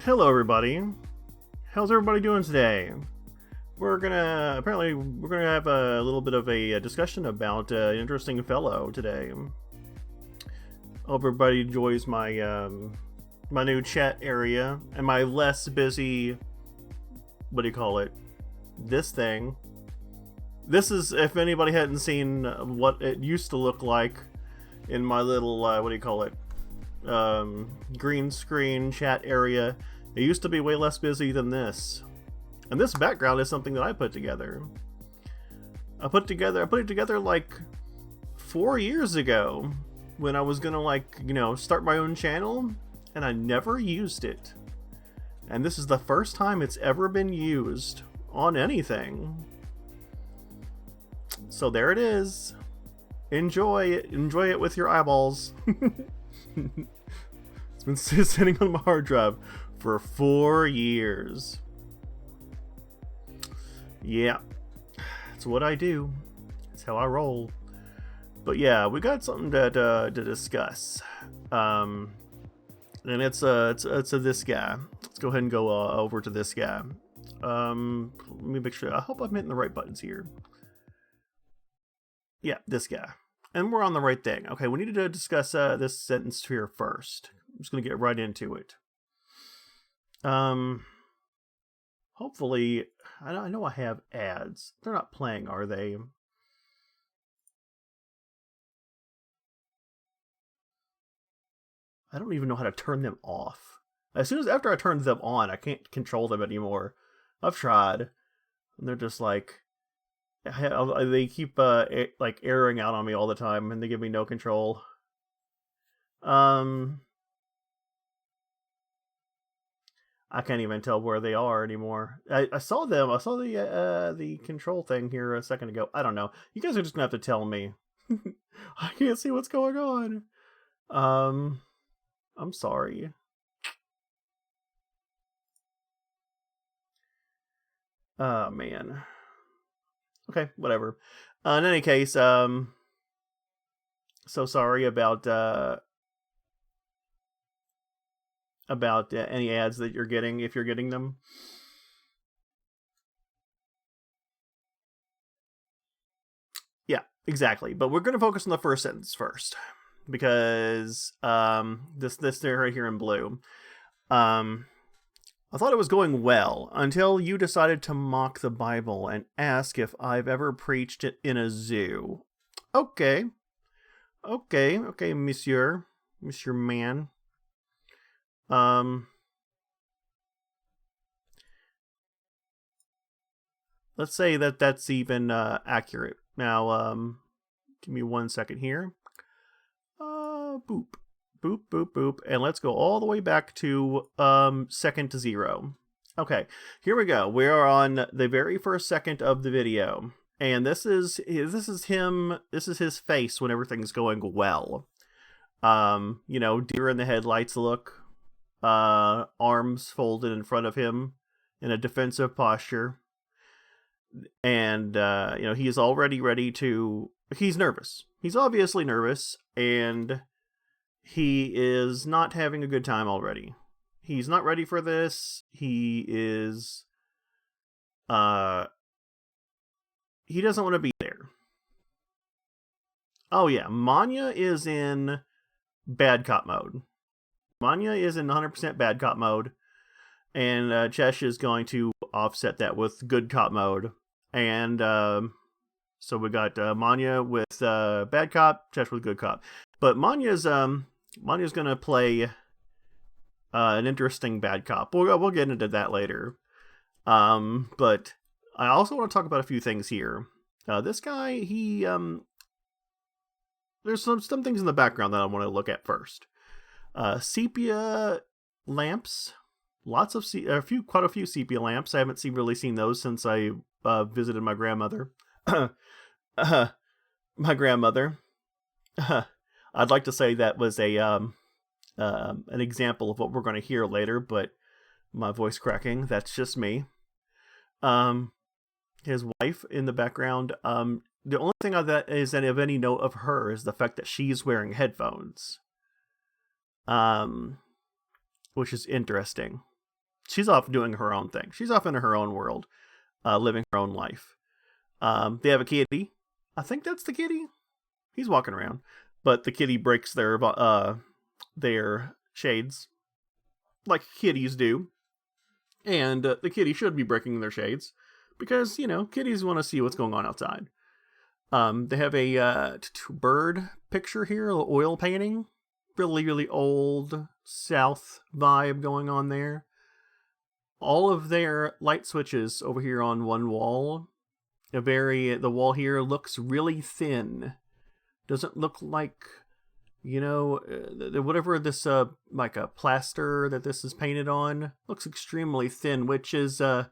Hello everybody. How's everybody doing today? We're gonna have a little bit of a discussion about an interesting fellow today. Hope everybody enjoys my my new chat area and my less busy, what do you call it, this thing. This is, if anybody hadn't seen what it used to look like in my little what do you call it, green screen chat area. It used to be way less busy than this. And this background is something that I put together. I put it together like 4 years ago when I was gonna, like, you know, start my own channel, and I never used it. And this is the first time it's ever been used on anything. So there it is. Enjoy it with your eyeballs. It's been sitting on my hard drive for 4 years. Yeah, that's what I do. That's how I roll. But yeah, we got something to discuss, and it's this guy. Let's go ahead and go over to this guy. Let me make sure. I hope I'm hitting the right buttons here. Yeah, this guy. And we're on the right thing. Okay, we needed to discuss this sentence here first. I'm just gonna get right into it. Hopefully, I know I have ads. They're not playing, are they? I don't even know how to turn them off. After I turn them on, I can't control them anymore. I've tried, and they're just like, they keep like airing out on me all the time, and they give me no control. I can't even tell where they are anymore. I saw them. I saw the control thing here a second ago. I don't know. You guys are just gonna have to tell me. I can't see what's going on. I'm sorry. Oh man. Okay, whatever. In any case, so sorry about any ads that you're getting, if you're getting them. Yeah, exactly. But we're going to focus on the first sentence first, because this there right here in blue. I thought it was going well until you decided to mock the Bible and ask if I've ever preached it in a zoo. Okay, Monsieur Man. Let's say that that's even accurate. Now, give me 1 second here. Boop, boop, boop, boop, and let's go all the way back to second to 0. Okay, here we go. We are on the very first second of the video, and this is him. This is his face when everything's going well. You know, deer in the headlights look. Arms folded in front of him in a defensive posture, and you know, he's already ready to. He's nervous. He's obviously nervous, and he is not having a good time already. He's not ready for this. He is. He doesn't want to be there. Oh yeah, Manya is in bad cop mode. Manya is in 100% bad cop mode, and Chesh is going to offset that with good cop mode. And so we got Manya with bad cop, Chesh with good cop. But Manya's going to play an interesting bad cop. We'll get into that later. But I also want to talk about a few things here. This guy, he there's some things in the background that I want to look at first. Sepia lamps, quite a few sepia lamps. I haven't really seen those since I visited my grandmother. My grandmother. I'd like to say that was an example of what we're going to hear later, but my voice cracking, that's just me. His wife in the background. The only thing that is of any note of her is the fact that she's wearing headphones. Which is interesting. she's off doing her own thing. She's off into her own world, living her own life. They have a kitty. I think that's the kitty. He's walking around, but the kitty breaks their shades, like kitties do, and the kitty should be breaking their shades because kitties want to see what's going on outside. They have a bird picture here, a little oil painting, really really old South vibe going on there. All of their light switches over here on one wall. The wall here looks really thin. Doesn't look like, whatever this, like a plaster that this is painted on, looks extremely thin, which is, it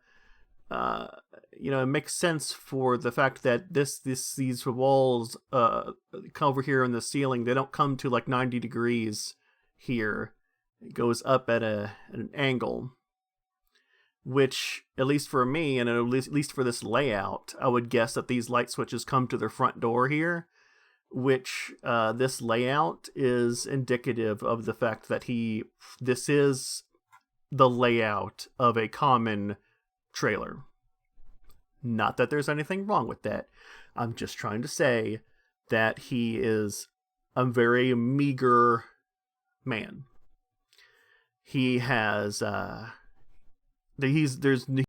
makes sense for the fact that these walls, over here in the ceiling, they don't come to like 90 degrees here. It goes up at an angle, which, at least for me, and at least for this layout, I would guess that these light switches come to their front door here, which this layout is indicative of the fact that this is the layout of a common trailer. Not that there's anything wrong with that. I'm just trying to say that he is a very meager man. He has he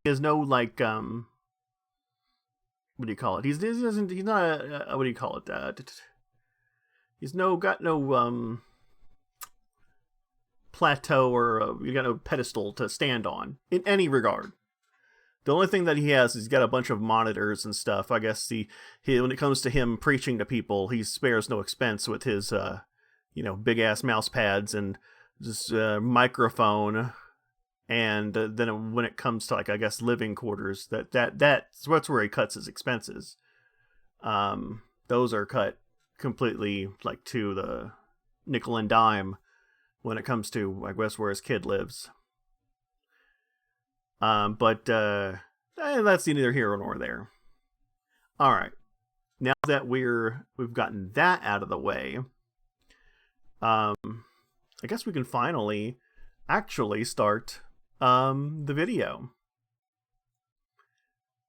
has no like what do you call it? He's not a what do you call it? He's got no plateau or you got no pedestal to stand on in any regard. The only thing that he has is he's got a bunch of monitors and stuff. I guess he when it comes to him preaching to people, he spares no expense with his big ass mouse pads and just microphone. And then when it comes to, like, I guess, living quarters, that's where he cuts his expenses. Those are cut completely, like, to the nickel and dime when it comes to, I guess, where his kid lives. But that's neither here nor there. All right, now that we've gotten that out of the way, I guess we can finally actually start the video.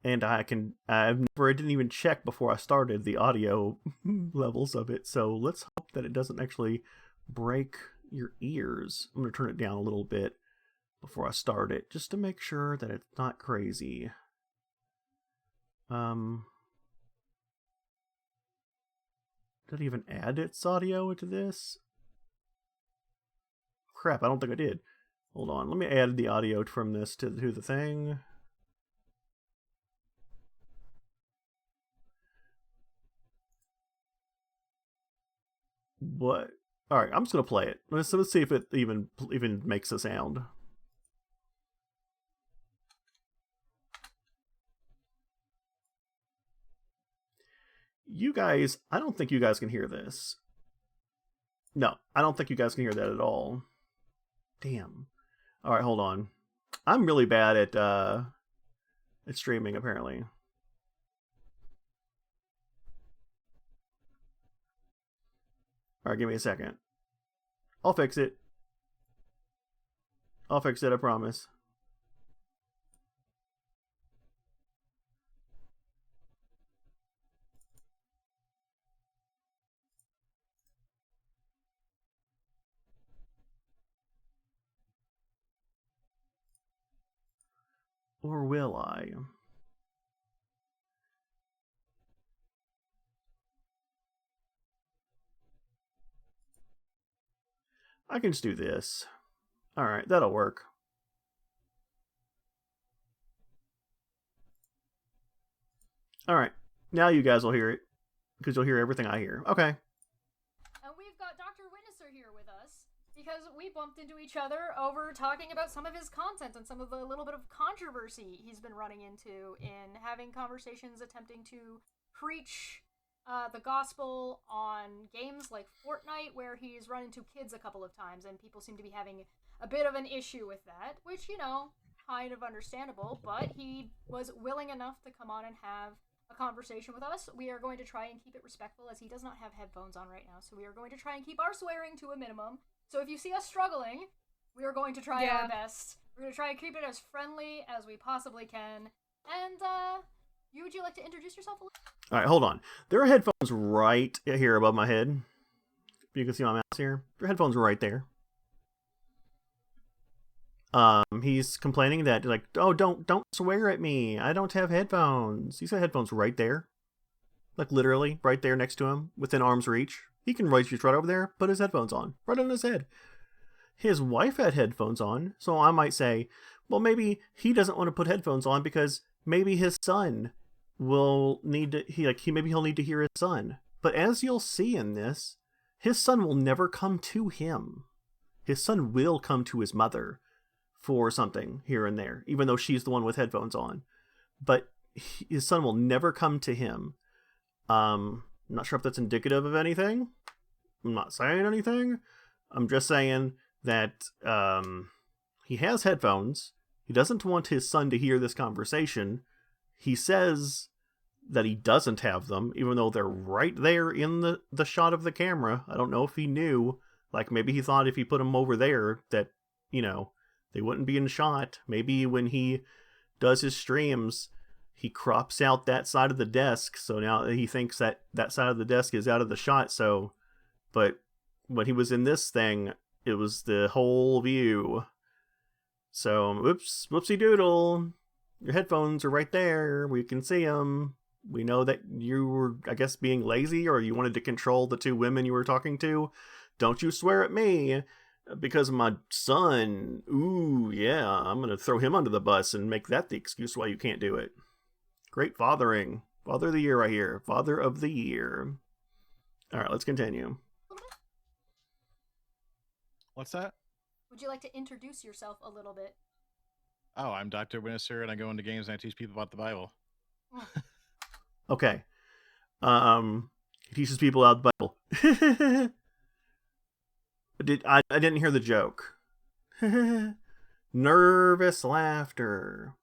And I didn't even check before I started the audio levels of it, so let's hope that it doesn't actually break your ears. I'm going to turn it down a little bit before I start it, just to make sure that it's not crazy. Did it even add its audio into this? Crap, I don't think I did. Hold on, let me add the audio from this to the thing. What? Alright, I'm just gonna play it. Let's see if it even makes a sound. You guys, I don't think you guys can hear this. No, I don't think you guys can hear that at all. Damn. Alright, hold on. I'm really bad at streaming, apparently. Alright, give me a second. I'll fix it. I promise. Or will I? I can just do this. Alright, that'll work. Alright, now you guys will hear it, because you'll hear everything I hear. Okay. And we've got DrWitnesser here with us, because we bumped into each other over talking about some of his content and some of the little bit of controversy he's been running into in having conversations attempting to preach the gospel on games like Fortnite, where he's run into kids a couple of times, and people seem to be having a bit of an issue with that, which, kind of understandable, but he was willing enough to come on and have a conversation with us. We are going to try and keep it respectful, as he does not have headphones on right now, so we are going to try and keep our swearing to a minimum. So if you see us struggling, we are going to try our best We're going to try and keep it as friendly as we possibly can. And, would you like to introduce yourself a little? All right, hold on. There are headphones right here above my head. You can see my mouse here. There are headphones right there. He's complaining that, like, oh, don't swear at me. I don't have headphones. He's got headphones right there. Like, literally, right there next to him, within arm's reach. He can reach right over there, put his headphones on, right on his head. His wife had headphones on, so I might say, well, maybe he doesn't want to put headphones on because maybe his son will need to, maybe he'll need to hear his son. But as you'll see in this, his son will never come to him. His son will come to his mother for something here and there, even though she's the one with headphones on. But his son will never come to him. I'm not sure if that's indicative of anything. I'm not saying anything. I'm just saying that he has headphones. He doesn't want his son to hear this conversation. He says that he doesn't have them, even though they're right there in the shot of the camera. I don't know if he knew. Like, maybe he thought if he put them over there that, you know, they wouldn't be in shot. Maybe when he does his streams, he crops out that side of the desk. So now he thinks that that side of the desk is out of the shot. So, but when he was in this thing, it was the whole view. So, whoopsie doodle. Your headphones are right there. We can see them. We know that you were, I guess, being lazy, or you wanted to control the two women you were talking to. Don't you swear at me because of my son. Ooh, yeah, I'm going to throw him under the bus and make that the excuse why you can't do it. Great fathering. Father of the year right here. Father of the year. All right, let's continue. What's that? Would you like to introduce yourself a little bit? Oh, I'm Dr. Witnesser, and I go into games and I teach people about the Bible. Okay. He teaches people about the Bible. I didn't hear the joke. Nervous laughter.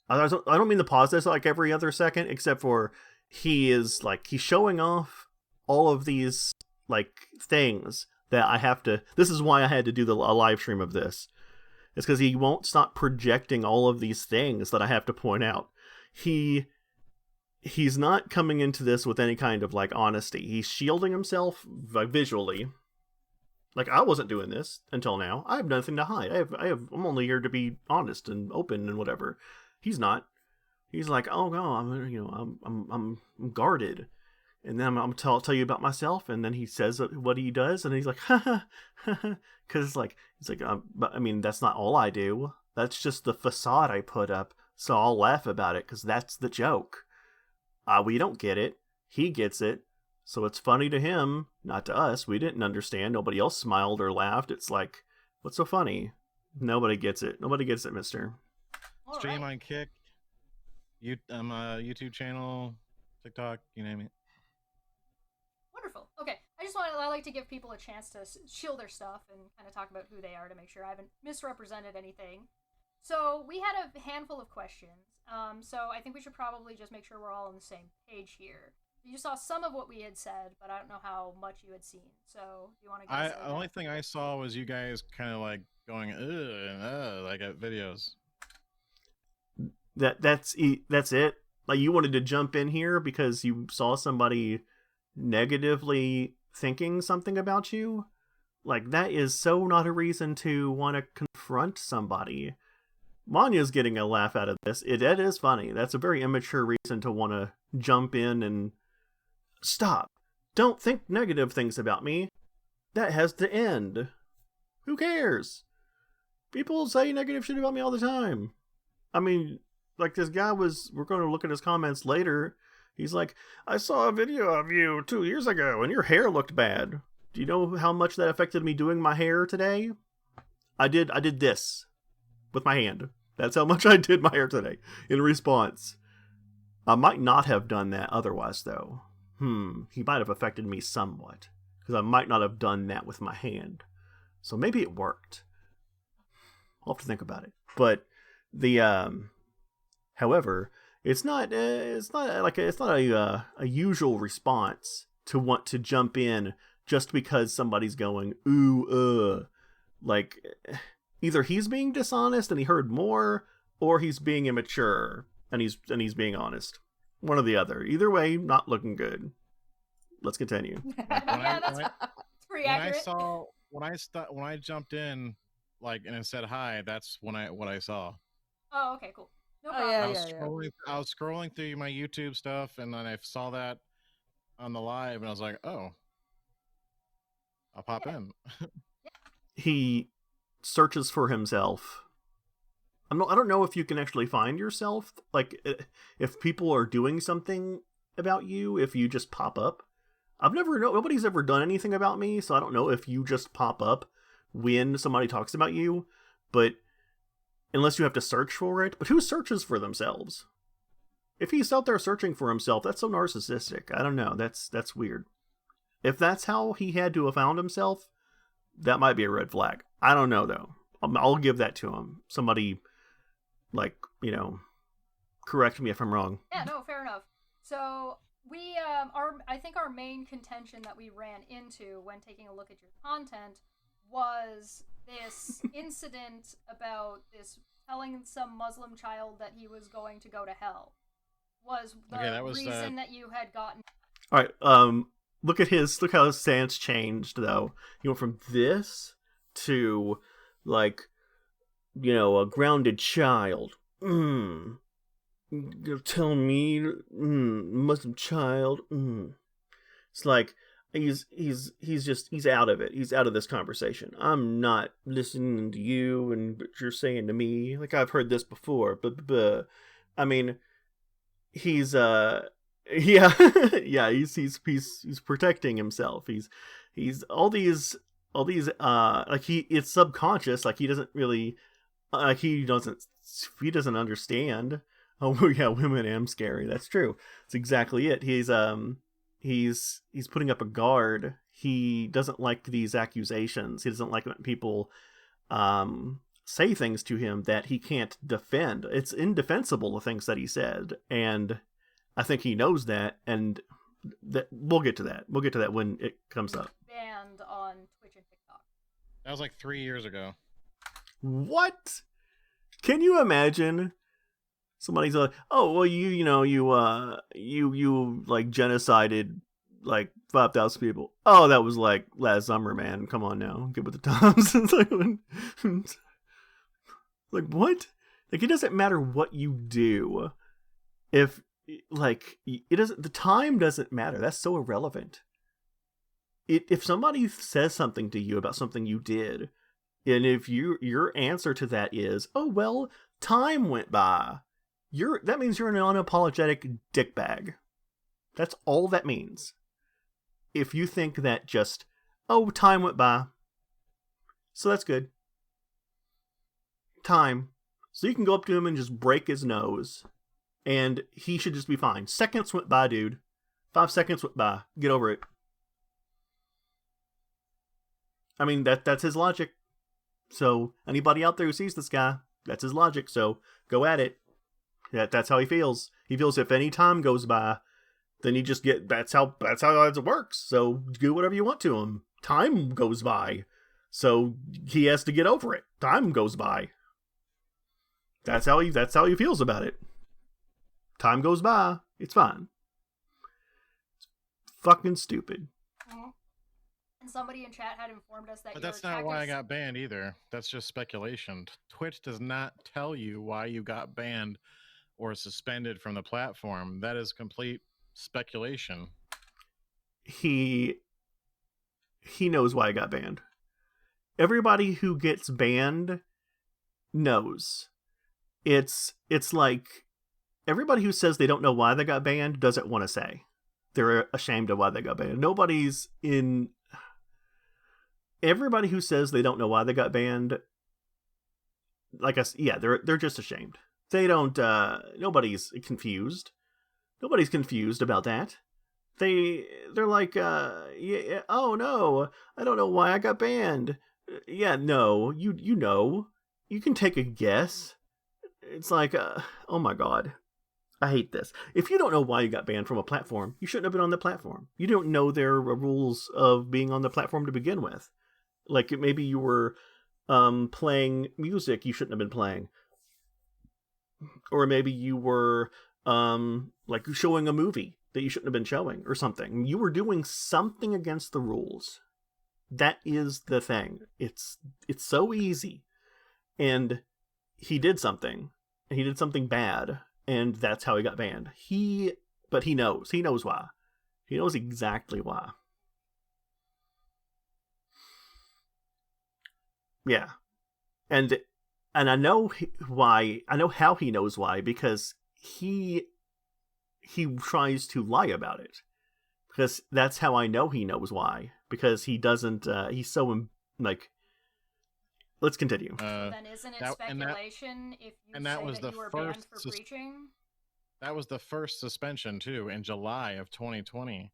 I don't mean to pause this like every other second, except for he's showing off all of these like things that I have to. This is why I had to do a live stream of this. It's because he won't stop projecting all of these things that I have to point out. He's not coming into this with any kind of like honesty. He's shielding himself visually. Like, I wasn't doing this until now. I have nothing to hide. I'm only here to be honest and open and whatever. He's not. He's like, oh no, I'm guarded. And then I'm tell you about myself, and then he says what he does, and he's like, ha ha ha, because it's like, but I mean, that's not all I do. That's just the facade I put up, so I'll laugh about it, because that's the joke. We don't get it. He gets it, so it's funny to him, not to us. We didn't understand. Nobody else smiled or laughed. It's like, what's so funny? Nobody gets it. Nobody gets it, mister. All Stream right. on Kick, YouTube channel, TikTok, you name it. Wonderful. Okay, I like to give people a chance to shield their stuff and kind of talk about who they are to make sure I haven't misrepresented anything. So we had a handful of questions. So I think we should probably just make sure we're all on the same page here. You saw some of what we had said, but I don't know how much you had seen. So do you want to get The only thing I saw was you guys kind of like going like at videos. That's it. Like, you wanted to jump in here because you saw somebody negatively thinking something about you. Like, that is so not a reason to want to confront somebody. Manya's getting a laugh out of this. That is funny. That's a very immature reason to want to jump in and stop. Don't think negative things about me. That has to end. Who cares? People say negative shit about me all the time. I mean, like, this guy we're going to look at his comments later. He's like, I saw a video of you 2 years ago and your hair looked bad. Do you know how much that affected me doing my hair today? I did this with my hand. That's how much I did my hair today in response. I might not have done that otherwise, though. He might have affected me somewhat, because I might not have done that with my hand. So maybe it worked. I'll have to think about it. But however, it's not a usual response to want to jump in just because somebody's going, ooh, like, either he's being dishonest and he heard more, or he's being immature and he's being honest. One or the other. Either way, not looking good. Let's continue. Yeah, that's pretty accurate. When I jumped in, like, and it said hi, that's what I saw. Oh, okay, cool. No Oh, problem. yeah. I was scrolling through my YouTube stuff, and then I saw that on the live, and I was like, oh, I'll pop in. He searches for himself. I don't know if you can actually find yourself. Like, if people are doing something about you, if you just pop up. Nobody's ever done anything about me, so I don't know if you just pop up when somebody talks about you, but unless you have to search for it. But who searches for themselves? If he's out there searching for himself, that's so narcissistic. I don't know. That's weird. If that's how he had to have found himself, that might be a red flag. I don't know, though. I'll give that to him. Somebody, like, correct me if I'm wrong. Yeah, no, fair enough. So we, I think our main contention that we ran into when taking a look at your content was this incident about this telling some Muslim child that he was going to go to hell. Was the reason that you had gotten. All right. Look how his stance changed, though. He went from this to, like, a grounded child. You're telling me, Muslim child. It's like he's out of it. He's out of this conversation. I'm not listening to you and what you're saying to me. Like, I've heard this before, but I mean, he's yeah he's protecting himself. He's all these like it's subconscious. Like, he doesn't really he doesn't understand. Oh yeah, women am scary. That's true. That's exactly it. He's putting up a guard. He doesn't like these accusations. He doesn't like when people say things to him that he can't defend. It's indefensible, the things that he said, and I think he knows that, and we'll get to that. We'll get to that when it comes up. Banned on Twitch and TikTok. That was like 3 years ago. What? Can you imagine? Somebody's like, oh, well, you like genocided like 5,000 people. Oh, that was like last summer, man. Come on now, get with the times. Like, what? Like, it doesn't matter what you do. If, like, it doesn't, the time doesn't matter. That's so irrelevant. If somebody says something to you about something you did, and if your answer to that is, oh, well, time went by, that means you're an unapologetic dickbag. That's all that means. If you think that just, oh, time went by, so that's good. Time. So you can go up to him and just break his nose, and he should just be fine. Seconds went by, dude. 5 seconds went by. Get over it. I mean, that's his logic. So anybody out there who sees this guy, that's his logic. So go at it. That's how he feels. He feels if any time goes by, then you just get, that's how it works. So do whatever you want to him. Time goes by. So he has to get over it. Time goes by. That's how he feels about it. Time goes by. It's fine. It's fucking stupid. Mm-hmm. And somebody in chat had informed us that. But that's not why I got banned either. That's just speculation. Twitch does not tell you why you got banned or suspended from the platform. That is complete speculation. He knows why I got banned. Everybody who gets banned knows. It's like everybody who says they don't know why they got banned doesn't want to say. They're ashamed of why they got banned. Everybody who says they don't know why they got banned, like they're just ashamed. They don't. Nobody's confused. Nobody's confused about that. They're like, yeah. Oh no, I don't know why I got banned. Yeah, no, you know, you can take a guess. It's like, oh my god, I hate this. If you don't know why you got banned from a platform, you shouldn't have been on the platform. You don't know their rules of being on the platform to begin with. Like, maybe you were playing music you shouldn't have been playing, or maybe you were like showing a movie that you shouldn't have been showing or something. You were doing something against the rules. That is the thing. It's so easy. And he did something. And he did something bad, and that's how he got banned. But he knows. He knows why. He knows exactly why. Yeah. And I know why. I know how he knows why, because he tries to lie about it. Because that's how I know he knows why. Because he doesn't. He's so like. Let's continue. Then isn't it speculation if you say that you were banned for preaching? That was the first suspension too, in July of 2020.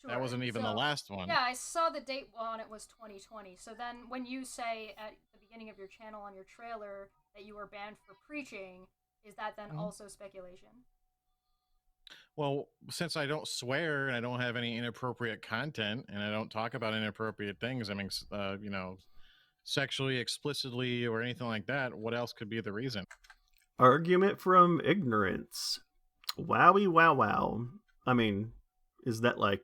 Sure. That wasn't even the last one. Yeah, I saw the date on it was 2020. So then when you say at the beginning of your channel on your trailer that you were banned for preaching, is that then also speculation? Well, since I don't swear and I don't have any inappropriate content and I don't talk about inappropriate things, I mean, you know, sexually explicitly or anything like that, what else could be the reason? Argument from ignorance. Wowie wow wow. I mean, is that like,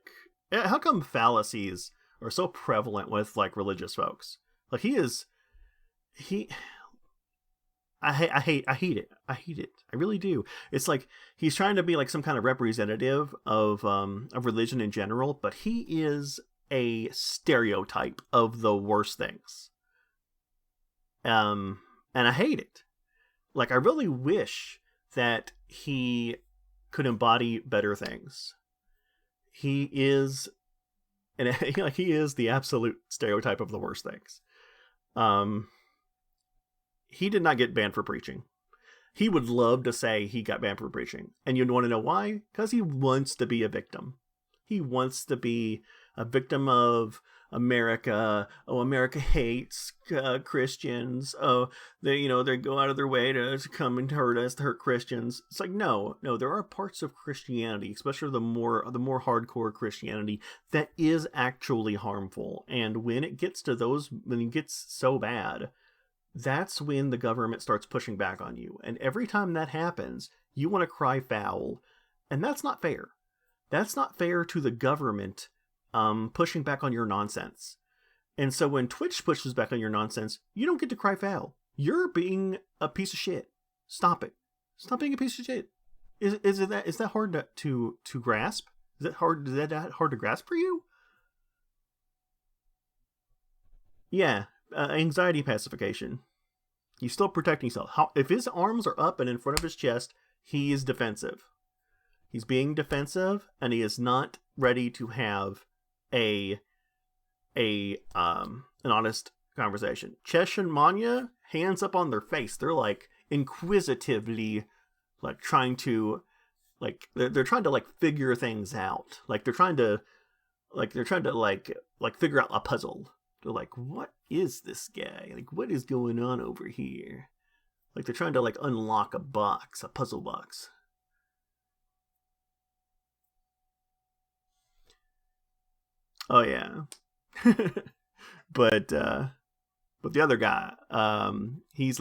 how come fallacies are so prevalent with like religious folks? Like I hate it. I hate it. I really do. It's like he's trying to be like some kind of representative of religion in general, but he is a stereotype of the worst things. And I hate it. Like, I really wish that he could embody better things. He is, and like, he is the absolute stereotype of the worst things. He did not get banned for preaching. He would love to say he got banned for preaching. And you'd want to know why? Because he wants to be a victim. He wants to be a victim of America. Oh, America hates Christians. Oh, they go out of their way to come and hurt us, to hurt Christians. It's like, no, there are parts of Christianity, especially the more hardcore Christianity, that is actually harmful. And when it gets so bad, that's when the government starts pushing back on you. And every time that happens, you want to cry foul. And that's not fair. That's not fair to the government pushing back on your nonsense. And so when Twitch pushes back on your nonsense, you don't get to cry foul. You're being a piece of shit. Stop it. Stop being a piece of shit. Is that hard to grasp? Is that hard to grasp for you? Yeah. Anxiety pacification. He's still protecting himself. If his arms are up and in front of his chest, he is defensive. He's being defensive, and he is not ready to have an honest conversation. Chesh and Manya, hands up on their face. They're like inquisitively, like trying to, like they're trying to like figure things out. Like they're trying to figure out a puzzle. They're like, what is this guy? Like, what is going on over here? Like they're trying to like unlock a puzzle box. Oh yeah. But the other guy, he's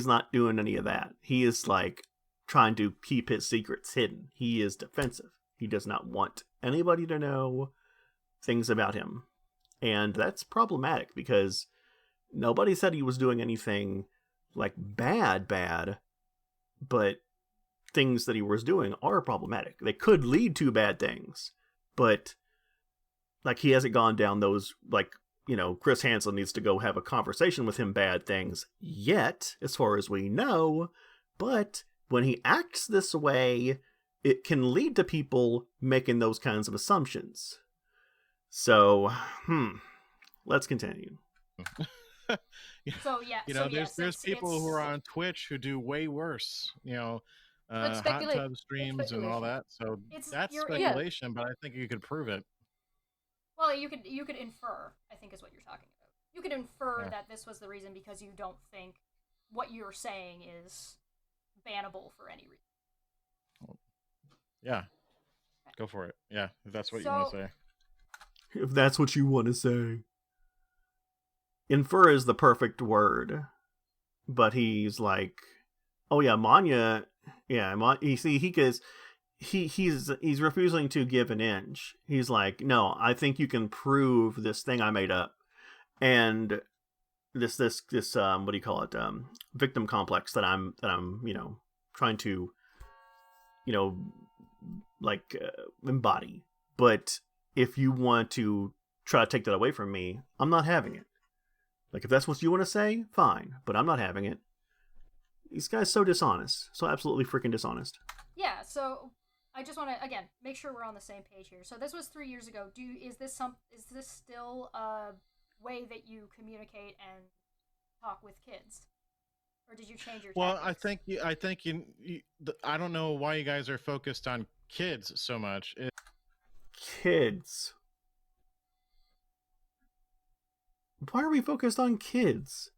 not doing any of that. He is like trying to keep his secrets hidden. He is defensive. He does not want anybody to know things about him. And that's problematic because nobody said he was doing anything like bad, but things that he was doing are problematic. They could lead to bad things, but like he hasn't gone down those, like, Chris Hansen needs to go have a conversation with him bad things yet, as far as we know. But when he acts this way, it can lead to people making those kinds of assumptions. So, let's continue. So yeah, there's people who are on Twitch who do way worse. Hot tub streams and all that. So that's speculation, but I think you could prove it. Well, you could infer, I think is what you're talking about. You could infer that this was the reason because you don't think what you're saying is bannable for any reason. Yeah. Go for it. Yeah, if that's what you want to say. If that's what you want to say. infer is the perfect word, but he's like, oh yeah, Manya, yeah, you see, he's refusing to give an inch. He's like, no, I think you can prove this thing I made up, and this what do you call it, victim complex that I'm trying to like embody. But if you want to try to take that away from me, I'm not having it. Like, if that's what you want to say, fine, but I'm not having it. This guy's so dishonest, so absolutely freaking dishonest. Yeah, so I just want to again make sure we're on the same page here. So this was 3 years ago. Is this still a way that you communicate and talk with kids, or did you change your? Well, tactics? I think I don't know why you guys are focused on kids so much. Kids. Why are we focused on kids?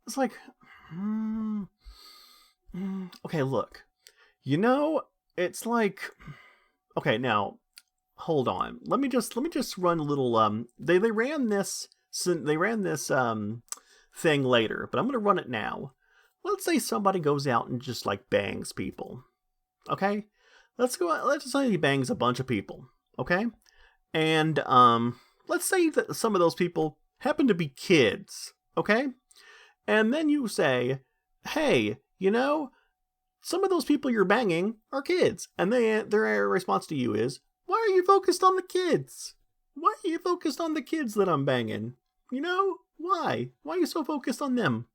It's like, okay, look, it's like, okay, now hold on. Let me just run a little. They ran this thing later, but I'm gonna run it now. Let's say somebody goes out and just like bangs people. Okay, let's just say he bangs a bunch of people. Okay, and let's say that some of those people happen to be kids. Okay, and then you say, hey, some of those people you're banging are kids, and their response to you is, why are you focused on the kids? Why are you focused on the kids that I'm banging? Why? Why are you so focused on them?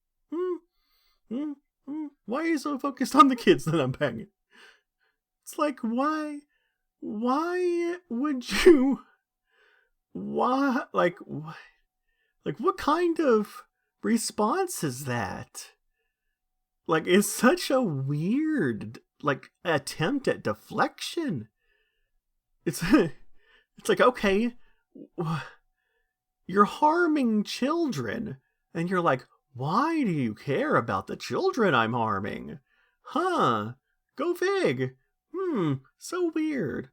Why are you so focused on the kids that I'm banging? It's like, why would you? Why? Like, what kind of response is that? Like, it's such a weird, like, attempt at deflection. It's like, okay, you're harming children, and you're like, why do you care about the children I'm harming? Huh, go fig. So weird.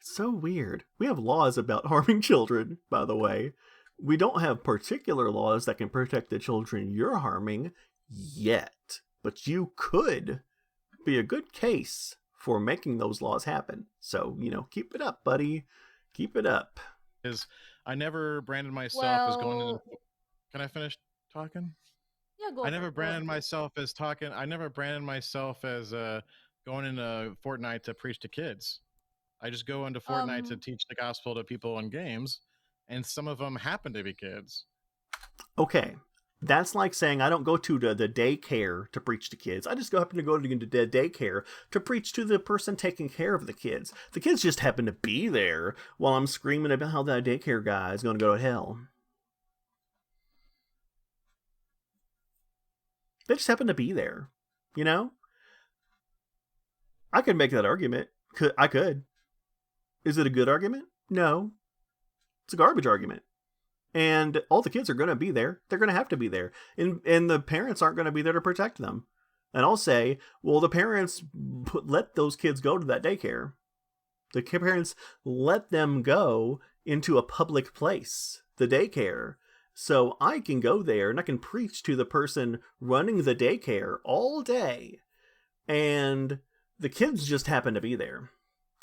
So weird. We have laws about harming children, by the way. We don't have particular laws that can protect the children you're harming yet, but you could be a good case for making those laws happen. So, keep it up, buddy. Keep it up. I never branded myself as going into. Can I finish talking? Yeah, go. I never branded myself as talking. I never branded myself as going into Fortnite to preach to kids. I just go into Fortnite to teach the gospel to people in games, and some of them happen to be kids. Okay. That's like saying I don't go to the daycare to preach to kids. I just happen to go to the daycare to preach to the person taking care of the kids. The kids just happen to be there while I'm screaming about how that daycare guy is going to go to hell. They just happen to be there, I could make that argument. I could. Is it a good argument? No. It's a garbage argument. And all the kids are going to be there. They're going to have to be there. And the parents aren't going to be there to protect them. And I'll say, well, the parents let those kids go to that daycare. The parents let them go into a public place, the daycare. So I can go there and I can preach to the person running the daycare all day. And the kids just happen to be there.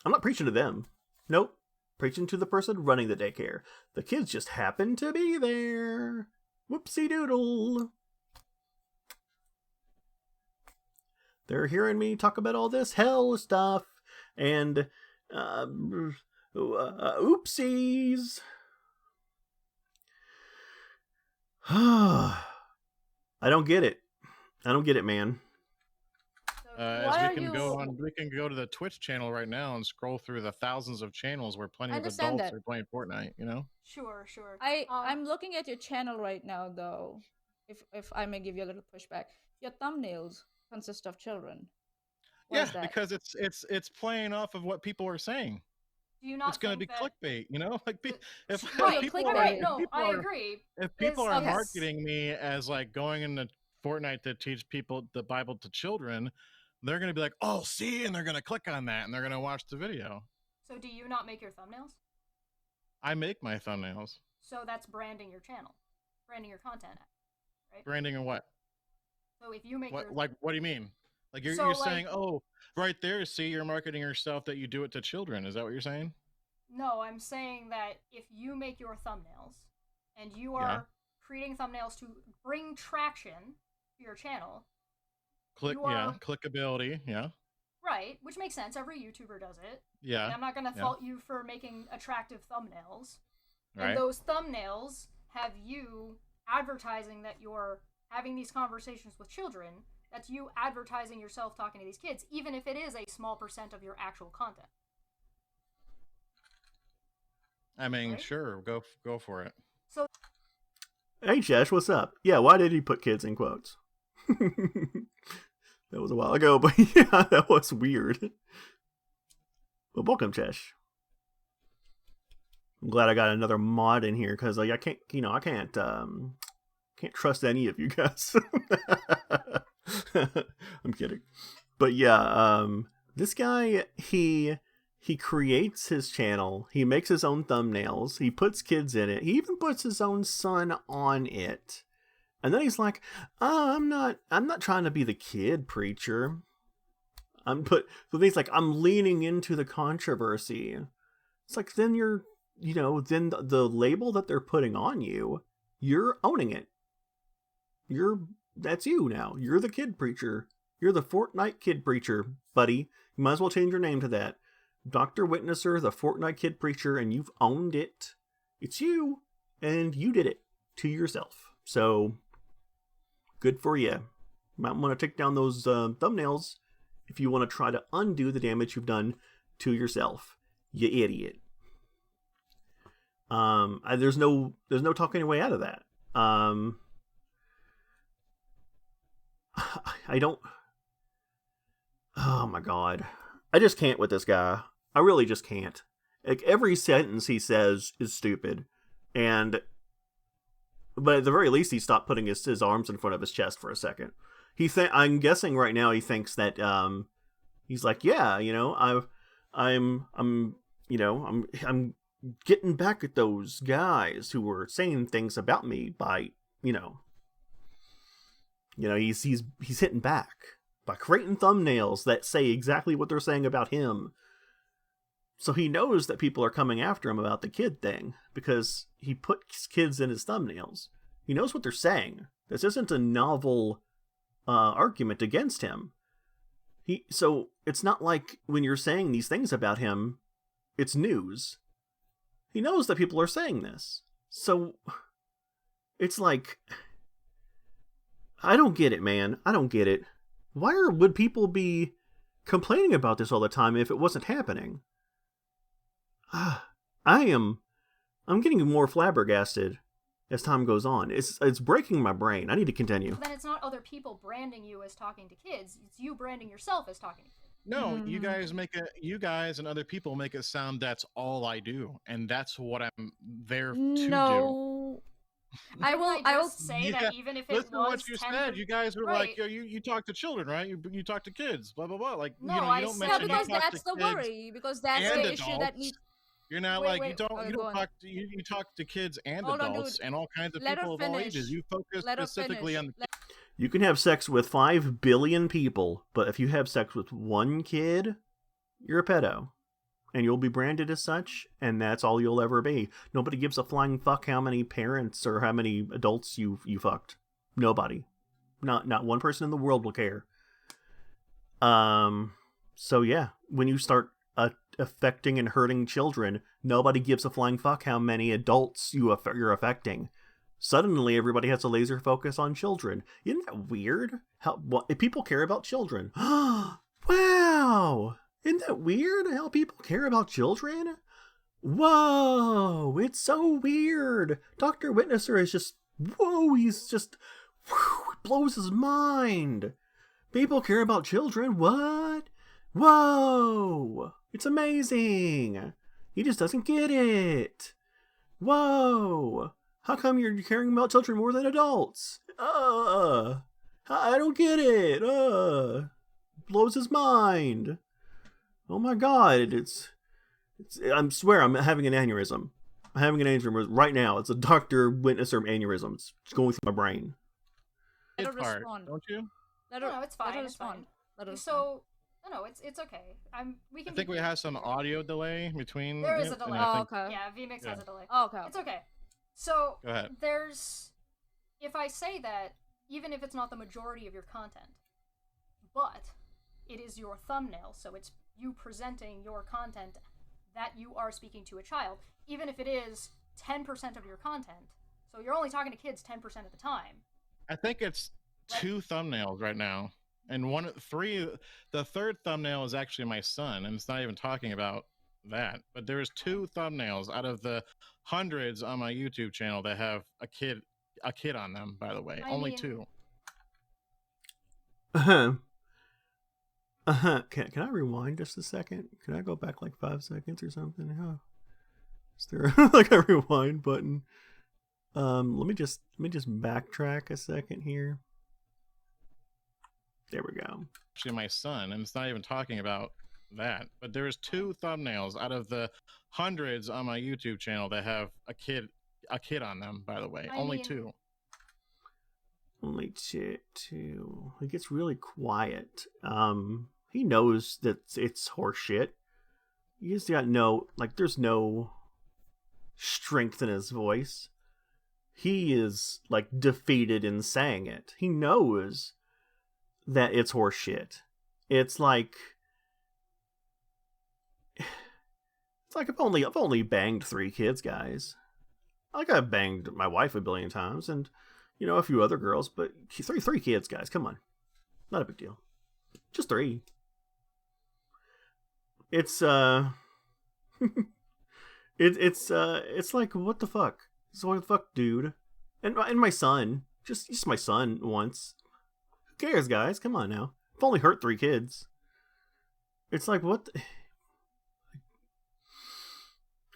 I'm not preaching to them. Nope. Preaching to the person running the daycare. The kids just happen to be there. Whoopsie doodle. They're hearing me talk about all this hell stuff. And, oopsies. I don't get it. Man. As we can go to the Twitch channel right now and scroll through the thousands of channels where plenty of adults are playing Fortnite. Sure. I'm looking at your channel right now, though. If I may give you a little pushback, your thumbnails consist of children. Why because it's playing off of what people are saying. Do you not? It's going to be clickbait, Like if I agree. If people are marketing me as like going into Fortnite to teach people the Bible to children, they're going to be like, oh, see, and they're going to click on that and they're going to watch the video. So do you not make your thumbnails? I make my thumbnails. So that's branding your channel. branding your content, right? Branding and what? So if you make What your like what do you mean? Like So, you're like- saying, oh, right there, see, you're marketing yourself that you do it to children. Is that what you're saying? No, I'm saying that if you make your thumbnails and you Yeah. are creating thumbnails to bring traction to your channel, Click, you yeah, are- clickability, yeah, right? Which makes sense. Every YouTuber does it. yeah, And I'm not going to yeah. fault you for making attractive thumbnails. right. And those thumbnails have you advertising that you're having these conversations with children. That's you advertising yourself talking to these kids, even if it is a small percent of your actual content. I mean, right? sure, go for it. So Hey, Josh, what's up? Yeah, why did he put kids in quotes? That was a while ago, but yeah, that was weird. But welcome, Chesh. I'm glad I got another mod in here because like I can't trust any of you guys. I'm kidding, but yeah, this guy he creates his channel. He makes his own thumbnails. He puts kids in it. He even puts his own son on it. And then he's like, "Oh, I'm not trying to be the kid preacher. So he's like, I'm leaning into the controversy." It's like, then then the label that they're putting on you, you're owning it. That's you now. You're the kid preacher. You're the Fortnite kid preacher, buddy. You might as well change your name to that. Dr. Witnesser, the Fortnite kid preacher, and you've owned it. It's you, and you did it to yourself. So, good for you. You might want to take down those thumbnails if you want to try to undo the damage you've done to yourself. You idiot. There's no talking your way out of that. I don't. Oh my god. I just can't with this guy. I really just can't. Like, every sentence he says is stupid. But at the very least, he stopped putting his arms in front of his chest for a second. I'm guessing right now he thinks that, he's like, yeah, I'm getting back at those guys who were saying things about me by, he's hitting back by creating thumbnails that say exactly what they're saying about him. So he knows that people are coming after him about the kid thing because he puts kids in his thumbnails. He knows what they're saying. This isn't a novel argument against him. So it's not like when you're saying these things about him, it's news. He knows that people are saying this. So it's like, I don't get it, man. I don't get it. Why would people be complaining about this all the time if it wasn't happening? I'm getting more flabbergasted as time goes on. It's breaking my brain. I need to continue. then it's not other people branding you as talking to kids. It's you branding yourself as talking to kids. No, you guys and other people make it sound that's all I do, and that's what I'm there to do. No. I will say Yeah, that even if it Listen to was what you 10 said. You guys were Right. like, yo, you talk to children, right? You talk to kids, blah blah blah. Like, No, you I don't said- Yeah, mention because you talk that's to the kids worry. Because that's and the issue that adults. needs. You're not Wait, like wait. you don't Okay, you go don't on. talk to you talk to kids and Hold on, adults dude. and all kinds of Let her people of all finish. ages. You focus Let her specifically finish. on You can have sex with 5 billion people, but if you have sex with one kid, you're a pedo. And you'll be branded as such, and that's all you'll ever be. Nobody gives a flying fuck how many parents or how many adults you fucked. Nobody. Not one person in the world will care. So yeah, when you start affecting and hurting children, nobody gives a flying fuck how many adults you're affecting. Suddenly, everybody has a laser focus on children. Isn't that weird? If people care about children. Wow! Isn't that weird how people care about children? Whoa! It's so weird. Dr. Witnesser is just... Whoa! He's just... Whew, it blows his mind. People care about children? What? Whoa! It's amazing. He just doesn't get it. Whoa! How come you're caring about children more than adults? I don't get it. Blows his mind. Oh my god, I swear I'm having an aneurysm. I'm having an aneurysm right now. It's a Dr. Witnesser aneurysm. It's going through my brain. Let her Good part, respond. don't you? No, it's fine. Let her It's fine. respond. Let her respond. So, no, it's okay. We I can. think we have some audio delay between. There is it, a delay. and I think- okay. Yeah, VMix has Yeah. a delay. Oh, okay. It's okay. So Go ahead. if I say that, even if it's not the majority of your content, but it is your thumbnail, so it's you presenting your content that you are speaking to a child, even if it is 10% of your content, so you're only talking to kids 10% of the time. I think it's Right. 2 thumbnails right now, and the third thumbnail is actually my son, and it's not even talking about that. But there's 2 thumbnails out of the hundreds on my YouTube channel that have a kid on them. By the way, I only mean- 2. Can I rewind just a second? Can I go back like 5 seconds or something? Huh? Is there like a rewind button? Let me just backtrack a second here. There we go. Actually, my son, and it's not even talking about that. But there's 2 thumbnails out of the hundreds on my YouTube channel that have a kid on them. By the way, I only mean- 2. Only two. He gets really quiet. He knows that it's horseshit. He's got there's no strength in his voice. He is like defeated in saying it. He knows that it's horseshit. It's like I've only banged 3 kids, guys. Like I've banged my wife a billion times, and a few other girls, but three kids, guys. Come on, not a big deal. Just 3. It's it's like what the fuck? So what the fuck, dude? And my son, just my son once. Who cares, guys? Come on now. I've only hurt 3 kids. It's like what?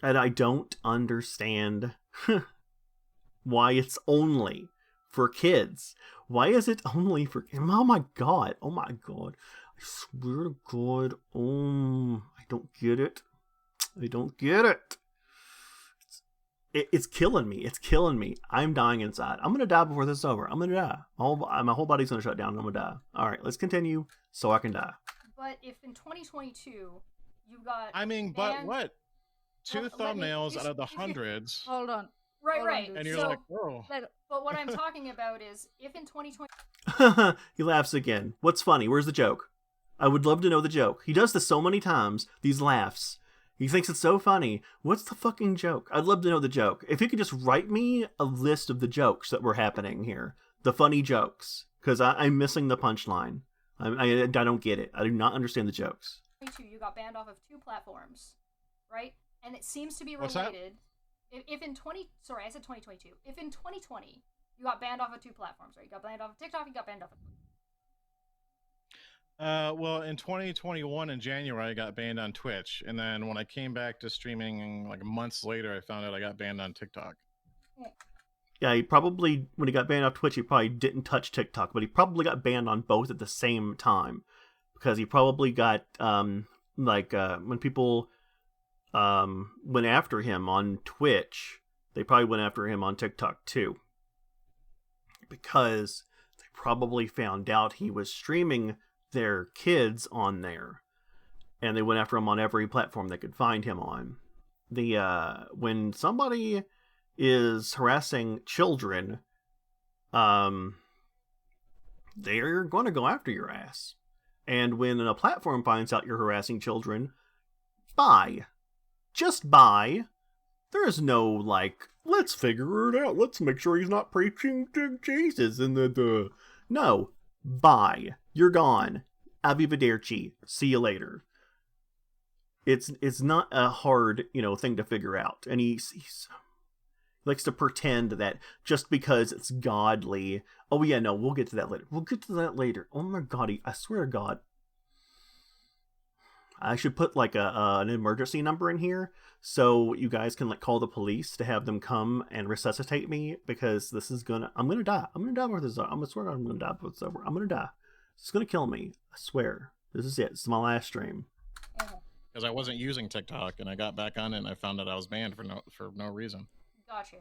And I don't understand why it's only for kids. Why is it only for? Oh my god! Oh my god! I swear to God! I don't get it. I don't get it. It's killing me. It's killing me. I'm dying inside. I'm gonna die before this is over. I'm gonna die. My whole body's gonna shut down. And I'm gonna die. All right, let's continue so I can die. But if in 2022 you got I mean, but what? 2 Well, let me- thumbnails you out of the s- you- hundreds, Hold on. right, Hold on, right. dude. and you're So, like, oh. but what I'm talking about is if in 2020 He laughs again. What's funny? Where's the joke? I would love to know the joke. He does this so many times, these laughs. He thinks it's so funny. What's the fucking joke? I'd love to know the joke. If you could just write me a list of the jokes that were happening here. The funny jokes. Because I'm missing the punchline. I don't get it. I do not understand the jokes. you got banned off of 2 platforms, right? And it seems to be What's that? related. If in 20, I said 2022. If in 2020 you got banned off of 2 platforms, right? You got banned off of TikTok, you got banned off of Well, in 2021 in January, I got banned on Twitch, and then when I came back to streaming like months later, I found out I got banned on TikTok. Yeah, he probably, when he got banned off Twitch, he probably didn't touch TikTok, but he probably got banned on both at the same time. Because he probably got, when people went after him on Twitch, they probably went after him on TikTok too. Because they probably found out he was streaming their kids on there. And they went after him on every platform they could find him on. When somebody is harassing children, they're going to go after your ass. And when a platform finds out you're harassing children, bye. Just bye. There is no, let's figure it out. Let's make sure he's not preaching to Jesus and the... No. Bye. You're gone. Arrivederci. See you later. It's not a hard, thing to figure out. And he likes to pretend that just because it's godly. Oh yeah, no, we'll get to that later. We'll get to that later. Oh my god, I swear to God. I should put an emergency number in here so you guys can call the police to have them come and resuscitate me, because I'm gonna die. I'm gonna die before this is over. I'm gonna swear I'm gonna die before it's over. I'm gonna die. It's gonna kill me. I swear. This is it. This is my last stream. because I wasn't using TikTok, and I got back on it, and I found out I was banned for no reason. Gotcha.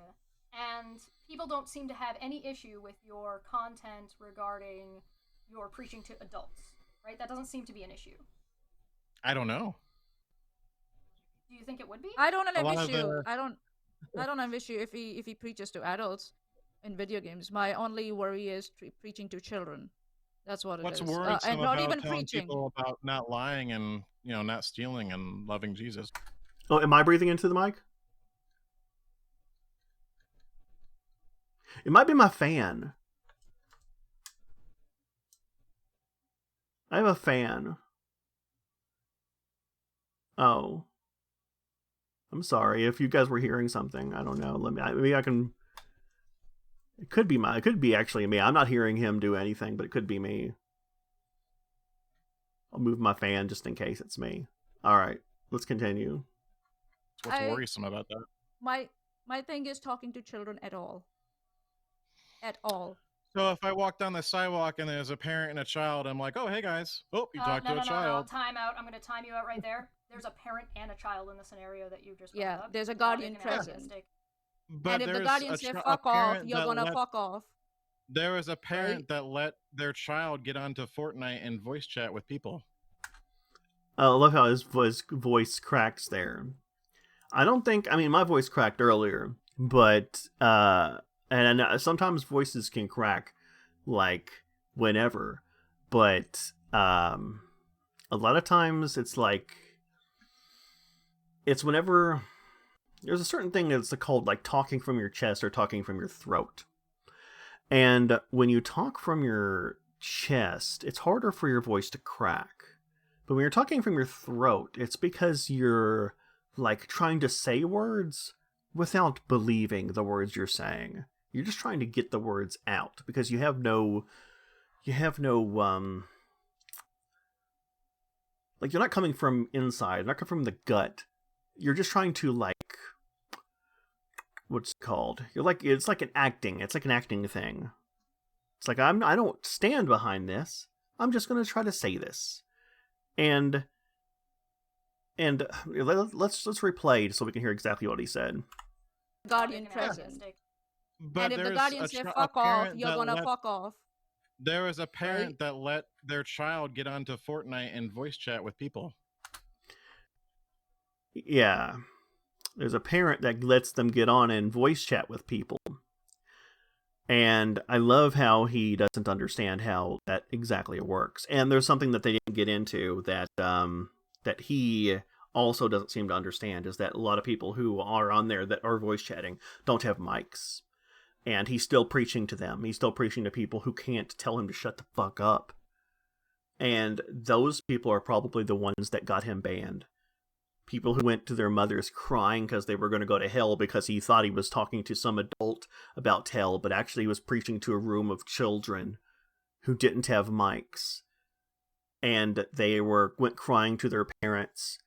And people don't seem to have any issue with your content regarding your preaching to adults, right? That doesn't seem to be an issue. I don't know. Do you think it would be? I don't A have lot of issue. the- I don't have issue if he preaches to adults in video games. My only worry is preaching to children. That's what What's it is. worrisome And not about even telling preaching. people about not lying and not stealing and loving Jesus? Oh, am I breathing into the mic? It might be my fan. I have a fan. Oh. I'm sorry if you guys were hearing something. I don't know. Maybe I can. It could be actually me. I'm not hearing him do anything, but it could be me. I'll move my fan just in case it's me. All right, let's continue. What's worrisome about that? My thing is talking to children at all. At all. So if I walk down the sidewalk and there's a parent and a child, I'm like, oh, hey guys. Oh, you talked to a child. No, time out. I'm going to time you out right there. There's a parent and a child in the scenario that you just brought up. There's a guardian present. But and if the guardian says fuck off, you're going to fuck off. There was a parent that let their child get onto Fortnite and voice chat with people. I love how his voice cracks there. I mean, my voice cracked earlier, but, and sometimes voices can crack, like, whenever, but, a lot of times it's whenever there's a certain thing that's called, like, talking from your chest or talking from your throat. And when you talk from your chest, it's harder for your voice to crack. But when you're talking from your throat, it's because you're, like, trying to say words without believing the words you're saying. You're just trying to get the words out because you have no, like, you're not coming from inside, not coming from the gut. You're just trying to, like, what's it called? It's like an acting thing. It's like, I don't stand behind this. I'm just going to try to say this. And let's replay so we can hear exactly what he said. Guardian present. But and if the guardian says fuck off, you're going to fuck off. There was a parent that let their child get onto Fortnite and voice chat with people. Yeah. There's a parent that lets them get on and voice chat with people. And I love how he doesn't understand how that exactly works. And there's something that they didn't get into that that he also doesn't seem to understand, is that a lot of people who are on there that are voice chatting don't have mics. And he's still preaching to them. He's still preaching to people who can't tell him to shut the fuck up. And those people are probably the ones that got him banned. People who went to their mothers crying because they were going to go to hell because he thought he was talking to some adult about hell, but actually he was preaching to a room of children who didn't have mics. And they went crying to their parents.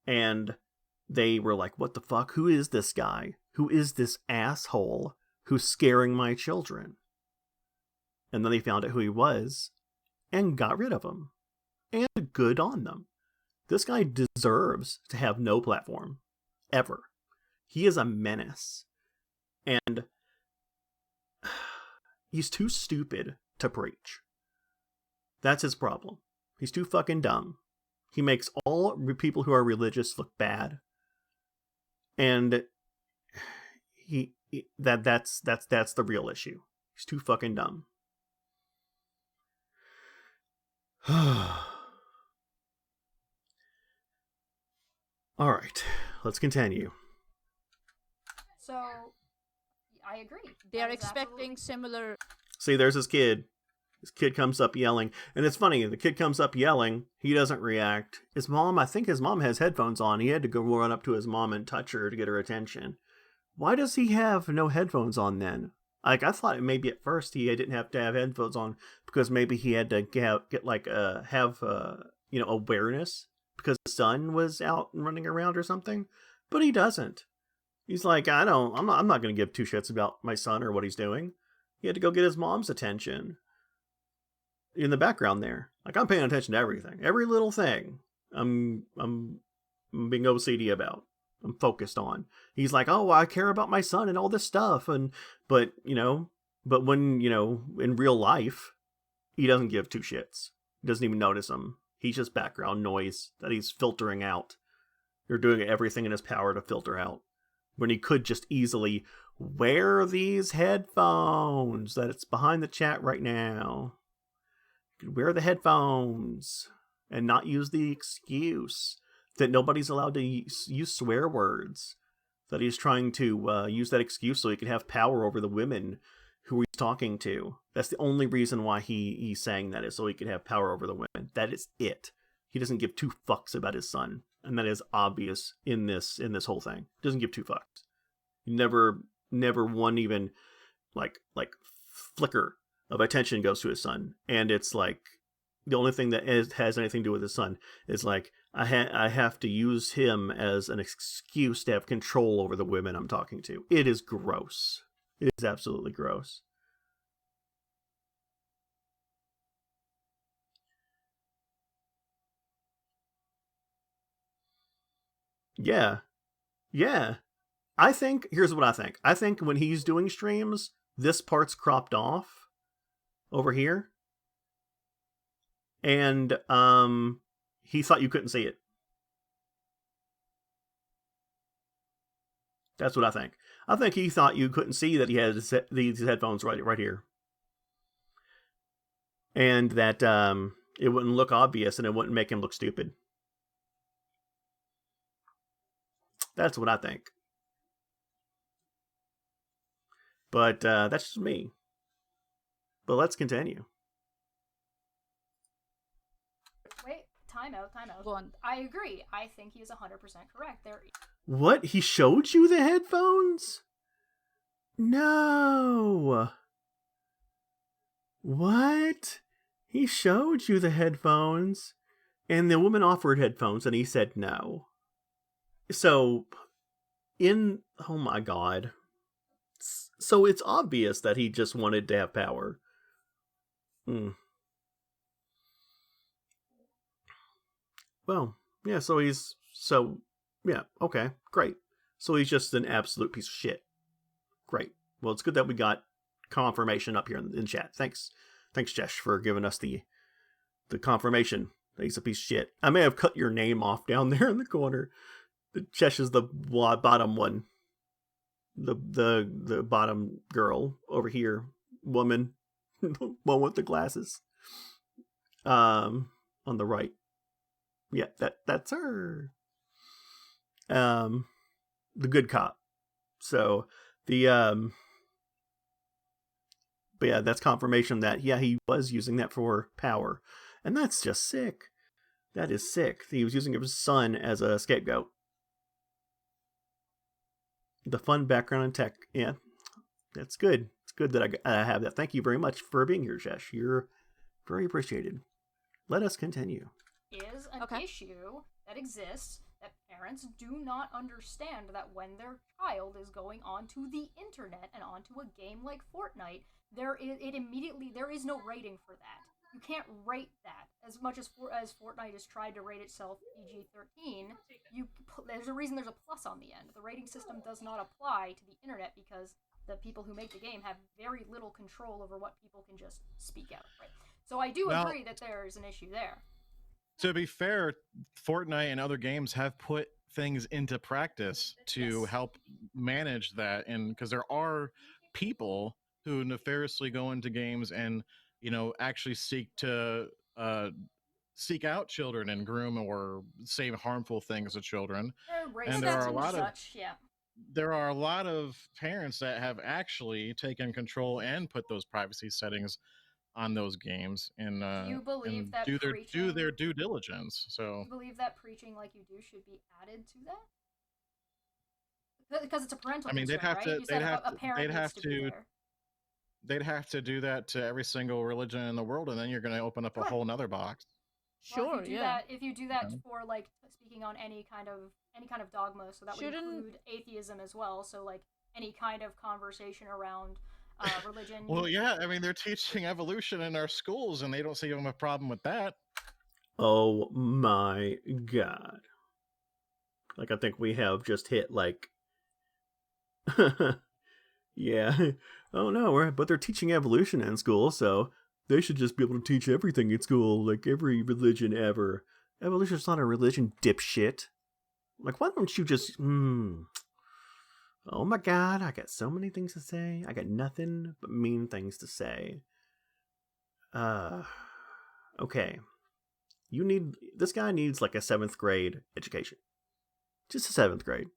And they were like, what the fuck? Who is this guy? Who is this asshole who's scaring my children? And then they found out who he was and got rid of him. And good on them. This guy deserves to have no platform. Ever. He is a menace. And he's too stupid to preach. That's his problem. He's too fucking dumb. He makes all people who are religious look bad. And that's the real issue. He's too fucking dumb. All right, let's continue. So, I agree. They're expecting similar. See, there's this kid. This kid comes up yelling. And it's funny, the kid comes up yelling. He doesn't react. I think his mom has headphones on. He had to go run up to his mom and touch her to get her attention. Why does he have no headphones on then? Like, I thought maybe at first he didn't have to have headphones on because maybe he had to have awareness because the son was out and running around or something. But he doesn't. He's like, I'm not going to give two shits about my son or what he's doing. He had to go get his mom's attention. In the background there. Like, I'm paying attention to everything. Every little thing. I'm I'm being OCD about. I'm focused on. He's like, oh, I care about my son and all this stuff, but when in real life, he doesn't give two shits. He doesn't even notice him. He's just background noise that he's filtering out. They're doing everything in his power to filter out, when he could just easily wear these headphones that it's behind the chat right now. You could wear the headphones and not use the excuse that nobody's allowed to use swear words. That he's trying to use that excuse so he can have power over the women who he's talking to. That's the only reason why he's saying that, is so he can have power over the women. That is it. He doesn't give two fucks about his son, and that is obvious in this whole thing. He doesn't give two fucks. Never one even like flicker of attention goes to his son, and it's like the only thing that has anything to do with his son is like, I have to use him as an excuse to have control over the women I'm talking to. It is gross. It is absolutely gross. Yeah. Here's what I think. I think when he's doing streams, this part's cropped off over here. And he thought you couldn't see it. That's what I think. I think he thought you couldn't see that he had these headphones right here. And that it wouldn't look obvious and it wouldn't make him look stupid. That's what I think. But that's just me. But let's continue. Wait, time out. Go on. I agree. I think he is 100% correct. What? He showed you the headphones? No. What? He showed you the headphones, and the woman offered headphones, and he said no. So, oh my god. So it's obvious that he just wanted to have power. Well, yeah, yeah, okay, great. So he's just an absolute piece of shit. Great. Well, it's good that we got confirmation up here in chat. Thanks, Jesh, for giving us the confirmation that he's a piece of shit. I may have cut your name off down there in the corner. Jesh is the bottom one. The bottom girl over here. Woman. One with the glasses. On the right. Yeah, that's her. The good cop. So but yeah, that's confirmation that he was using that for power. And that's just sick. That is sick. He was using his son as a scapegoat. The fun background in tech. Yeah, that's good. It's good that I have that. Thank you very much for being here, Jesh. You're very appreciated. Let us continue. Is an issue that exists that parents do not understand, that when their child is going onto the internet and onto a game like Fortnite, there is no rating for that. You can't rate that. As much as Fortnite has tried to rate itself PG-13, there's a reason there's a plus on the end. The rating system does not apply to the internet because the people who make the game have very little control over what people can just speak out. Right? So I do agree that there is an issue there. To be fair, Fortnite and other games have put things into practice to help manage that, and because there are people who nefariously go into games and actually seek out children and groom or say harmful things to children. And there are a lot of parents that have actually taken control and put those privacy settings on those games and you believe and that do their due diligence. So you believe that preaching like you do should be added to that? Because it's a parental concern, they'd have right? to They'd have to do that to every single religion in the world, and then you're going to open up a whole nother box. Sure, if you do that for like speaking on any kind of dogma, so that would include atheism as well. So like any kind of conversation around religion. Well, yeah, I mean they're teaching evolution in our schools, and they don't see a problem with that. Oh my god! Like I think we have just hit like, yeah. Oh no, but they're teaching evolution in school, so they should just be able to teach everything in school, like every religion ever. Evolution's not a religion, dipshit. Like, why don't you just, Oh my god, I got so many things to say. I got nothing but mean things to say. Okay. This guy needs like a 7th grade education. Just a 7th grade.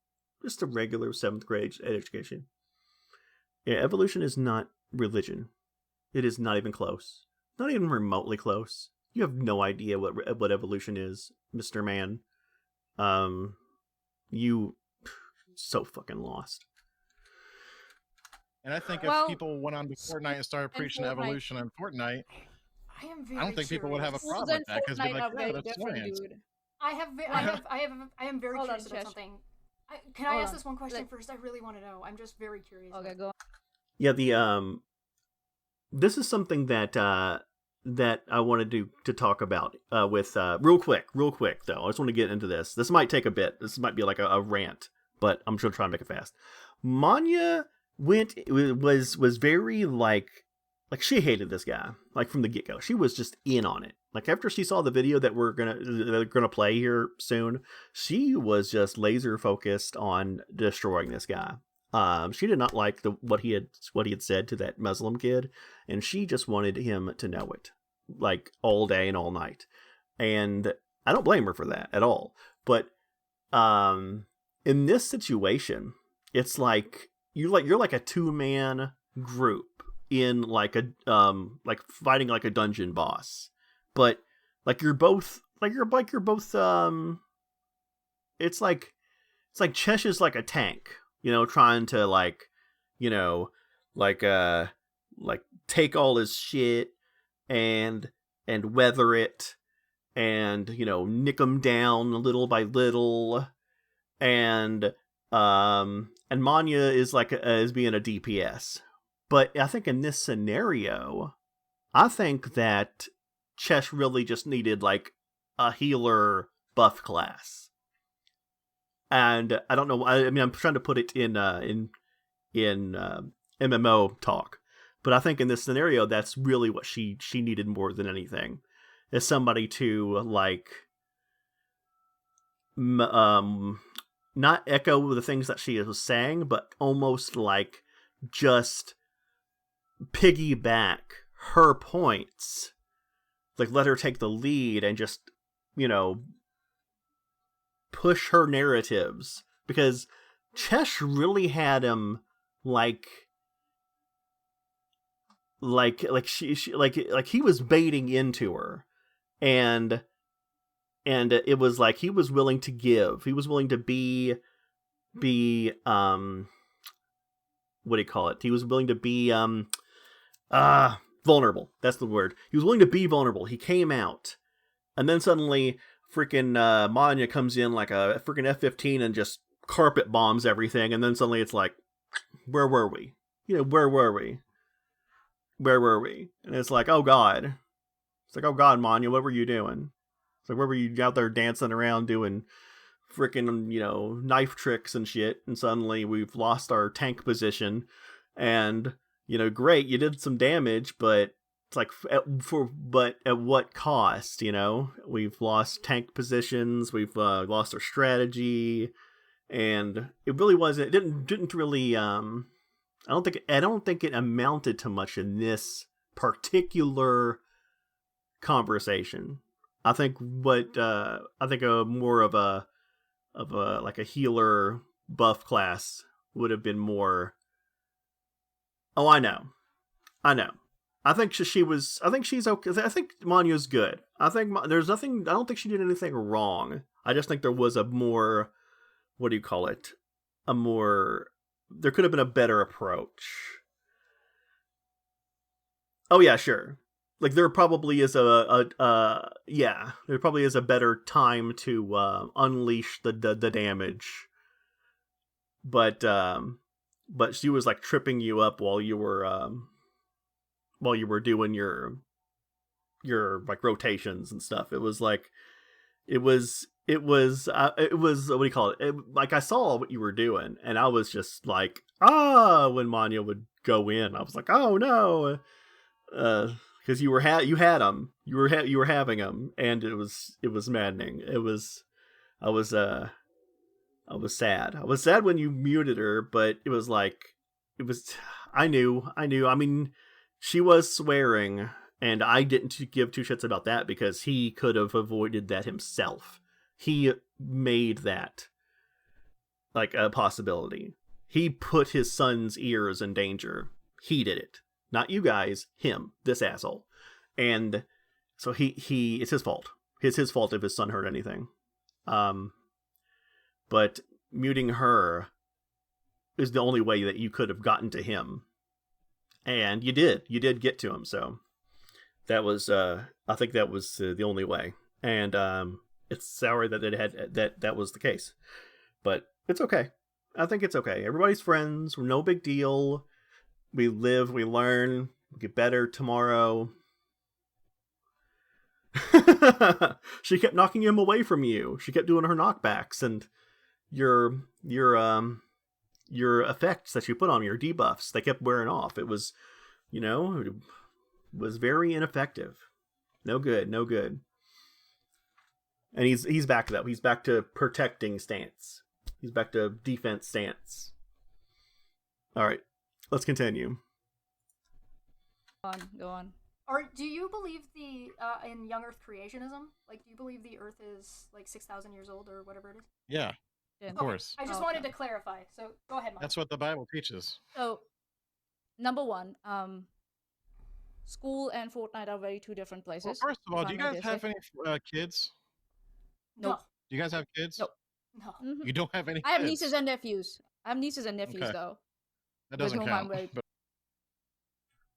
Just a regular 7th grade education. Yeah, evolution is not religion. It is not even close. Not even remotely close. You have no idea what evolution is, Mr. Man. You so fucking lost. And I think Well, if people went on to Fortnite and started preaching Fortnite. evolution on Fortnite, I am very I don't think people would have a curious. problem with that because be Fortnite like, are yeah, very that's different, science. dude. I am very Hold on, curious about Chesh. something. Can I Hold ask on. this one question Like- first? I really want to know. I'm just very curious. Okay, go on. Yeah, this is something that I wanted to talk about with real quick though. I just want to get into this. This might take a bit. This might be like a rant, but I'm just gonna try and make it fast. Manya was very like she hated this guy, like from the get-go. She was just in on it. Like after she saw the video that we're gonna play here soon, she was just laser focused on destroying this guy. She did not like what he had said to that Muslim kid, and she just wanted him to know it, like all day and all night. And I don't blame her for that at all. But in this situation, it's like you're like a 2-man group in like a like fighting like a dungeon boss, but like you're both it's like Chesh is like a tank, trying to like take all his shit and weather it and nick him down little by little, and Manya is like is being a DPS. But I think in this scenario, I think that Chesh really just needed like a healer buff class. And I don't know. I mean, I'm trying to put it in MMO talk, but I think in this scenario, that's really what she needed more than anything, is somebody to like, not echo the things that she was saying, but almost like just piggyback her points, like let her take the lead and just push her narratives, because Chesh really had him like she he was baiting into her, and it was like he was willing to give. He was willing to be what do you call it? He was willing to be vulnerable. That's the word. He was willing to be vulnerable. He came out, and then suddenly freaking Manya comes in like a freaking F-15 and just carpet bombs everything, and then suddenly it's like, where were we? Where were we? Where were we? And it's like, oh god. It's like, oh god, Manya, what were you doing? It's like, where were you out there dancing around doing freaking, knife tricks and shit, and suddenly we've lost our tank position, and, great, you did some damage, but it's like, but at what cost, We've lost tank positions, we've lost our strategy, and it really wasn't, it didn't really, I don't think it amounted to much in this particular conversation. I think more of a like a healer buff class would have been more. Oh, I know. I think she was. I think she's okay. I think Manya's good. I think there's nothing. I don't think she did anything wrong. I just think there was a more. What do you call it? A more. There could have been a better approach. Oh yeah, sure. Like there probably is there probably is a better time to unleash the damage. But she was like tripping you up while you were doing your like rotations and stuff. It was like it was what do you call it? Like I saw what you were doing, and I was just like, when Manya would go in, I was like, oh no, because you had them, you were having them, and it was maddening. I was I was sad. I was sad when you muted her, but it was like I knew. I mean, she was swearing, and I didn't give two shits about that because he could have avoided that himself. He made that like a possibility. He put his son's ears in danger. He did it. Not you guys, him, this asshole. And so he it's his fault. It's his fault if his son heard anything. But muting her is the only way that you could have gotten to him. And you did. You did get to him, so that was I think that was the only way. And it's sorry that it had that was the case. But it's okay. I think it's okay. Everybody's friends. We're no big deal. We live, we learn, we get better tomorrow. She kept knocking him away from you. She kept doing her knockbacks, and your effects that you put on me, your debuffs, they kept wearing off. It was, it was very ineffective. No good. And he's back to that. He's back to protecting stance. He's back to defense stance. All right, let's continue. Go on. Or do you believe in young Earth creationism? Like, do you believe the Earth is like 6,000 years old or whatever it is? Yeah, Yeah. of course. I just wanted to clarify. So go ahead, Mike. That's what the Bible teaches. So, number one, school and Fortnite are very two different Well, places. first of all, if do I you may guys dare say. have any kids? Nope. Do you guys have kids? Nope. No. Mhm. You don't have any I have kids? nieces and nephews. Okay. Though. That doesn't whom I'm count. very- But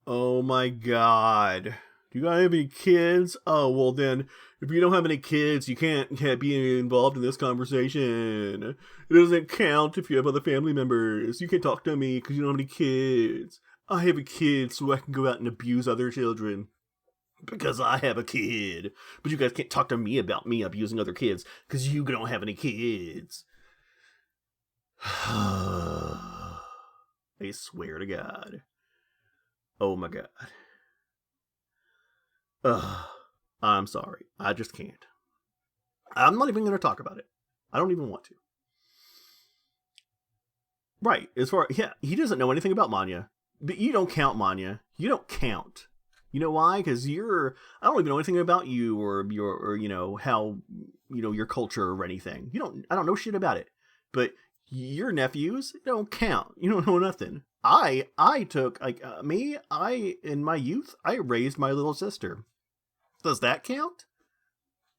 Oh my god. Do you guys have any kids? Oh, well then, if you don't have any kids, you can't be involved in this conversation. It doesn't count if you have other family members. You can't talk to me because you don't have any kids. I have a kid so I can go out and abuse other children. Because I have a kid. But you guys can't talk to me about me abusing other kids because you don't have any kids. I swear to God. Oh my God. I'm sorry. I just can't. I'm not even going to talk about it. I don't even want to. Right. He doesn't know anything about Manya. But you don't count, Manya. You don't count. You know why? Because I don't even know anything about you or how, your culture or anything. I don't know shit about it. But your nephews don't count. You don't know nothing. I took, in my youth, I raised my little sister. Does that count?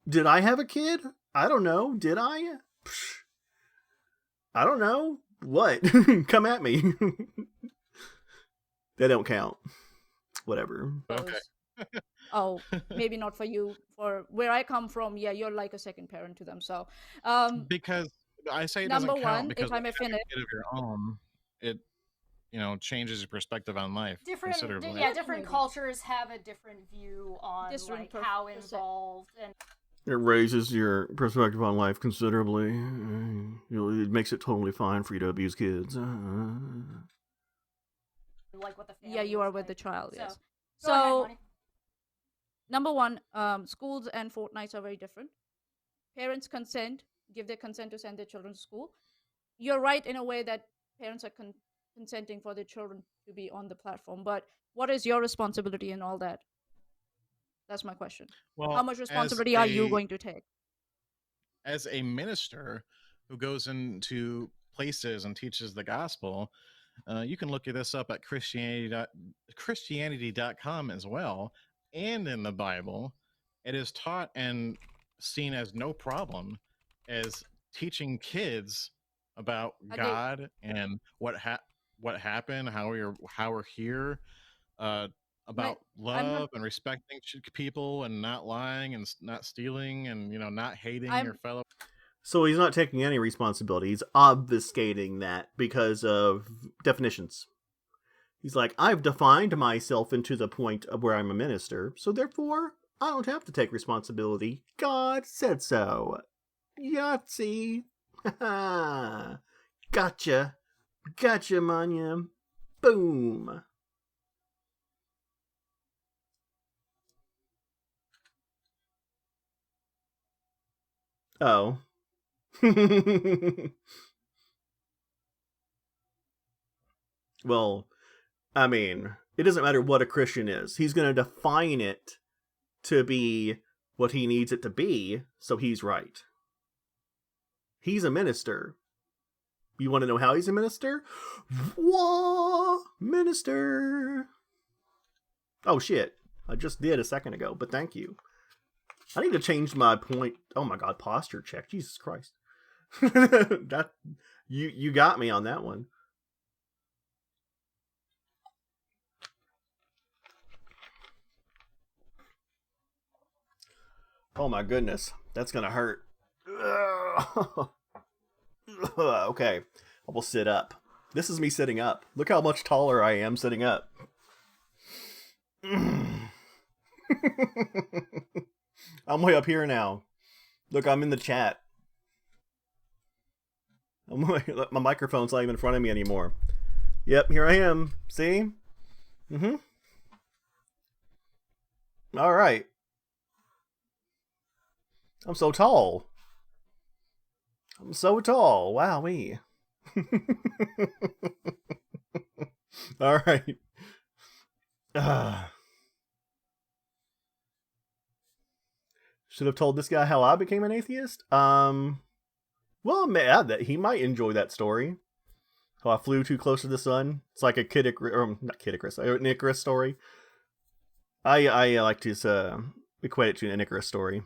Did I have a kid? I don't know. Did I? Psh. I don't know. What? Come at me. They don't count. Whatever. okay. Oh, maybe not for you. For where I come from, yeah, you're like a second parent to them. So, Because I say it number doesn't count one, because if I may when you have a finish, kid of your own, it changes your perspective on life considerably. Different cultures have a different view on Different how percent. involved and It raises your perspective on life considerably. It makes it totally fine for you to abuse kids. like what the family yeah, you are looks with the like. child. So, Yes. go ahead, So, Bonnie. number one, schools and Fortnites are very different. Parents give their consent to send their children to school. You're right in a way that parents are consenting for their children to be on the platform. But what is your responsibility in all that? That's my question. Well, How much as responsibility are you a- going to take? As a minister who goes into places and teaches the gospel, you can look this up at Christianity.com as well. And in the Bible, it is taught and seen as no problem as teaching kids about I God and what happened, how we're here, about I'm not- love and respecting people and not lying and not stealing and not hating I'm- your fellow. So he's not taking any responsibility. He's obfuscating that because of definitions. He's like, I've defined myself into the point of where I'm a minister, so therefore I don't have to take responsibility. God said so. Yahtzee. Ha Gotcha. Gotcha, Manya. Boom. Oh. Well, I mean, it doesn't matter what a Christian is. He's going to define it to be what he needs it to be, so he's right. He's a minister. You want to know how he's a minister? Wah! Minister! Oh, shit. I just did a second ago, but thank you. I need to change my point. Oh my god, posture check. Jesus Christ. That you got me on that one. Oh my goodness. That's gonna hurt. Okay. I will sit up. This is me sitting up. Look how much taller I am sitting up. I'm way up here now. Look, I'm in the chat. My microphone's not even in front of me anymore. Yep, here I am. See? Mm-hmm. Alright. I'm so tall. I'm so tall. Wowee. Alright. Should have told this guy how I became an atheist? Well, man, that he might enjoy that story. How I flew too close to the sun. It's like a not Kid Icarus, an Icarus story. I like to equate it to an Icarus story.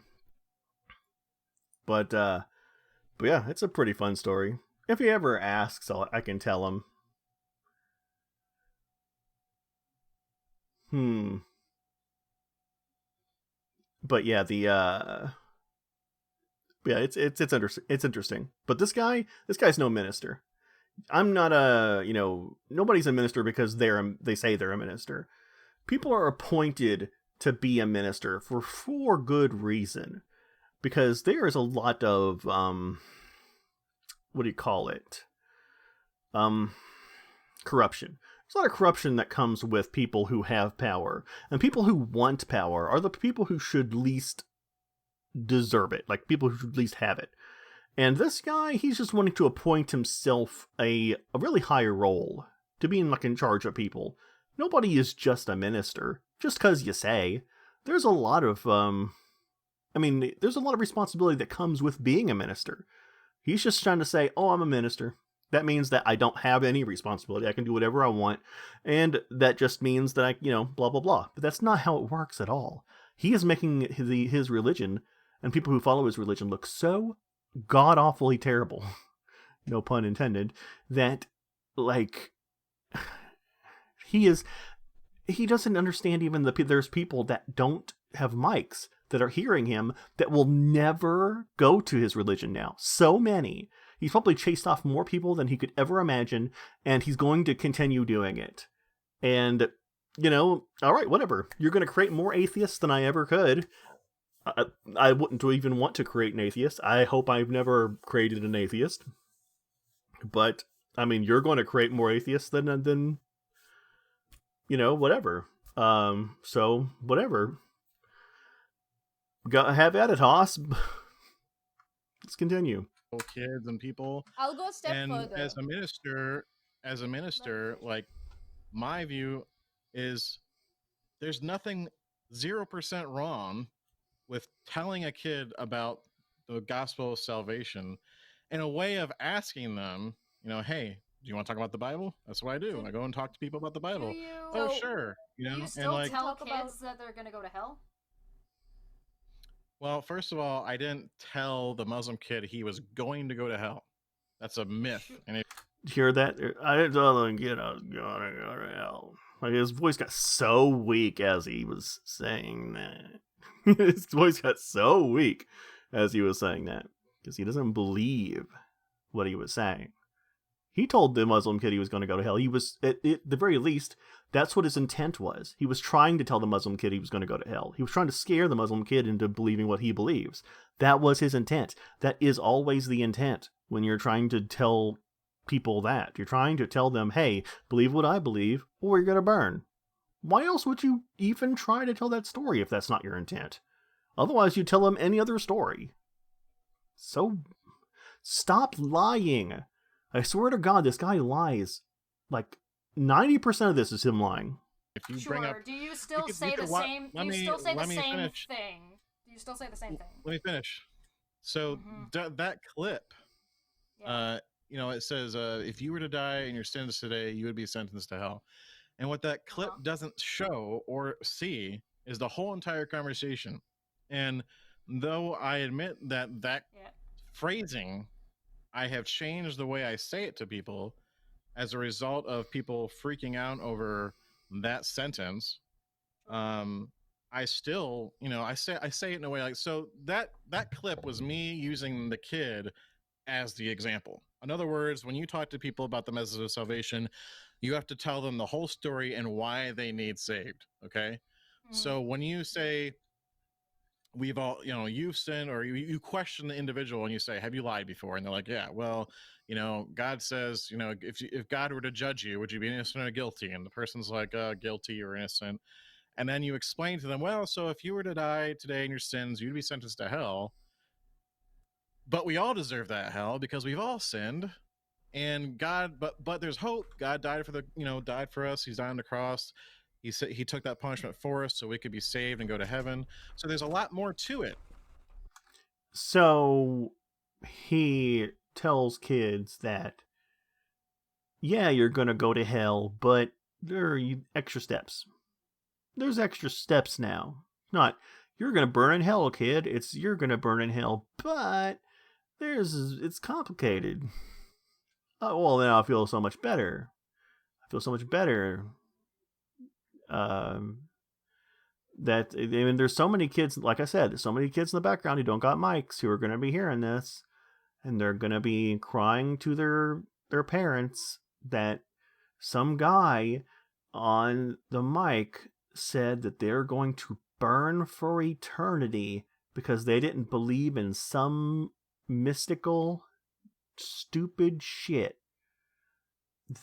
But yeah, it's a pretty fun story. If he ever asks, I can tell him. But yeah, it's interesting. But this guy's no minister. I'm not nobody's a minister because they say they're a minister. People are appointed to be a minister for good reason. Because there is a lot of what do you call it? Corruption. There's a lot of corruption that comes with people who have power. And people who want power are the people who should least deserve it. Like, people who should least have it. And this guy, he's just wanting to appoint himself a really high role. To be in charge of people. Nobody is just a minister. Just because you say. There's a lot of, there's a lot of responsibility that comes with being a minister. He's just trying to say, oh, I'm a minister. That means that I don't have any responsibility. I can do whatever I want. And that just means that I, blah, blah, blah. But that's not how it works at all. He is making his religion and people who follow his religion look so god-awfully terrible, no pun intended, that, he doesn't understand even there's people that don't have mics that are hearing him that will never go to his religion now. So many. He's probably chased off more people than he could ever imagine, and he's going to continue doing it. And, alright, whatever. You're going to create more atheists than I ever could. I wouldn't even want to create an atheist. I hope I've never created an atheist. But, you're going to create more atheists than whatever. So, whatever. Have at it, Haas. Let's continue. Kids and people. I'll go a step further. As a minister, my view is there's nothing 0% wrong with telling a kid about the gospel of salvation in a way of asking them, hey, do you want to talk about the Bible? That's what I do. I go and talk to people about the Bible. Oh, sure. Do you still tell kids that they're going to go to hell? Well, first of all, I didn't tell the Muslim kid he was going to go to hell. That's a myth. And hear that? I didn't tell him I was going to go to hell. His voice got so weak as he was saying that. His voice got so weak as he was saying that. Because he doesn't believe what he was saying. He told the Muslim kid he was going to go to hell. He was, at the very least, That's what his intent was. He was trying to tell the Muslim kid he was going to go to hell. He was trying to scare the Muslim kid into believing what he believes. That was his intent. That is always the intent when you're trying to tell people that. You're trying to tell them, hey, believe what I believe, or you're going to burn. Why else would you even try to tell that story if that's not your intent? Otherwise, you tell them any other story. So, stop lying. I swear to God, this guy lies. Like, 90% of this is him lying. If you Sure. bring up, Do you still you say could the wa- same? let Do you me- still say the let me same finish. thing? Do you still say the same thing? Let me finish. So that clip, Yeah. you know, it says, if you were to die in your sins today, you would be sentenced to hell. And what that clip doesn't show or see is the whole entire conversation. And though I admit that phrasing, I have changed the way I say it to people as a result of people freaking out over that sentence. I still, you know, I say it in a way like, so that clip was me using the kid as the example. In other words, when you talk to people about the message of salvation, you have to tell them the whole story and why they need saved. Okay. So when you say, we've all, you know, you've sinned, or you question the individual and you say, have you lied before? And they're like, yeah, well, you know, God says, you know, if God were to judge you, would you be innocent or guilty? And the person's like, guilty or innocent. And then you explain to them, well, so if you were to die today in your sins, you'd be sentenced to hell. But we all deserve that hell because we've all sinned. And God, but there's hope. God died for died for us. He's died on the cross. He said he took that punishment for us so we could be saved and go to heaven. So there's a lot more to it. So he tells kids that, yeah, you're going to go to hell, but there are extra steps. There's extra steps now. Not, you're going to burn in hell, kid. It's, you're going to burn in hell, but it's complicated. Oh, well, then I feel so much better. That, I mean, there's so many kids, like I said, there's so many kids in the background who don't got mics who are going to be hearing this, and they're going to be crying to their parents that some guy on the mic said that they're going to burn for eternity because they didn't believe in some mystical, stupid shit.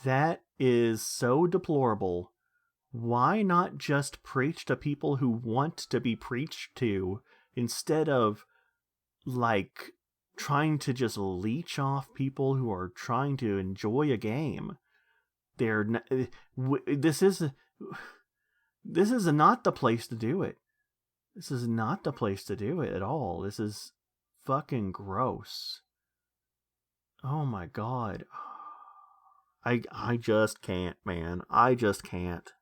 That is so deplorable. Why not just preach to people who want to be preached to instead of, like, trying to just leech off people who are trying to enjoy a game? This is not the place to do it. This is not the place to do it at all. This is fucking gross. Oh my God. I just can't, man. I just can't.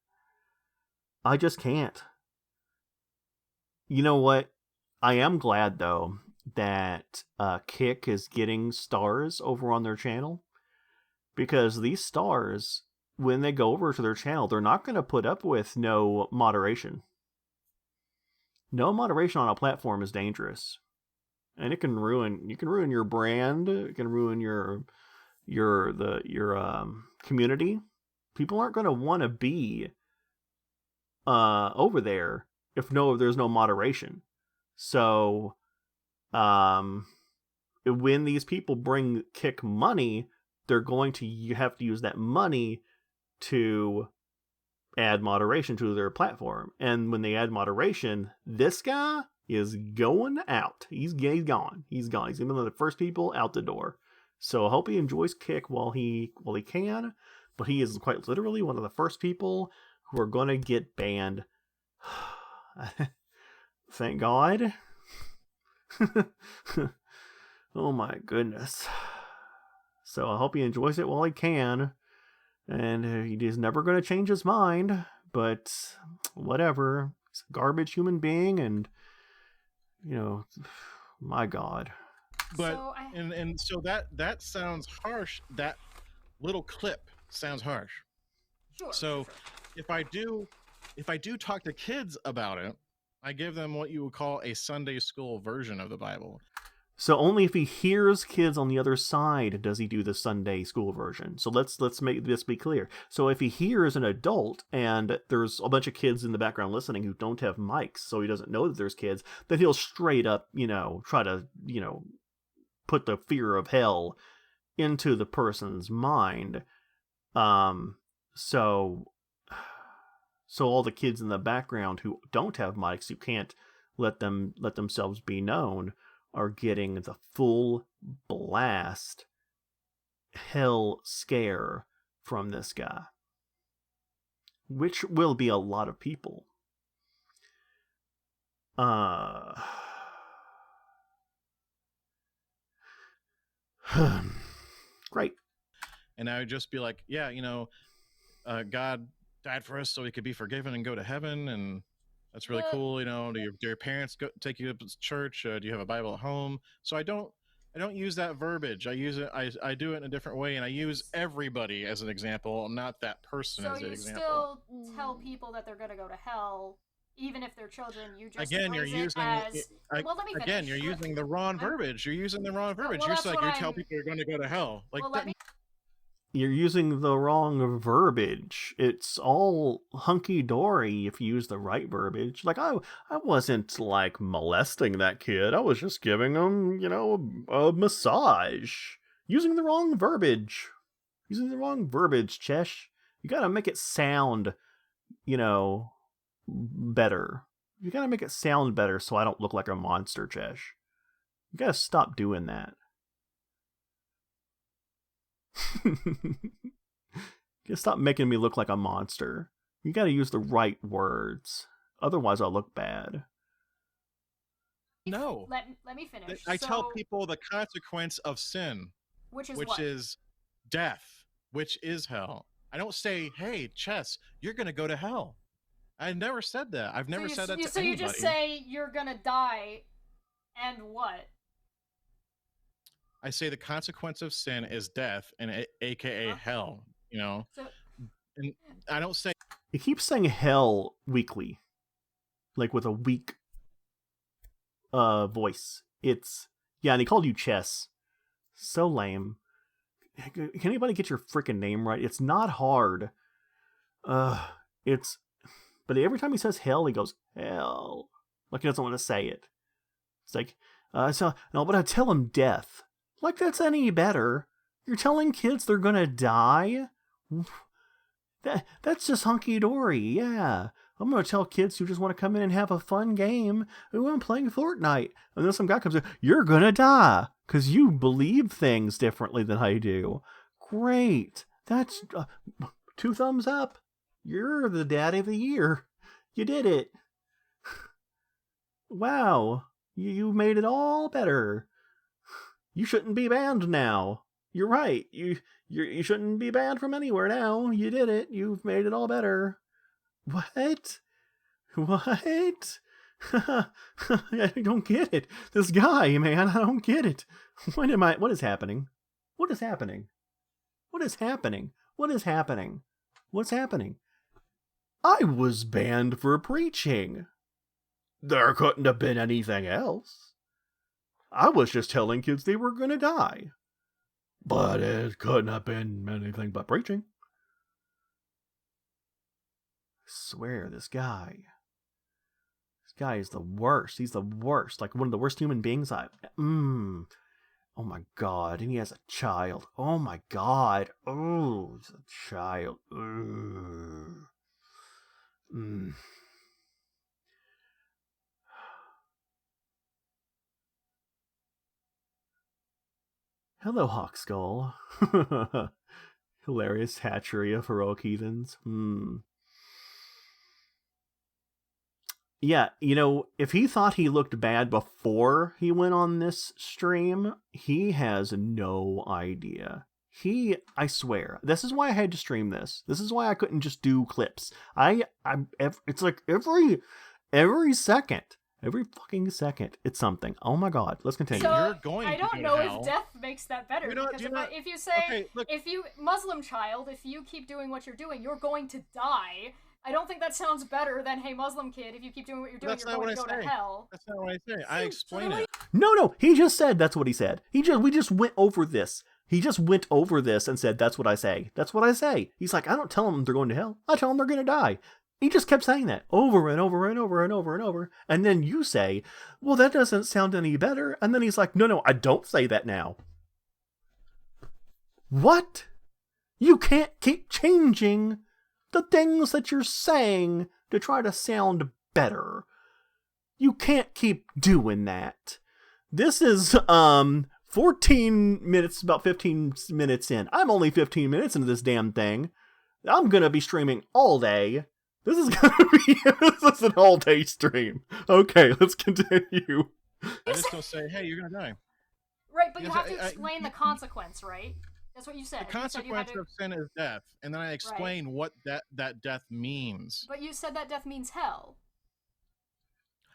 You know what? I am glad, though, that Kick is getting stars over on their channel. Because these stars, when they go over to their channel, they're not going to put up with no moderation. No moderation on a platform is dangerous. And it can ruin your brand, it can ruin your community. People aren't going to want to be over there if there's no moderation. So when these people bring Kick money, they're going to have to use that money to add moderation to their platform. And when they add moderation, this guy is going out. He's gone. He's gone. He's one of the first people out the door. So I hope he enjoys Kick while he can. But he is quite literally one of the first people who are going to get banned. Thank God. Oh my goodness. So I hope he enjoys it while he can. And he's never going to change his mind. But whatever. He's a garbage human being. And, you know, my God. But so that sounds harsh. That little clip sounds harsh. Sure. So if I do talk to kids about it, I give them what you would call a Sunday school version of the Bible. So only if he hears kids on the other side does he do the Sunday school version. So let's make this be clear. So if he hears an adult and there's a bunch of kids in the background listening who don't have mics, so he doesn't know that there's kids, then he'll straight up, try to, put the fear of hell into the person's mind. So all the kids in the background who don't have mics, who can't let themselves be known, are getting the full blast hell scare from this guy, which will be a lot of people. Great. And I would just be like, yeah, God died for us so we could be forgiven and go to heaven, and that's really cool. Do your parents take you to church? Do you have a Bible at home? So I don't use that verbiage. I use it. I do it in a different way, and I use everybody as an example, not that person as an example. So you still tell people that they're going to go to hell, even if they're children. You just again, you're using well, let me finish. Again, you're using the wrong verbiage. You're using the wrong verbiage. Well, you're like tell people you're going to go to hell. Like You're using the wrong verbiage. It's all hunky-dory if you use the right verbiage. Like, I wasn't, like, molesting that kid. I was just giving him, a massage. Using the wrong verbiage. Using the wrong verbiage, Chesh. You gotta make it sound, better. You gotta make it sound better so I don't look like a monster, Chesh. You gotta stop doing that. You stop making me look like a monster. You gotta use the right words. Otherwise I'll look bad. No. Let me finish. I tell people the consequence of sin. Which what? Is death. Which is hell. I don't say, hey, Chess, you're gonna go to hell. I never said that. I've never said that to so anybody. You just say you're gonna die, and what? I say the consequence of sin is death, and aka hell. So, and I don't say. He keeps saying hell weakly, like with a weak voice. And he called you Chess. So lame. Can anybody get your freaking name right? It's not hard. But every time he says hell, he goes hell, like he doesn't want to say it. It's like, but I tell him death. Like that's any better. You're telling kids they're gonna die? That's just hunky-dory, yeah. I'm gonna tell kids who just want to come in and have a fun game, ooh, I'm playing Fortnite. And then some guy comes in, you're gonna die, because you believe things differently than I do. Great. That's 2 thumbs up. You're the daddy of the year. You did it. Wow. You made it all better. You shouldn't be banned now. You're right. You shouldn't be banned from anywhere now. You did it. You've made it all better. What? I don't get it. This guy, man, I don't get it. What is happening? What is happening? What is happening? What is happening? What's happening? I was banned for preaching. There couldn't have been anything else. I was just telling kids they were gonna die. But it couldn't have been anything but preaching. I swear, this guy is the worst. He's the worst. Like one of the worst human beings Oh my god. And he has a child. Oh my god. Oh, he's a child. Hello, Hawkskull. Hilarious hatchery of heroic heathens. Yeah, if he thought he looked bad before he went on this stream, he has no idea. I swear, this is why I had to stream this. This is why I couldn't just do clips. It's like every second. Every fucking second, it's something. Oh my god, let's continue. So, I don't know if death makes that better. If you say, okay, look, if you, Muslim child, if you keep doing what you're doing, you're going to die. I don't think that sounds better than, hey, Muslim kid, if you keep doing what you're doing, you're going to go to hell. That's not what I say. I explain it. No, he just said that's what he said. We just went over this. He just went over this and said, that's what I say. That's what I say. He's like, I don't tell them they're going to hell. I tell them they're going to die. He just kept saying that over and over and over and over and over. And then you say, well, that doesn't sound any better. And then he's like, no, I don't say that now. What? You can't keep changing the things that you're saying to try to sound better. You can't keep doing that. This is, 14 minutes, about 15 minutes in. I'm only 15 minutes into this damn thing. I'm gonna be streaming all day. This is an all day stream. Okay, let's continue. I just don't say, hey, you're gonna die. Right, but you have to explain the consequence, right? That's what you said. The consequence of sin is death, and then I explain what that death means. But you said that death means hell.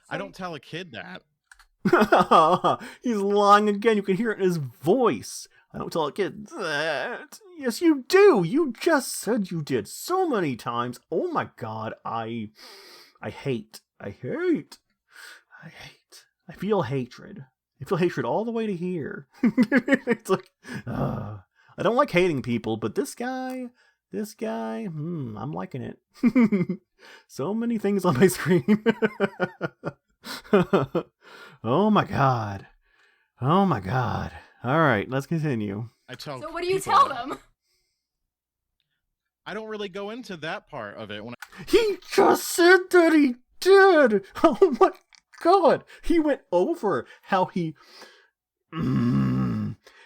I don't tell a kid that. He's lying again. You can hear it in his voice. I don't tell a kid that. Yes, you do. You just said you did so many times. Oh my god, I hate. I feel hatred. I feel hatred all the way to here. It's like, I don't like hating people, but this guy, I'm liking it. So many things on my screen. Oh my god. All right, let's continue. So what do you tell them? I don't really go into that part of it. He just said that he did. Oh my god. He went over how he...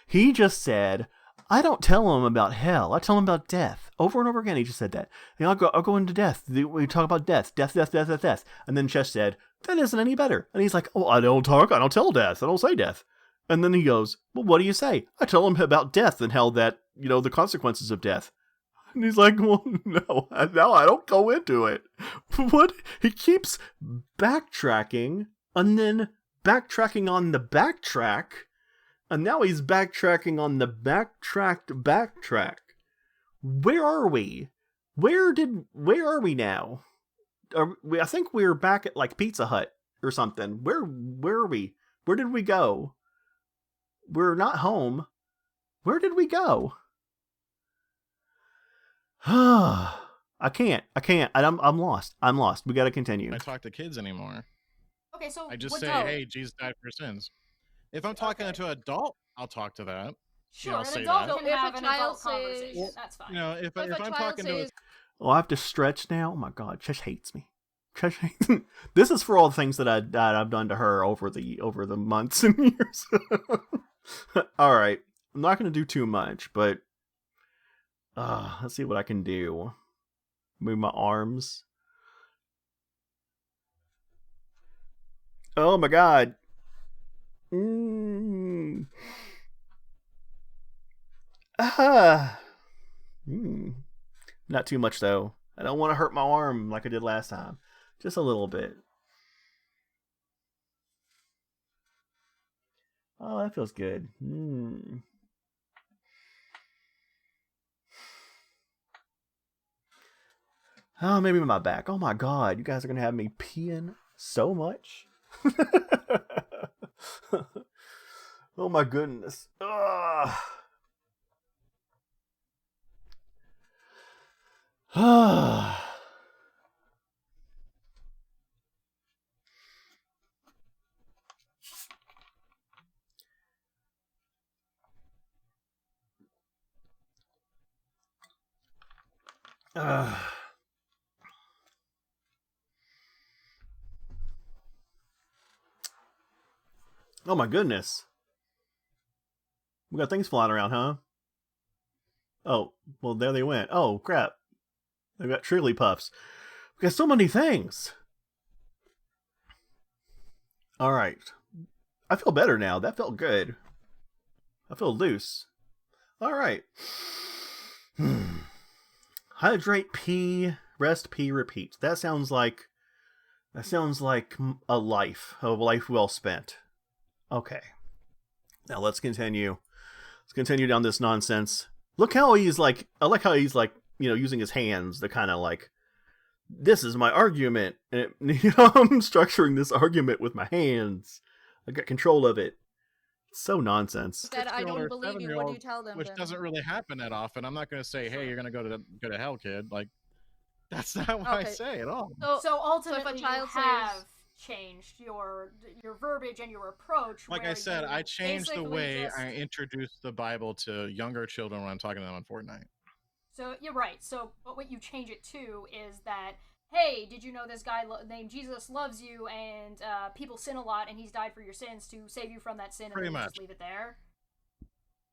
He just said, I don't tell him about hell. I tell him about death. Over and over again, he just said that. You know, I'll go into death. We talk about death. Death. And then Chess said, that isn't any better. And he's like, oh, I don't tell death. I don't say death. And then he goes, well, what do you say? I tell him about death and how that, the consequences of death. And he's like, well, no, I don't go into it. What? He keeps backtracking and then backtracking on the backtrack. And now he's backtracking on the backtracked backtrack. Where are we? Where are we now? I think we're back at like Pizza Hut or something. Where are we? Where did we go? We're not home. Where did we go? I can't. I'm lost. We gotta continue. I talk to kids anymore. Okay, so I just say, hey, Jesus died for sins. If I'm talking to an adult, I'll talk to that. Sure, I'll an say adult that. can have an adult conversation. That's fine. If I'm talking to Oh, I have to stretch now? Oh my god, Chesh hates me. This is for all the things that I've done to her over the months and years. Alright, I'm not going to do too much, but let's see what I can do. Move my arms. Oh my god. Not too much though. I don't want to hurt my arm like I did last time. Just a little bit. Oh, that feels good. Oh, maybe my back. Oh my god, you guys are going to have me peeing so much. Oh my goodness. Oh my goodness. We got things flying around, huh? Oh, well, there they went. Oh, crap. They've got Triggly Puffs. We got so many things. Alright. I feel better now. That felt good. I feel loose. Alright. Hydrate, pee, rest, pee, repeat. That sounds like a life well spent. Okay. Now let's continue. Let's continue down this nonsense. Look how he's like, I like how he's like, using his hands to kind of like, this is my argument. And I'm structuring this argument with my hands. I got control of it. It's so nonsense. That I 6-year-old don't or believe you. What do you 7-year-old, tell them? which then? doesn't really happen that often. I'm not going to say, "Hey, you're going to go to hell, kid." Like, that's not what I Okay. say at all. So ultimately, if a child you have says, changed your verbiage and your approach. Like I where said, you I changed the basically way just- I introduce the Bible to younger children when I'm talking to them on Fortnite. So you're right. So, but what you change it to is that, hey, did you know this guy named Jesus loves you, and people sin a lot, and he's died for your sins to save you from that sin, Pretty and then you much. just leave it there.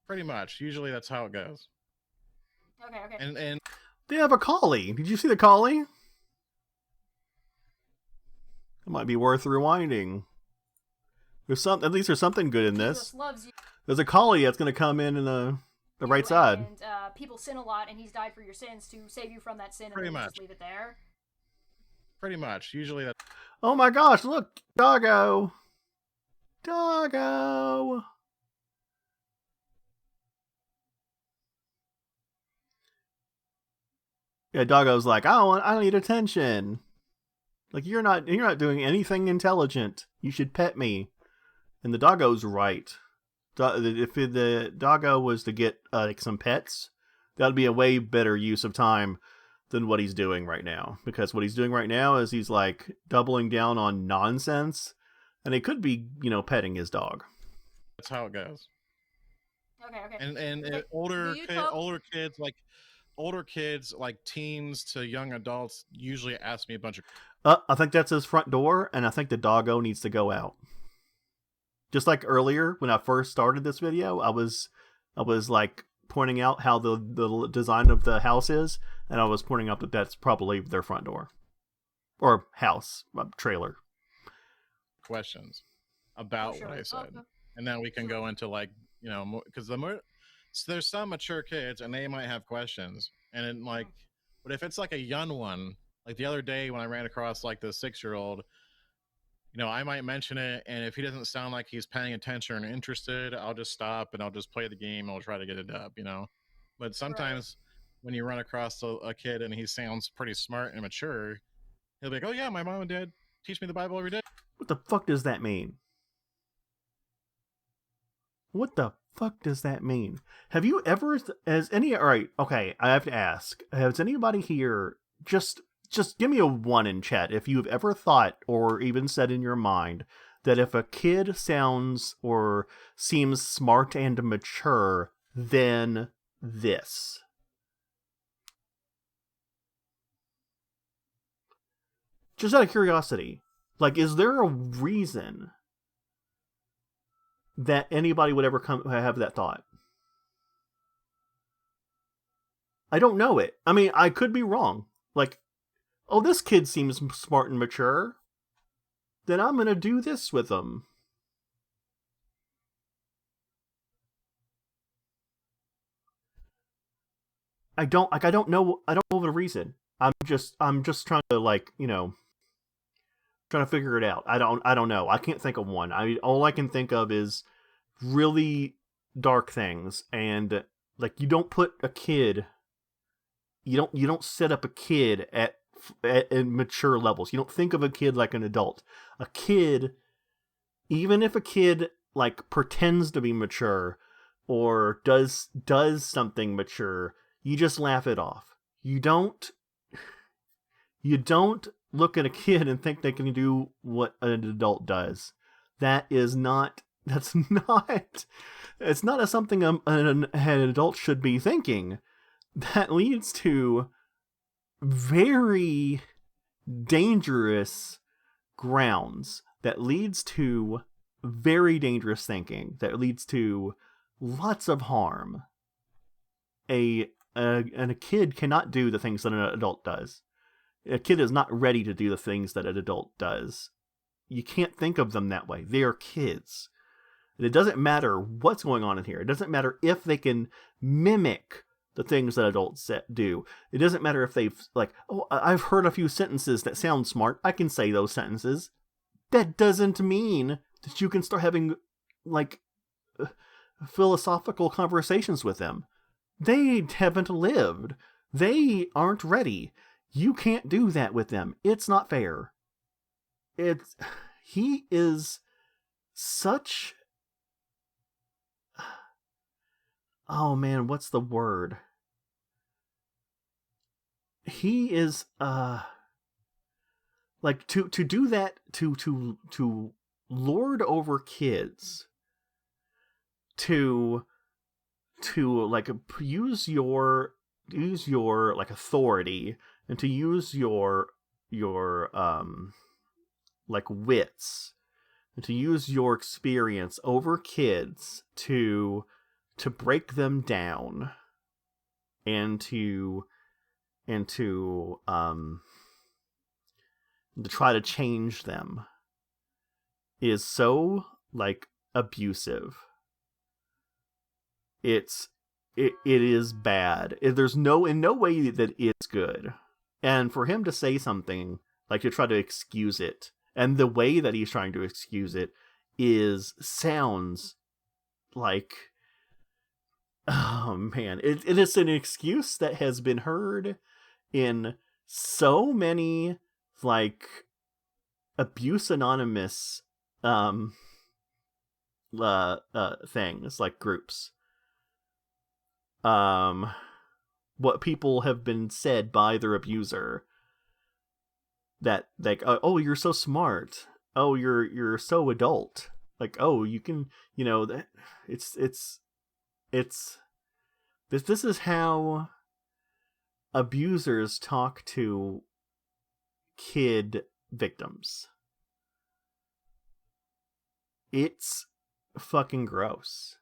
Pretty much. Usually that's how it goes. Okay. And They have a collie. Did you see the collie? It might be worth rewinding. At least there's something good in this. Jesus loves you. There's a collie that's going to come in the right side. And people sin a lot, and he's died for your sins to save you from that sin, and Pretty then you much. just leave it there. pretty much. Usually that's Oh my gosh, look! Doggo! Doggo! Yeah, Doggo's like, I need attention. Like, you're not doing anything intelligent. You should pet me. And the Doggo's right. If the Doggo was to get like some pets, that'd be a way better use of time than what he's doing right now. Because what he's doing right now is he's like doubling down on nonsense, and he could be, petting his dog. that's how it goes. Okay. And Okay. older Do you talk- older kids like teens to young adults usually ask me a bunch of I think that's his front door, and I think the Doggo needs to go out. Just like earlier when I first started this video, I was like pointing out how the design of the house is, and I was pointing out that that's probably their front door or house trailer. questions about sure. what I said. Okay. And then we can go into like, because so there's some mature kids and they might have questions. And then like, but if it's like a young one, like the other day when I ran across like the 6-year-old, I might mention it, and if he doesn't sound like he's paying attention and interested, I'll just stop and I'll just play the game. I'll try to get it up, But sometimes when you run across a kid and he sounds pretty smart and mature, he'll be like, "Oh yeah, my mom and dad teach me the Bible every day." What the fuck does that mean? What the fuck does that mean? Have you ever, alright, okay, I have to ask, has anybody here, just give me a 1 in chat if you've ever thought or even said in your mind that if a kid sounds or seems smart and mature, then this. Just out of curiosity, like, is there a reason that anybody would ever have that thought? I don't know it. I mean, I could be wrong. Like, oh, this kid seems smart and mature, then I'm gonna do this with them. I don't know the reason. I'm just trying to trying to figure it out. I don't know. I can't think of one. All I can think of is really dark things, and like, you don't put a kid, you don't set up a kid at mature levels. You don't think of a kid like an adult. A kid, even if a kid like pretends to be mature or does something mature, you just laugh it off. You don't look at a kid and think they can do what an adult does. It's not something an adult should be thinking. That leads to very dangerous grounds. That leads to very dangerous thinking. That leads to lots of harm. And a kid cannot do the things that an adult does. A kid is not ready to do the things that an adult does. You can't think of them that way. They are kids. And it doesn't matter what's going on in here. It doesn't matter if they can mimic the things that adults do. It doesn't matter if they've, like, oh, I've heard a few sentences that sound smart. I can say those sentences. That doesn't mean that you can start having, like, philosophical conversations with them. They haven't lived. They aren't ready. You can't do that with them. It's not fair. He is such... Oh man, what's the word? He is like to do that, to lord over kids, to like use your like authority, and to use your like wits, and to use your experience over kids to break them down, and to try to change them, is so like abusive. It is bad. There's in no way that it's good. And for him to say something like, to try to excuse it, and the way that he's trying to excuse it sounds like, oh man, it is an excuse that has been heard in so many like Abuse Anonymous things, like groups. What people have been said by their abuser, that like, oh, you're so smart, oh, you're so adult, like, oh, you can, that this is how abusers talk to kid victims. It's fucking gross.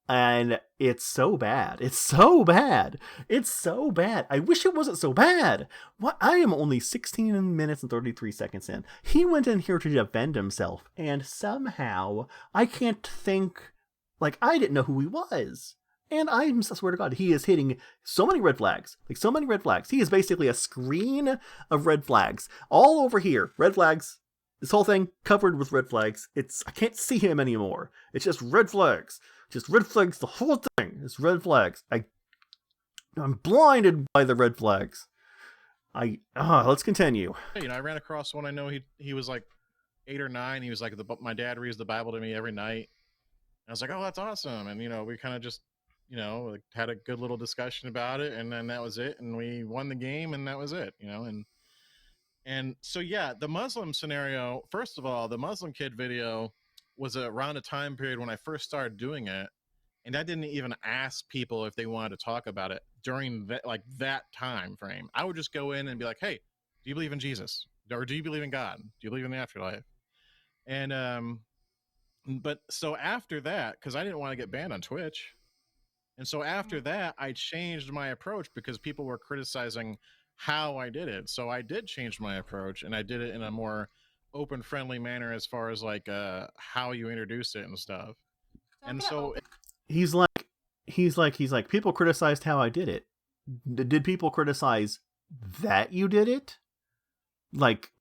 And it's so bad. It's so bad. It's so bad. I wish it wasn't so bad. What? I am only 16 minutes and 33 seconds in. He went in here to defend himself, and somehow I can't think, like, I didn't know who he was. And I swear to God, he is hitting so many red flags. Like, so many red flags. He is basically a screen of red flags. All over here, red flags. This whole thing covered with red flags. I can't see him anymore. It's just red flags. Just red flags, the whole thing is red flags. I'm blinded by the red flags. Let's continue. I ran across one. I know he was like 8 or 9. He was like, my dad reads the Bible to me every night. And I was like, oh, that's awesome. And we kind of just like had a good little discussion about it, and then that was it. And we won the game, and that was it. And so yeah, the Muslim scenario. First of all, the Muslim kid video was around a time period when I first started doing it, and I didn't even ask people if they wanted to talk about it during that time frame. I would just go in and be like, hey, do you believe in Jesus? Or do you believe in God? Do you believe in the afterlife? And but so after that, because I didn't want to get banned on Twitch, and so after that, I changed my approach because people were criticizing how I did it. So I did change my approach, and I did it in a more open, friendly manner as far as like how you introduce it and stuff. And so he's like people criticized how I did it. Did people criticize that you did it? Like,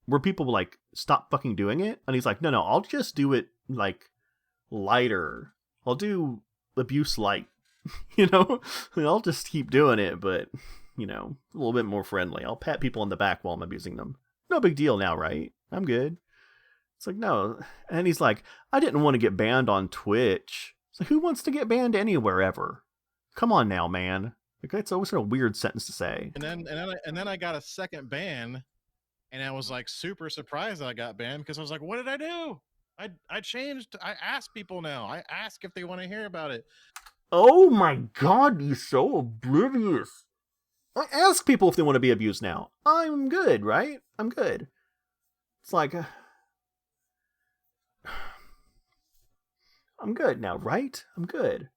were people like, stop fucking doing it? And he's like, no, I'll just do it like lighter. I'll do abuse light. I'll just keep doing it, but a little bit more friendly. I'll pat people on the back while I'm abusing them. No big deal now, right? I'm good. It's like, no. And he's like, I didn't want to get banned on Twitch. So who wants to get banned anywhere ever? Come on now, man. Like, that's always a weird sentence to say. And then I got a second ban, and I was like super surprised that I got banned, because I was like, what did I do? I changed. I ask people now. I ask if they want to hear about it. Oh my God, you're so oblivious. I ask people if they want to be abused now. I'm good, right? I'm good. It's like, I'm good now, right? I'm good.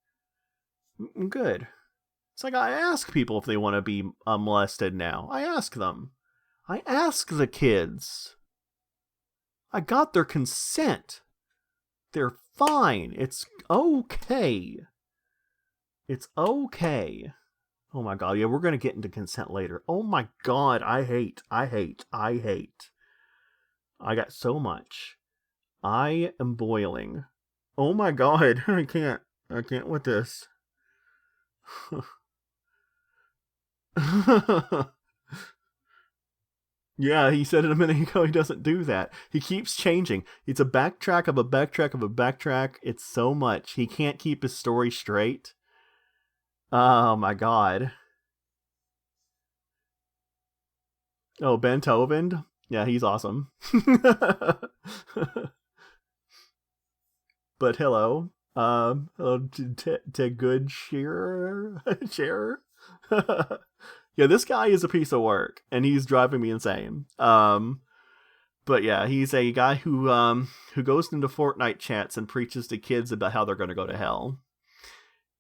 I'm good. It's like, I ask people if they want to be molested now. I ask them. I ask the kids. I got their consent. They're fine. It's okay. It's okay. Oh my God, yeah, we're going to get into consent later. Oh my God, I hate. I got so much. I am boiling. Oh my God, I can't with this. Yeah, he said it a minute ago. He doesn't do that. He keeps changing. It's a backtrack of a backtrack of a backtrack. It's so much. He can't keep his story straight. Oh my god. Oh, Ben Tovin? Yeah, he's awesome. But hello. Hello to good shearer. Yeah, this guy is a piece of work, and he's driving me insane. But yeah, he's a guy who goes into Fortnite chats and preaches to kids about how they're going to go to hell.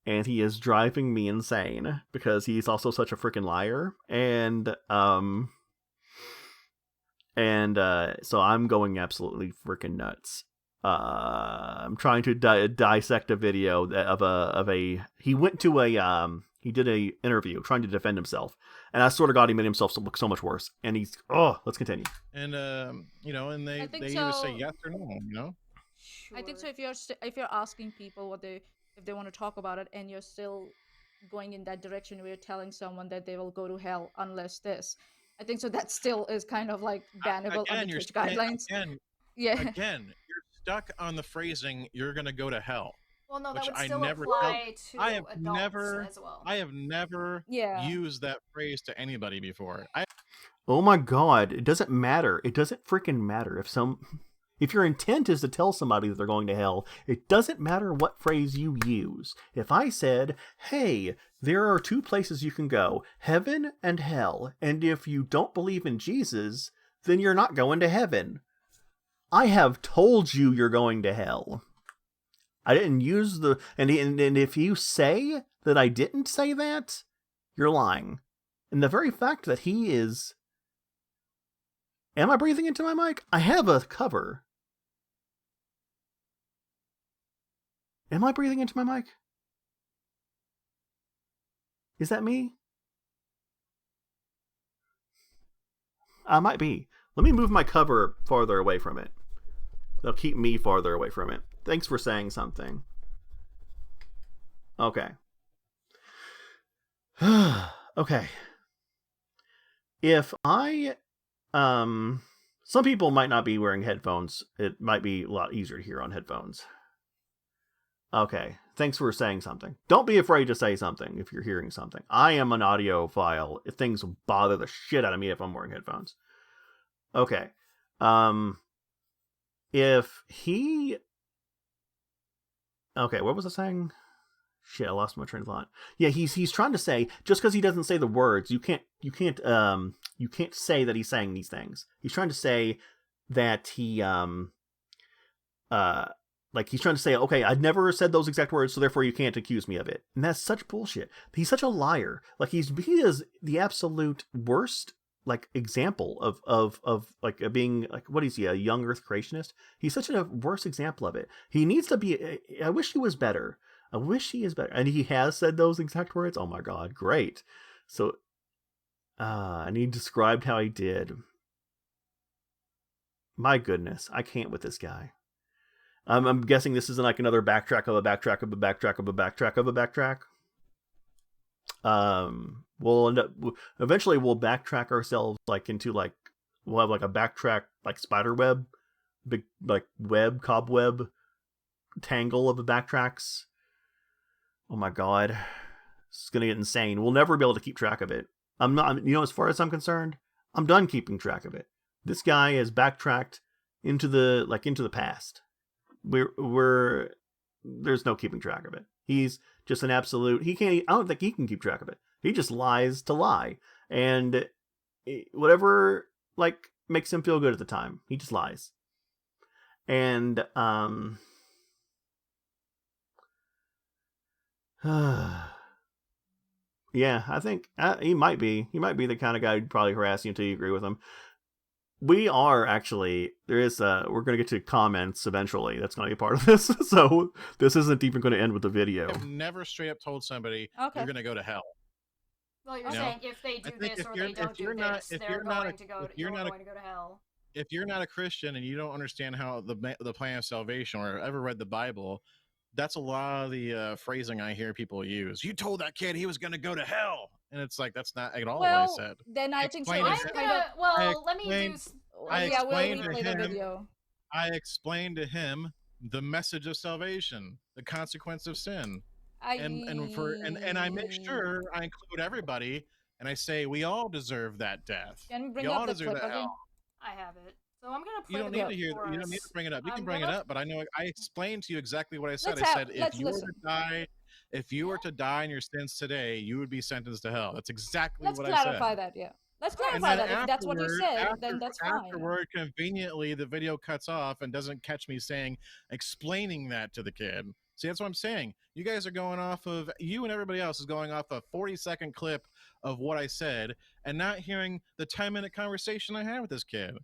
And he is driving me insane because he's also such a freaking liar. And so I'm going absolutely freaking nuts. I'm trying to dissect a video of a he went to a he did a interview trying to defend himself, and I sort of got he made himself look so much worse. And he's let's continue. And and they either say yes or no. Sure. I think so. If you're asking people if they want to talk about it, and you're still going in that direction where you're telling someone that they will go to hell unless this, I think so. That still is kind of like bannable under Twitch guidelines. Again, you're stuck on the phrasing "you're gonna go to hell." Well, no, that which would I still never apply to I have adults never, as well. I have never used that phrase to anybody before. Oh my god, it doesn't matter. It doesn't freaking matter if your intent is to tell somebody that they're going to hell, it doesn't matter what phrase you use. If I said, hey, there are two places you can go, heaven and hell, and if you don't believe in Jesus, then you're not going to heaven. I have told you you're going to hell. I didn't use the... And if you say that I didn't say that, you're lying. And the very fact that he is... Am I breathing into my mic? I have a cover. Am I breathing into my mic? Is that me? I might be. Let me move my cover farther away from it. They'll keep me farther away from it. Thanks for saying something. Okay. Okay. If I... some people might not be wearing headphones. It might be a lot easier to hear on headphones. Okay, thanks for saying something. Don't be afraid to say something if you're hearing something. I am an audiophile. Things bother the shit out of me if I'm wearing headphones. Okay. If he... Okay, what was I saying? Shit, I lost my train of thought. Yeah, he's trying to say, just because he doesn't say the words, you can't say that he's saying these things. He's trying to say that he like he's trying to say, okay, I'd never said those exact words, so therefore you can't accuse me of it. And that's such bullshit. He's such a liar. Like he is the absolute worst like example of like being like, what is he, a young Earth creationist? He's such a worse example of it. He needs to be. I wish he was better. I wish he is better. And he has said those exact words. Oh my god, great. So, and he described how he did. My goodness, I can't with this guy. I'm guessing this isn't like another backtrack of a backtrack of a backtrack of a backtrack of a backtrack. We'll end up eventually we'll backtrack ourselves like into like we'll have like a backtrack like spider web, big like web cobweb tangle of the backtracks. Oh my god, it's gonna get insane. We'll never be able to keep track of it. I'm not, as far as I'm concerned, I'm done keeping track of it. This guy has backtracked into the past. We're there's no keeping track of it. He's just an absolute. I don't think he can keep track of it. He just lies to lie, and whatever like makes him feel good at the time, he just lies. And yeah, I think he might be the kind of guy who'd probably harass you until you agree with him. We are actually, we're going to get to comments eventually. That's going to be part of this. So this isn't even going to end with the video. I've never straight up told somebody you're going to go to hell. Well, you're saying if they do this or they don't do this, they're going to go to hell. If you're not a Christian and you don't understand how the plan of salvation or ever read the Bible, that's a lot of the phrasing I hear people use. You told that kid he was going to go to hell. And it's like, that's not at all Well, what I said. then I think Explain so. it. It's I'm kind gonna. of. Well, let me do. explained- I Yeah, we'll explained to replay the him- video. I explained to him the message of salvation, the consequence of sin. And I make sure I include everybody, and I say we all deserve that death. Can we bring We up all the deserve clip that again? hell. I have it. So I'm gonna play You don't the need clip to hear. for You don't need us. to bring it up. You I'm can bring it gonna- up, but I know I explained to you exactly what I said. Let's I have- said if let's you were listen. to die, if you were to die in your sins today, you would be sentenced to hell. That's exactly Let's what I said. clarify that. Yeah, let's And clarify then that. If that's what you said, then that's fine. Afterward, conveniently, the video cuts off and doesn't catch me explaining that to the kid. See, that's what I'm saying. You guys are going off of, you and everybody else is going off a 40-second clip of what I said and not hearing the 10-minute conversation I had with this kid.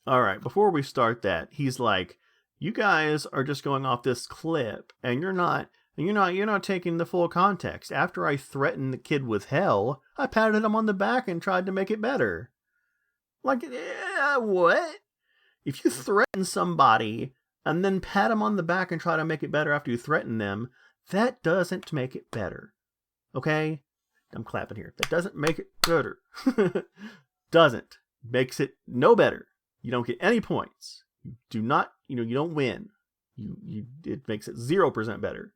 All right, before we start that, he's like, you guys are just going off this clip and you're not taking the full context. After I threatened the kid with hell, I patted him on the back and tried to make it better. Like, what? If you threaten somebody and then pat them on the back and try to make it better after you threaten them, that doesn't make it better. Okay? I'm clapping here. That doesn't make it better. Doesn't. Makes it no better. You don't get any points. You do not, you don't win. It makes it 0% better.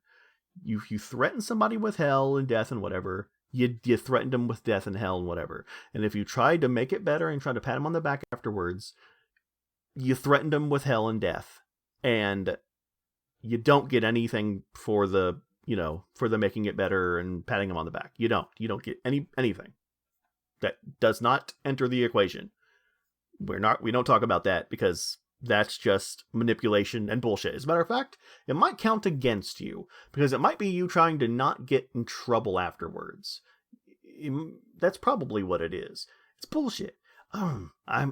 You threaten somebody with hell and death and whatever, you threatened them with death and hell and whatever. And if you tried to make it better and tried to pat them on the back afterwards, you threatened them with hell and death. And you don't get anything for the making it better and patting them on the back. You don't get anything. That does not enter the equation. We don't talk about that because that's just manipulation and bullshit. As a matter of fact, it might count against you because it might be you trying to not get in trouble afterwards. That's probably what it is. It's bullshit. All right,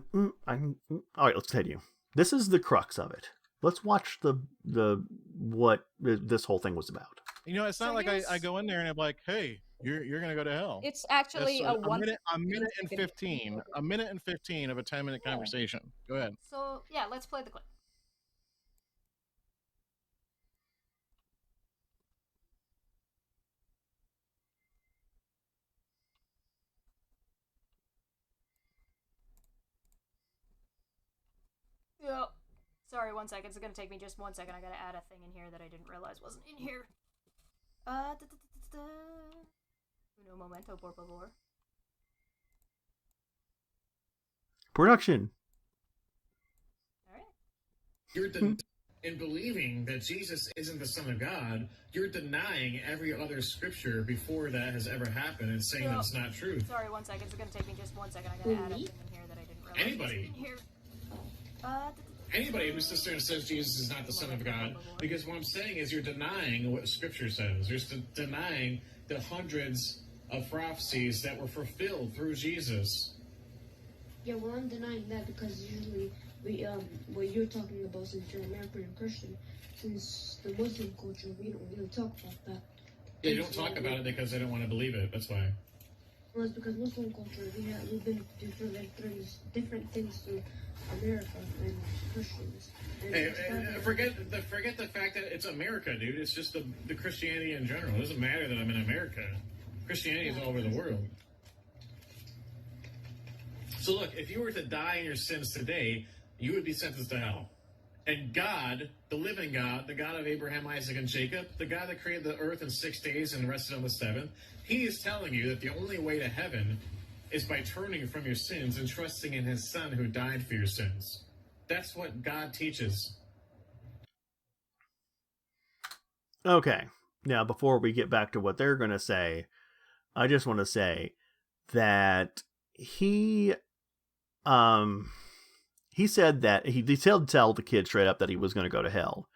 let's continue. This is the crux of it. Let's watch what this whole thing was about. It's not like I go in there and I'm like, hey, you're gonna go to hell. It's actually a minute and 15. A minute and 15 of a 10-minute conversation. Go ahead. So yeah, let's play the clip. Yep. Sorry, 1 second. It's gonna take me just 1 second. I gotta add a thing in here that I didn't realize wasn't in here. Uno momento, por favor. Production. Alright. You're in believing that Jesus isn't the Son of God, you're denying every other scripture before that has ever happened and saying that's not true. Sorry, 1 second. It's gonna take me just 1 second. I gotta add a thing in here that I didn't realize Anybody. wasn't in here. Anybody who sits there and says Jesus is not the Son of God, because what I'm saying is you're denying what Scripture says. You're denying the hundreds of prophecies that were fulfilled through Jesus. Yeah, well, I'm denying that because usually what you're talking about, since you're American and Christian, since the Muslim culture, we don't really talk about that. Yeah, you don't talk about it because they don't want to believe it. That's why. Well, it's because Muslim culture, we've been through different things to America and Christians. And Hey, forget the fact that it's America, dude. It's just the Christianity in general. It doesn't matter that I'm in America. Christianity is all over the world. So look, if you were to die in your sins today, you would be sentenced to hell. And God, the living God, the God of Abraham, Isaac, and Jacob, the God that created the earth in 6 days and rested on the seventh, he is telling you that the only way to heaven is by turning from your sins and trusting in his Son who died for your sins. That's what God teaches. Okay. Now, before we get back to what they're going to say, I just want to say that he said that he did tell the kid straight up that he was going to go to hell.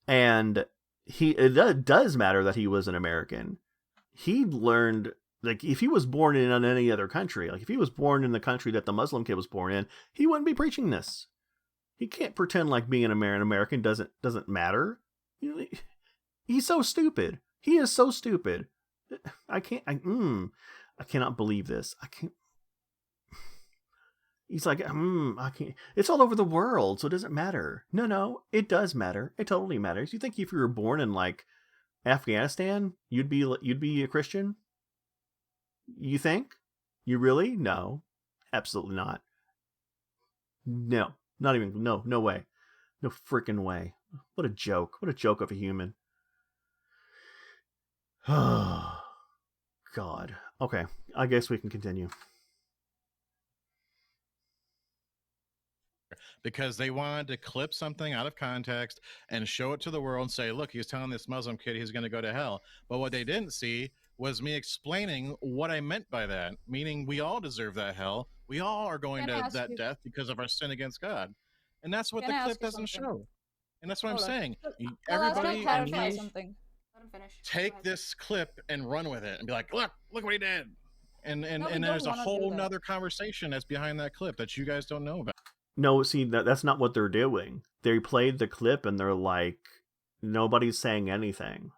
And it does matter that he was an American. He learned, like, if he was born in any other country, like if he was born in the country that the Muslim kid was born in, he wouldn't be preaching this. He can't pretend like being an American doesn't matter. He's so stupid. He is so stupid. I cannot believe this. I can't. He's like, I can't. It's all over the world, so it doesn't matter. No, it does matter. It totally matters. You think if you were born in like Afghanistan, you'd be a Christian? You think? You really? No. Absolutely not. No. Not even, no way. No freaking way. What a joke. What a joke of a human. Oh, God. Okay, I guess we can continue. Because they wanted to clip something out of context and show it to the world and say, look, he's telling this Muslim kid he's going to go to hell. But what they didn't see was me explaining what I meant by that, meaning we all deserve that hell. We all are going Can I to ask that you- death because of our sin against God. And that's what Can the I clip ask you doesn't something? show. And that's what I'm Hold on. saying. Well, I was Everybody gonna and clarify me something. Let him finish. Go take ahead. this clip and run with it and be like, look what he did. And No, we and don't there's a wanna do whole that. nother conversation that's behind that clip that you guys don't know about. No, see, that's not what they're doing. They played the clip and they're like, nobody's saying anything.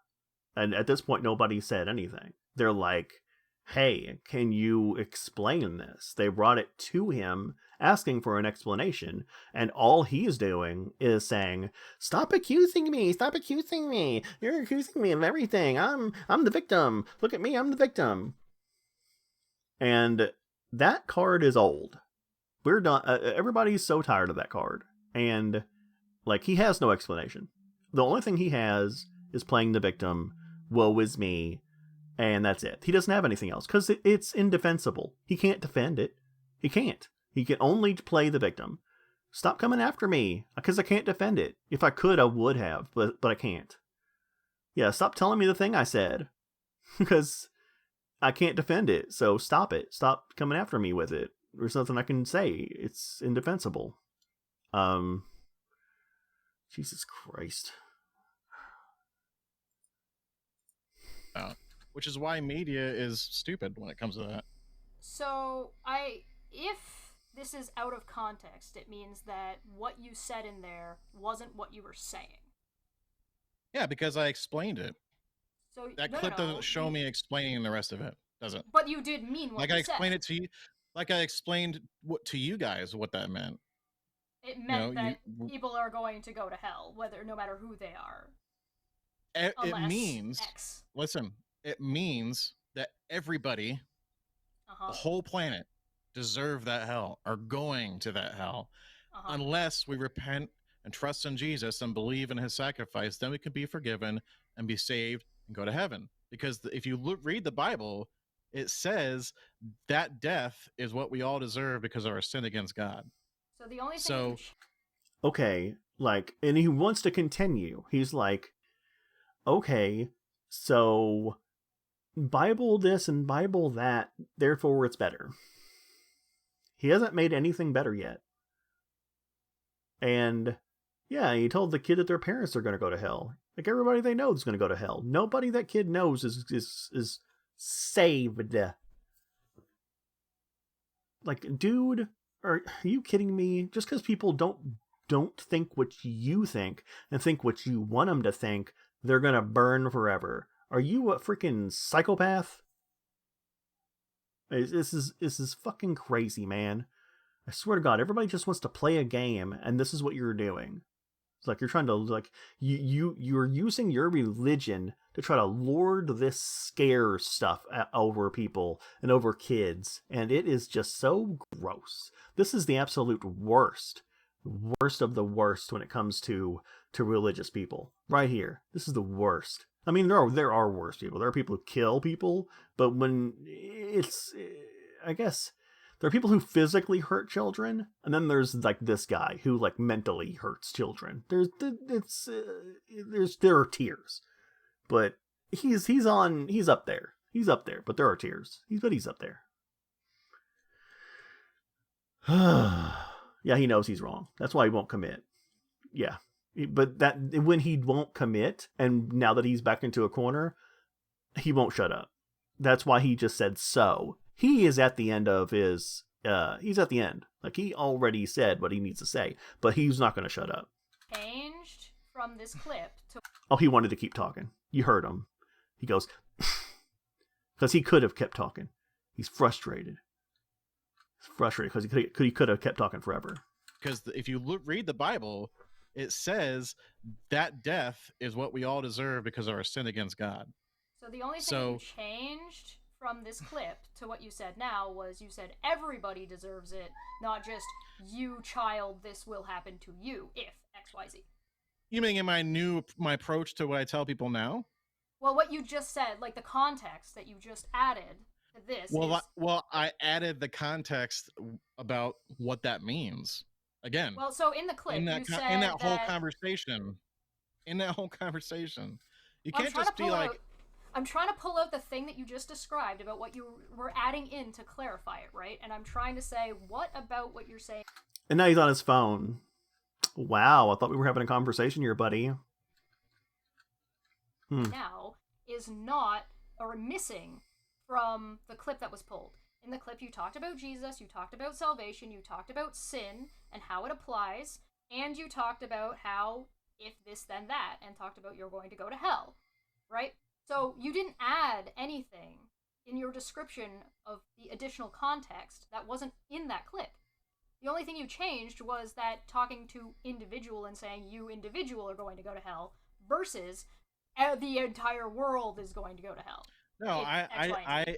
And at this point, nobody said anything. They're like, hey, can you explain this? They brought it to him asking for an explanation, and all he's doing is saying, stop accusing me, you're accusing me of everything, I'm the victim, look at me, I'm the victim. And that card is old. We're done. Everybody's so tired of that card, and like, he has no explanation. The only thing he has is playing the victim, woe is me, and that's it. He doesn't have anything else because it's indefensible. He can't defend it. He can't. He can only play the victim. Stop coming after me because I can't defend it. If I could, I would have, but I can't. Yeah, stop telling me the thing I said because I can't defend it. So stop it. Stop coming after me with it. There's nothing I can say. It's indefensible. Jesus Christ. Which is why media is stupid when it comes to that. So, if this is out of context, it means that what you said in there wasn't what you were saying. Yeah, because I explained it. So That no, clip no, doesn't show me explaining the rest of it, does it? But you did mean what Like you I explained said. it to you, like I explained to you guys what that meant. It meant You know, that people are going to go to hell, no matter who they are. It means, X. listen, it means that everybody, the whole planet, deserve that hell, are going to that hell. Unless we repent and trust in Jesus and believe in his sacrifice, then we can be forgiven and be saved and go to heaven. Because if you read the Bible, it says that death is what we all deserve because of our sin against God. So the only thing okay, like, and he wants to continue. He's like, okay, so Bible this and Bible that, therefore it's better. He hasn't made anything better yet. And yeah, he told the kid that their parents are going to go to hell. Like, everybody they know is going to go to hell. Nobody that kid knows is saved. Like, dude, are you kidding me? Just because people don't think what you think and think what you want them to think, they're going to burn forever. Are you a freaking psychopath? This is fucking crazy, man. I swear to God, everybody just wants to play a game, and this is what you're doing. It's like you're trying to, like, you're using your religion to try to lord this scare stuff over people and over kids, and it is just so gross. This is the absolute worst of the worst when it comes to religious people. Right here, this is the worst. I mean, there are worse people. There are people who kill people, but when it's, I guess, there are people who physically hurt children, and then there's like this guy who like mentally hurts children. There are tiers, but he's up there. He's up there, but there are tiers. He's up there. Yeah, he knows he's wrong. That's why he won't commit. Yeah, but that when he won't commit, and now that he's back into a corner, he won't shut up. That's why he just said so. He is at the end of his, he's at the end. Like, he already said what he needs to say, but he's not going to shut up. changed from this clip to... Oh, he wanted to keep talking. You heard him. He goes, because he could have kept talking. He's frustrated. He's frustrated because he could have kept talking forever. Because if you read the Bible, it says that death is what we all deserve because of our sin against God. So the only thing you changed from this clip to what you said now was you said everybody deserves it, not just you child, this will happen to you if XYZ. You mean in my approach to what I tell people now? Well, what you just said, like the context that you just added to this I added the context about what that means. Again. Well, so in the clip, you said in that whole conversation. You can't just be like... I'm trying to pull out the thing that you just described about what you were adding in to clarify it, right? And I'm trying to say, what about what you're saying? And now he's on his phone. Wow, I thought we were having a conversation here, buddy. Now is not or missing from the clip that was pulled. In the clip, you talked about Jesus, you talked about salvation, you talked about sin and how it applies, and you talked about how if this then that, and talked about you're going to go to hell, right? So you didn't add anything in your description of the additional context that wasn't in that clip. The only thing you changed was that talking to individual and saying you individual are going to go to hell versus the entire world is going to go to hell. No, I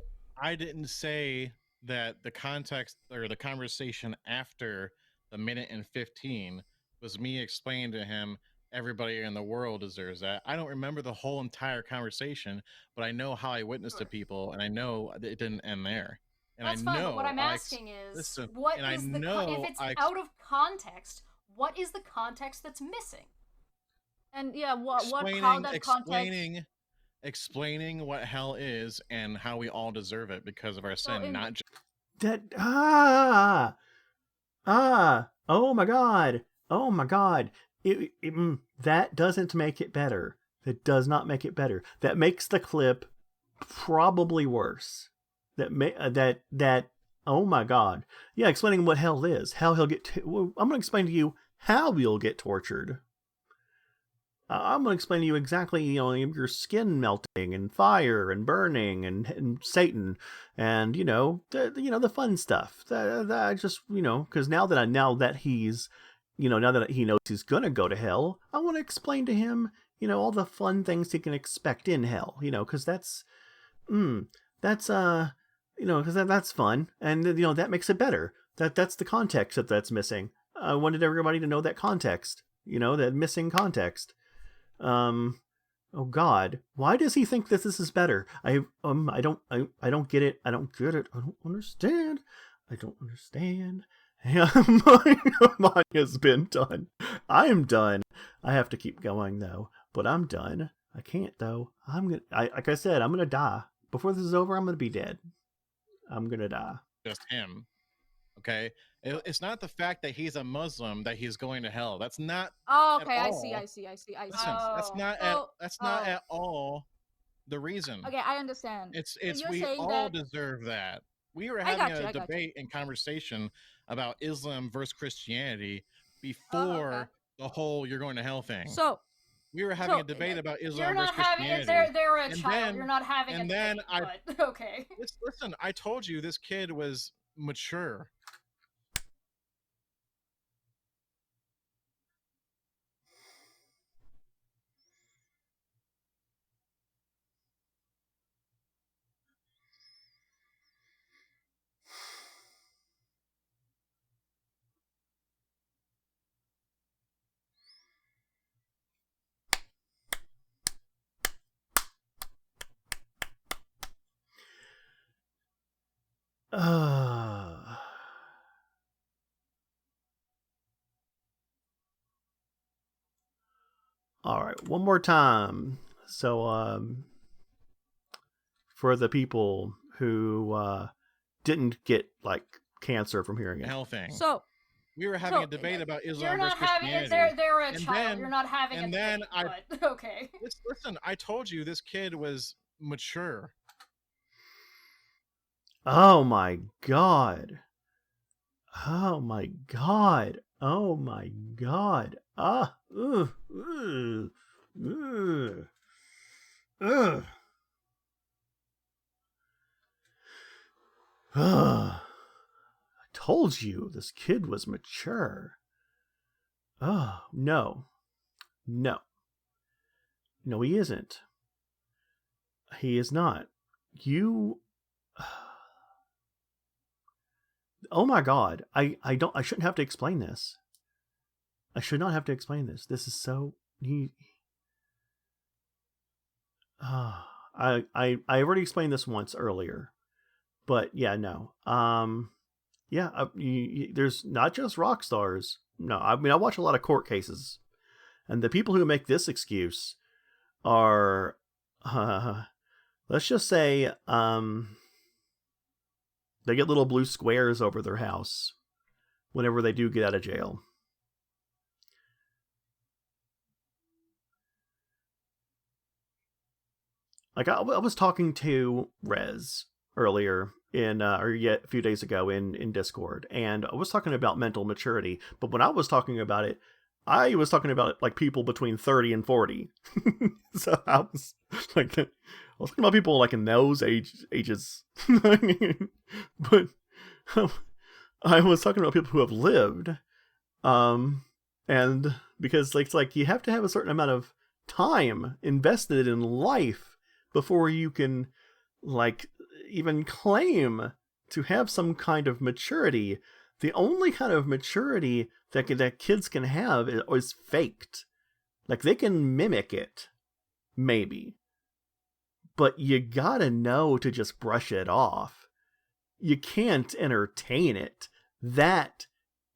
didn't say that the context or the conversation after the minute and 15 was me explaining to him everybody in the world deserves that. I don't remember the whole entire conversation, but I know how I witnessed to people, and I know it didn't end there. And that's fine, but what I'm asking is, if it's out of context, what is the context that's missing? And yeah, explaining what hell is and how we all deserve it because of our sin, not just oh my god. That doesn't make it better. That does not make it better. That makes the clip probably worse. Oh my god. Yeah, explaining what hell is. How he'll get... I'm going to explain to you how you'll get tortured. I'm going to explain to you exactly, your skin melting and fire and burning and Satan and, the fun stuff. That just, because now that he's, now that he knows he's going to go to hell, I want to explain to him, all the fun things he can expect in hell, because that's fun. And, that makes it better. That's the context that's missing. I wanted everybody to know that context, that missing context. Oh God, why does he think that this is better? I don't get it. I don't understand. Mine has been done. I am done. I have to keep going though, but I'm done. I can't though. Like I said, I'm gonna die. Before this is over, I'm gonna be dead. I'm gonna die. Just him. Okay? It's not the fact that he's a Muslim that he's going to hell. That's not. Oh, okay. I see. Listen, that's not at all the reason. Okay, I understand. It's we all deserve that. We were having a debate and conversation about Islam versus Christianity before the whole "you're going to hell" thing. So we were having a debate about Islam versus Christianity. They're a child. You're not having a debate. But okay. Listen, I told you this kid was mature. All right, one more time. So, for the people who didn't get like cancer from hearing it, hell thing. So we were having a debate about Islam versus Christianity. They're a child. You're not having a debate. But okay. Listen, I told you this kid was mature. Oh my god. Oh my god. Oh my god. Ah. Ugh. Ugh. Ugh. Ugh. I told you this kid was mature. Oh, no. No. No, he isn't. He is not. You Oh my god. I shouldn't have to explain this. I should not have to explain this. This is so I already explained this once earlier. But yeah, no. Yeah, there's not just rock stars. No, I mean I watch a lot of court cases, and the people who make this excuse are, let's just say, they get little blue squares over their house whenever they do get out of jail. Like I was talking to Rez earlier a few days ago in Discord, and I was talking about mental maturity. But when I was talking about it, I was talking about like people between 30 and 40. So I was talking about people like in those ages. But I was talking about people who have lived, and because it's like you have to have a certain amount of time invested in life before you can like even claim to have some kind of maturity. The only kind of maturity that kids can have is faked. Like they can mimic it, maybe, but you gotta know to just brush it off. You can't entertain it. That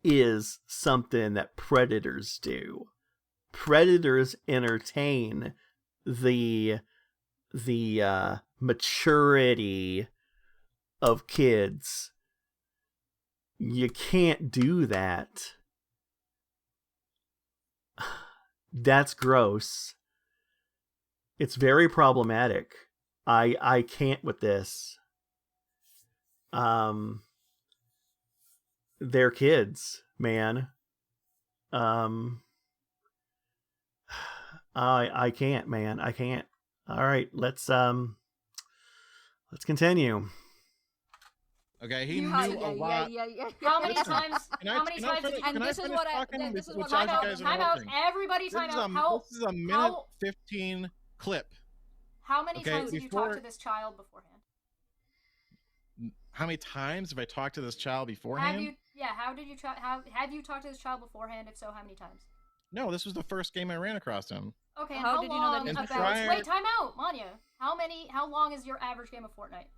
is something that predators do. Predators entertain the maturity of kids. You can't do that. That's gross. It's very problematic. I can't with this. They're kids, man. I can't, man. I can't. All right, let's continue. Okay, he You- knew yeah, a lot. How many Listen, times? Can How many times? finish- Did can you, I this is finish what I- talking this is without what you time out. guys Time out. interrupting? Everybody, time out. How? This is a minute how- 15 clip. How many Okay, times did you talk before- to this child beforehand? How many times have I talked to this child beforehand? Have you? Yeah. How did you try? Have you talked to this child beforehand? If so, how many times? No, this was the first game I ran across him. Okay. And How how did you know that long he's about? prior- Wait. Time out, Manya. How long is your average game of Fortnite?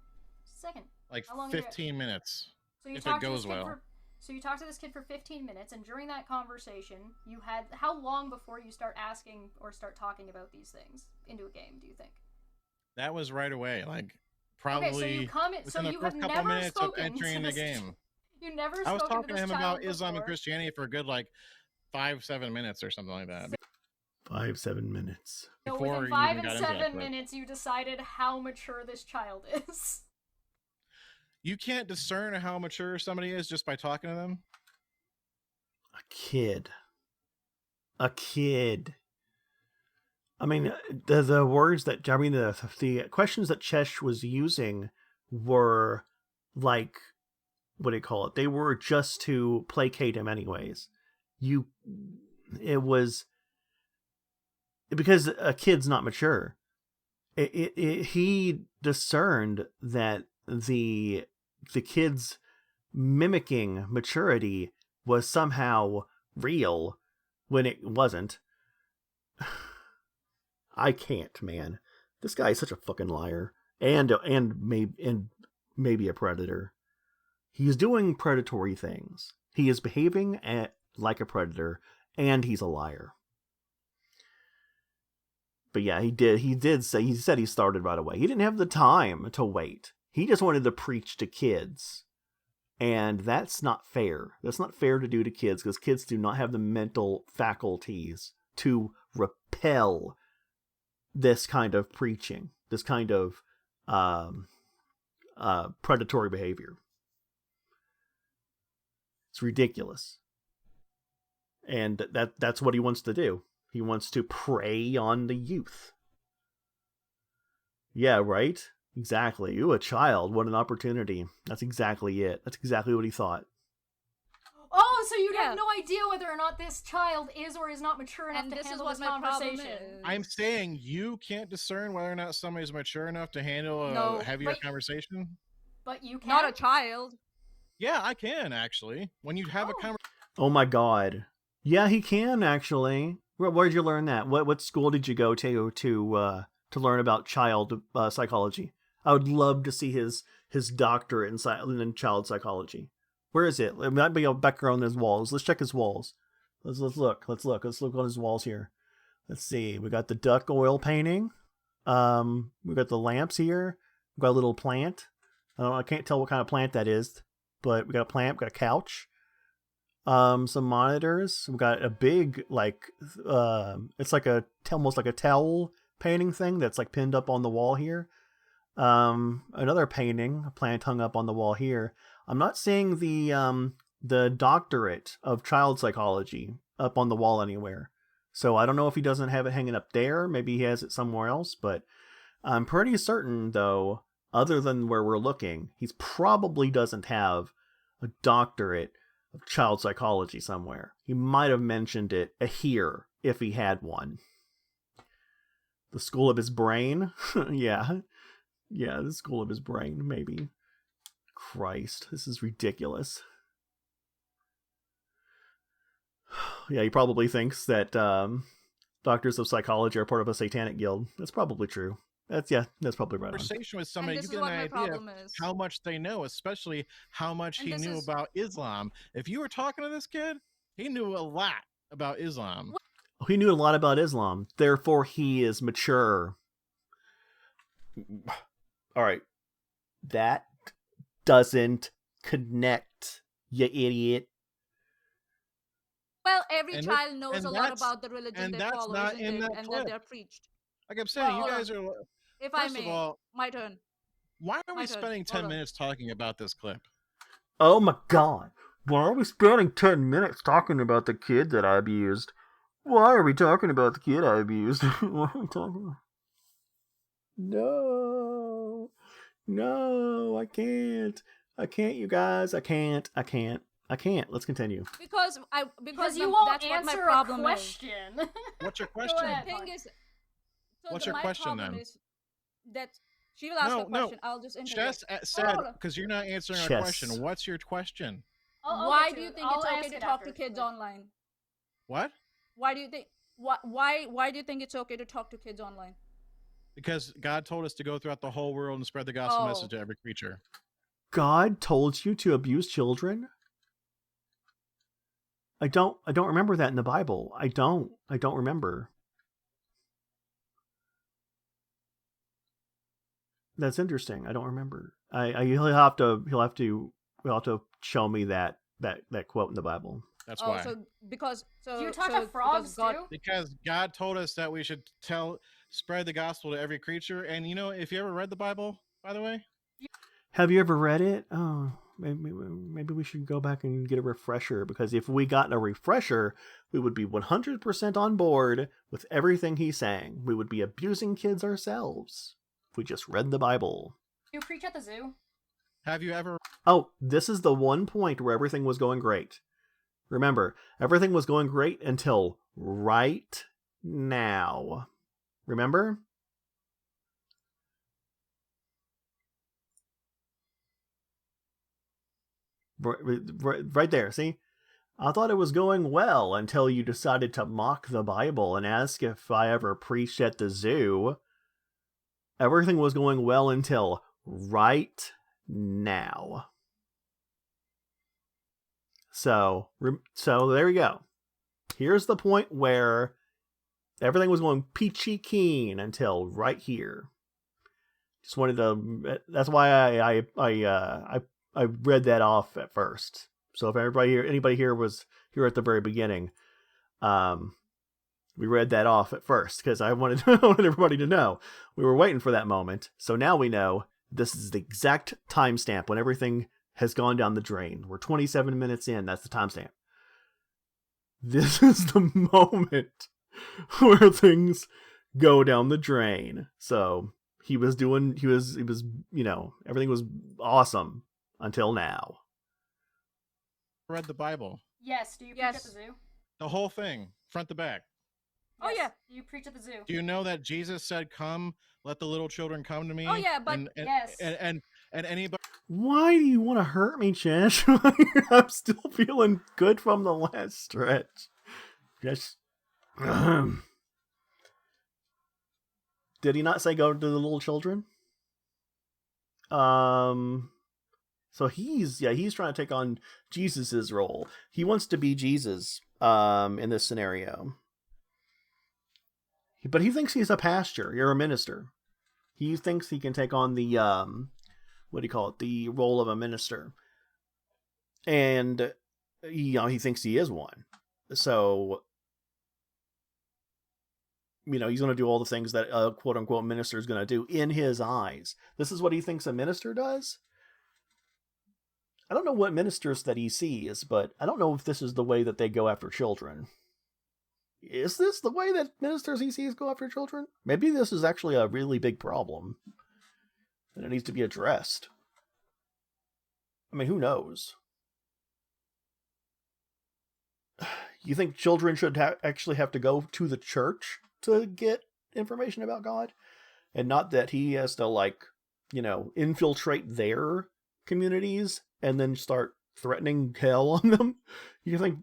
Second. Like How long is your- 15 minutes. So you If it talked to goes this kid well. for. So you talked to this kid for 15 minutes, and during that conversation, you had how long before you start asking or start talking about these things into a game? Do you think? That was right away. Like probably Okay, so you come in. So within the you have first couple never minutes of spoken entering to the this. game. You never. I was spoken talking to this him child about Islam and before. Christianity for a good like 5-7 minutes or something like that. 5-7 minutes. So Before within you 5 even and got into that 7 clip. minutes, you decided how mature this child is. You can't discern how mature somebody is just by talking to them. A kid. I mean, the words that the questions that Chesh was using were like, what do you call it? They were just to placate him, anyways. It was because a kid's not mature. He discerned that the kid's mimicking maturity was somehow real when it wasn't. I can't, man. This guy is such a fucking liar, and maybe a predator. He is doing predatory things. He is behaving like a predator, and he's a liar. But yeah, he said he started right away. He didn't have the time to wait. He just wanted to preach to kids. And that's not fair. That's not fair to do to kids, because kids do not have the mental faculties to repel this kind of preaching, this kind of predatory behavior. It's ridiculous. And that's what he wants to do. He wants to prey on the youth. Yeah, right? Exactly. Ooh, a child. What an opportunity. That's exactly it. That's exactly what he thought. Oh, so you Yeah. have no idea whether or not this child is or is not mature enough And to this is handle what this my problem conversation. is. I'm saying you can't discern whether or not somebody's mature enough to handle a No. heavier Wait. conversation. But you can Not a child. Yeah, I can actually. When you have a conversation. Oh my god. Yeah, he can actually. Where'd you learn that? What school did you go to learn about child psychology? I would love to see his doctorate in child psychology. Where is it? It might be back around his walls. Let's check his walls. Let's look. Let's look on his walls here. Let's see. We got the duck oil painting. We got the lamps here. We got a little plant. I can't tell what kind of plant that is, but we got a plant. We got a couch. Some monitors. We got a big it's like almost like a towel painting thing that's like pinned up on the wall here. Another painting, a plant hung up on the wall here. I'm not seeing the doctorate of child psychology up on the wall anywhere. So I don't know if he doesn't have it hanging up there. Maybe he has it somewhere else, but I'm pretty certain though, other than where we're looking, he probably doesn't have a doctorate of child psychology somewhere. He might have mentioned it here if he had one. The school of his brain? Yeah. Yeah, the school of his brain, maybe. Christ, this is ridiculous. Yeah, he probably thinks that doctors of psychology are part of a satanic guild. That's probably true. That's probably right. Conversation with somebody, And you this get is an what my idea of problem is. how much they know, especially how much And he this knew is- about Islam. If you were talking to this kid, he knew a lot about Islam. He knew a lot about Islam. Therefore, he is mature. All right. That doesn't connect, you idiot. Well, every And child knows and a lot that's- about the religion and they that's follow, not isn't in it? that And clip. that they're preached. Like I'm saying, Well, you hold guys are. If I First of may, all, my turn. why are My we turn. spending 10 Hold on. minutes talking about this clip? Oh my god. Why are we spending 10 minutes talking about the kid that I abused? Why are we talking about the kid I abused? Why are we talking about? No. No, I can't. I can't, you guys. I can't. Let's continue. Because you won't that's what my answer problem a question. What's your Go question? ahead. The thing is, so What's your my question, problem then? is that she will ask No, a question. I'll just interject. Chess said, Hold on. because you're not answering our Chess. question. What's your question? I'll Why get do to you it. think I'll it's ask okay to it talk to after. kids online? What? Why do you think? Why do you think it's okay to talk to kids online? Because God told us to go throughout the whole world and spread the gospel Oh. message to every creature. God told you to abuse children? I don't remember that in the Bible. I don't remember. That's interesting. I don't remember. He'll have to show me that quote in the Bible. That's Oh, why. so because Do you talk to because frogs God, too? Because God told us that we should spread the gospel to every creature. And you know, if you ever read the Bible, by the way, Have you ever read it? Oh, maybe we should go back and get a refresher, because if we got a refresher, we would be 100% on board with everything he's saying. We would be abusing kids ourselves if we just read the Bible. Do you preach at the zoo? have you ever Oh, this is the one point where everything was going great. Remember, everything was going great until right now. Remember? Right there, see? I thought it was going well until you decided to mock the Bible and ask if I ever preached at the zoo. Everything was going well until right now. So there we go. Here's the point where everything was going peachy keen until right here. Just wanted to. That's why I read that off at first. So if anybody here was here at the very beginning, we read that off at first because I wanted everybody to know we were waiting for that moment. So now we know this is the exact timestamp when everything has gone down the drain. We're 27 minutes in. That's the timestamp. This is the moment where things go down the drain. So he was, everything was awesome until now. read the Bible? Yes. Do you preach at the zoo? The whole thing, front to back. Oh, yeah. Do you preach at the zoo? Do you know that Jesus said, "Come, let the little children come to me"? Oh, yeah, but- and, Yes. and And anybody Why do you want to hurt me, Chash? I'm still feeling good from the last stretch. Just. Did he not say go to the little children? So he's trying to take on Jesus's role. He wants to be Jesus in this scenario. But he thinks he's a pastor. You're a minister. He thinks he can take on the what do you call it? The role of a minister. And he thinks he is one. So he's going to do all the things that a quote-unquote minister is going to do in his eyes. This is what he thinks a minister does? I don't know what ministers that he sees, but I don't know if this is the way that they go after children. Is this the way that ministers he sees go after children? Maybe this is actually a really big problem, and it needs to be addressed. I mean, who knows? You think children should actually have to go to the church to get information about God? And not that he has to, infiltrate their communities and then start threatening hell on them? You think,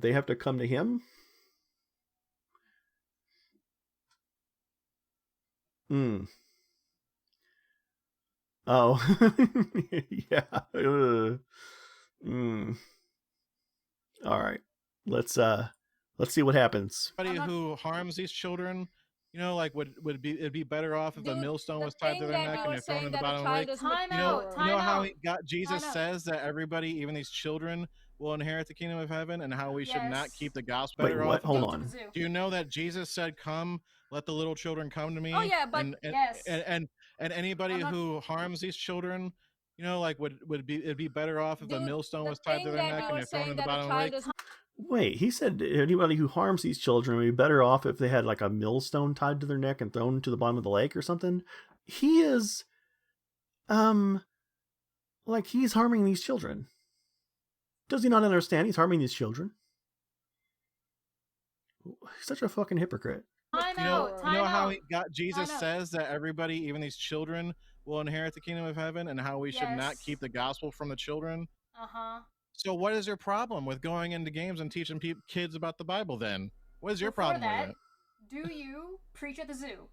they have to come to him? Oh. Yeah. All right. Let's see what happens. Anybody who harms these children, it'd be better off if a millstone was tied to their neck and they're thrown in the bottom of the lake. How Jesus says that everybody, even these children, will inherit the kingdom of heaven, and how we should not keep the gospel. Wait, what? Hold on. Do you know that Jesus said, "Come, let the little children come to me"? Oh yeah, but and anybody who harms these children, it'd be better off if a millstone was tied to their neck and they're thrown in the bottom of the lake. Wait, he said anybody who harms these children would be better off if they had a millstone tied to their neck and thrown to the bottom of the lake or something. He is, he's harming these children. Does he not understand he's harming these children? He's such a fucking hypocrite. How Jesus says that everybody, even these children, will inherit the kingdom of heaven, and how we should not keep the gospel from the children? So what is your problem with going into games and teaching kids about the Bible then? What is your problem with it? Do you preach at the zoo?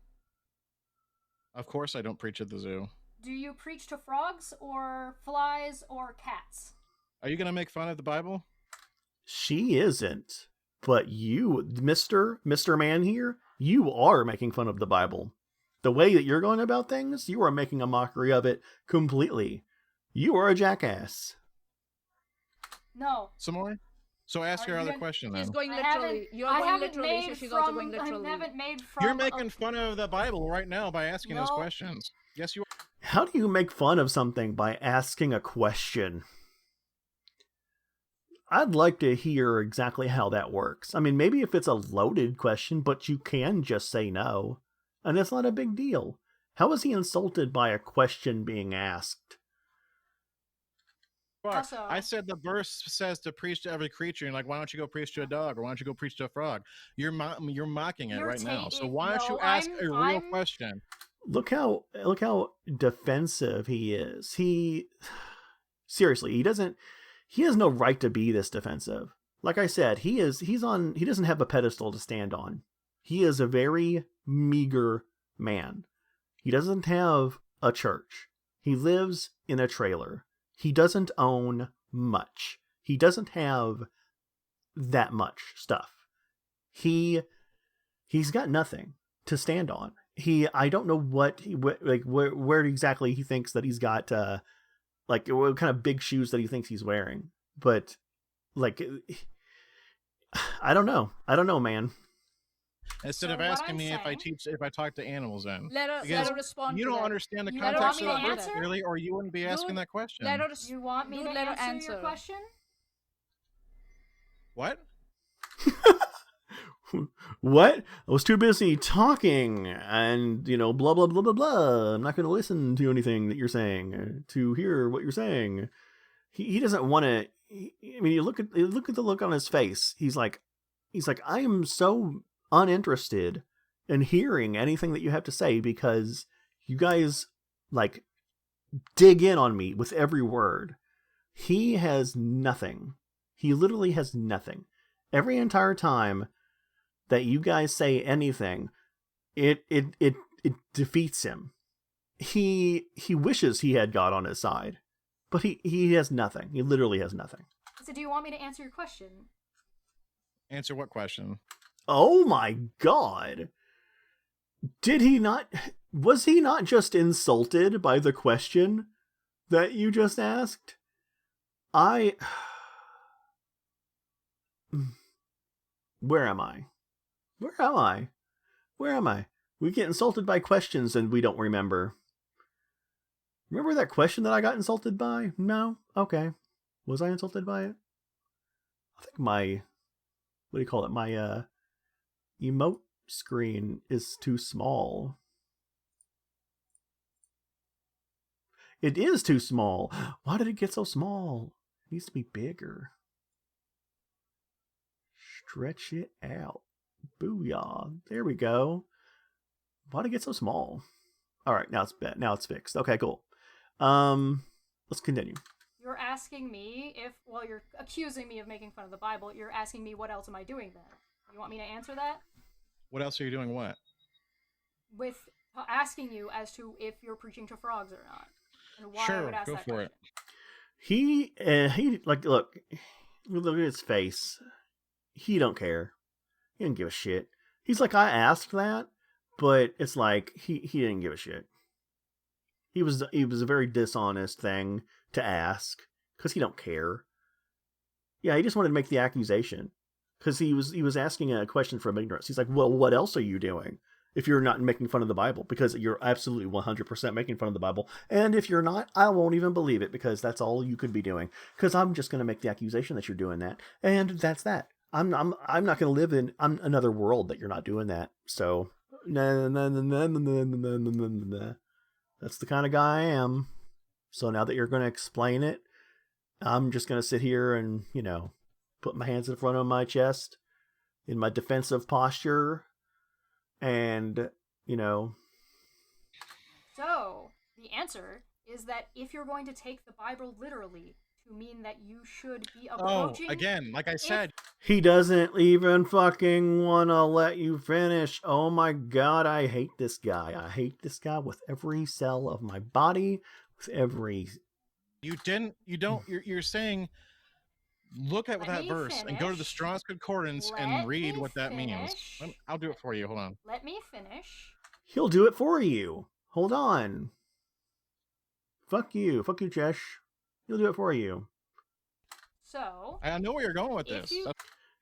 Of course I don't preach at the zoo. Do you preach to frogs or flies or cats? Are you going to make fun of the Bible? She isn't. But you, Mr. Man here, you are making fun of the Bible. The way that you're going about things, you are making a mockery of it completely. You are a jackass. No. Some more? So ask your other question then. She's going literally. You're going literally, so she's also going literally. I haven't made from... You're making fun of the Bible right now by asking those questions. Yes, you are. How do you make fun of something by asking a question? I'd like to hear exactly how that works. I mean, maybe if it's a loaded question, but you can just say no. And it's not a big deal. How is he insulted by a question being asked? Also, I said the verse says to preach to every creature, and why don't you go preach to a dog, or why don't you go preach to a frog? You're mocking it right now. So why don't you ask a real question? Look how defensive he is. Seriously, he has no right to be this defensive. Like I said, he doesn't have a pedestal to stand on. He is a very meager man. He doesn't have a church. He lives in a trailer. He doesn't own much. He doesn't have that much stuff. He's got nothing to stand on. I don't know where exactly he thinks that he's got what kind of big shoes that he thinks he's wearing. But I don't know, man. Instead of asking me if I talk to animals, then let her respond. You don't understand the context of the verse clearly, or you wouldn't be asking that question. You want me to answer your question? What? What? I was too busy talking and, blah, blah, blah, blah, blah. I'm not going to listen to anything that you're saying, to hear what you're saying. He doesn't want to. I mean, you look at the look on his face. He's like, I am so uninterested in hearing anything that you have to say because you guys dig in on me with every word. He has nothing. He literally has nothing. Every entire time that you guys say anything, it defeats him. He wishes he had God on his side, but he has nothing. He literally has nothing. So do you want me to answer your question? Answer what question? Oh my God. Was he not just insulted by the question that you just asked? Where am I? We get insulted by questions and we don't remember. Remember that question that I got insulted by? No? Okay. Was I insulted by it? I think my emote screen is too small. It is too small. Why did it get so small? It needs to be bigger. Stretch it out. Booyah. There we go. Why did it get so small? All right, now it's fixed. Okay, cool. Let's continue. You're asking me you're accusing me of making fun of the Bible. You're asking me what else am I doing then? You want me to answer that? What else are you doing? What? With asking you as to if you're preaching to frogs or not, and why I Sure, would ask go that for question. it. He look at his face. He don't care. He didn't give a shit. He's like, I asked that, but it's like he didn't give a shit. It was a very dishonest thing to ask because he don't care. Yeah, he just wanted to make the accusation because he was asking a question from ignorance. He's like, well, what else are you doing if you're not making fun of the Bible? Because you're absolutely 100% making fun of the Bible. And if you're not, I won't even believe it because that's all you could be doing. Because I'm just going to make the accusation that you're doing that, and that's that. I'm not going to live in another world that you're not doing that. So, that's the kind of guy I am. So now that you're going to explain it, I'm just going to sit here and, put my hands in front of my chest in my defensive posture and, So, the answer is that if you're going to take the Bible literally to mean that you should be approaching... Oh, again, like I said... He doesn't even fucking want to let you finish. Oh my God, I hate this guy. I hate this guy with every cell of my body, with every... You're saying, look at that verse and go to the Strong's Concordance and read what that means. I'll do it for you. Hold on. Let me finish. He'll do it for you. Hold on. Fuck you, Jesh. He'll do it for you. So... I know where you're going with this.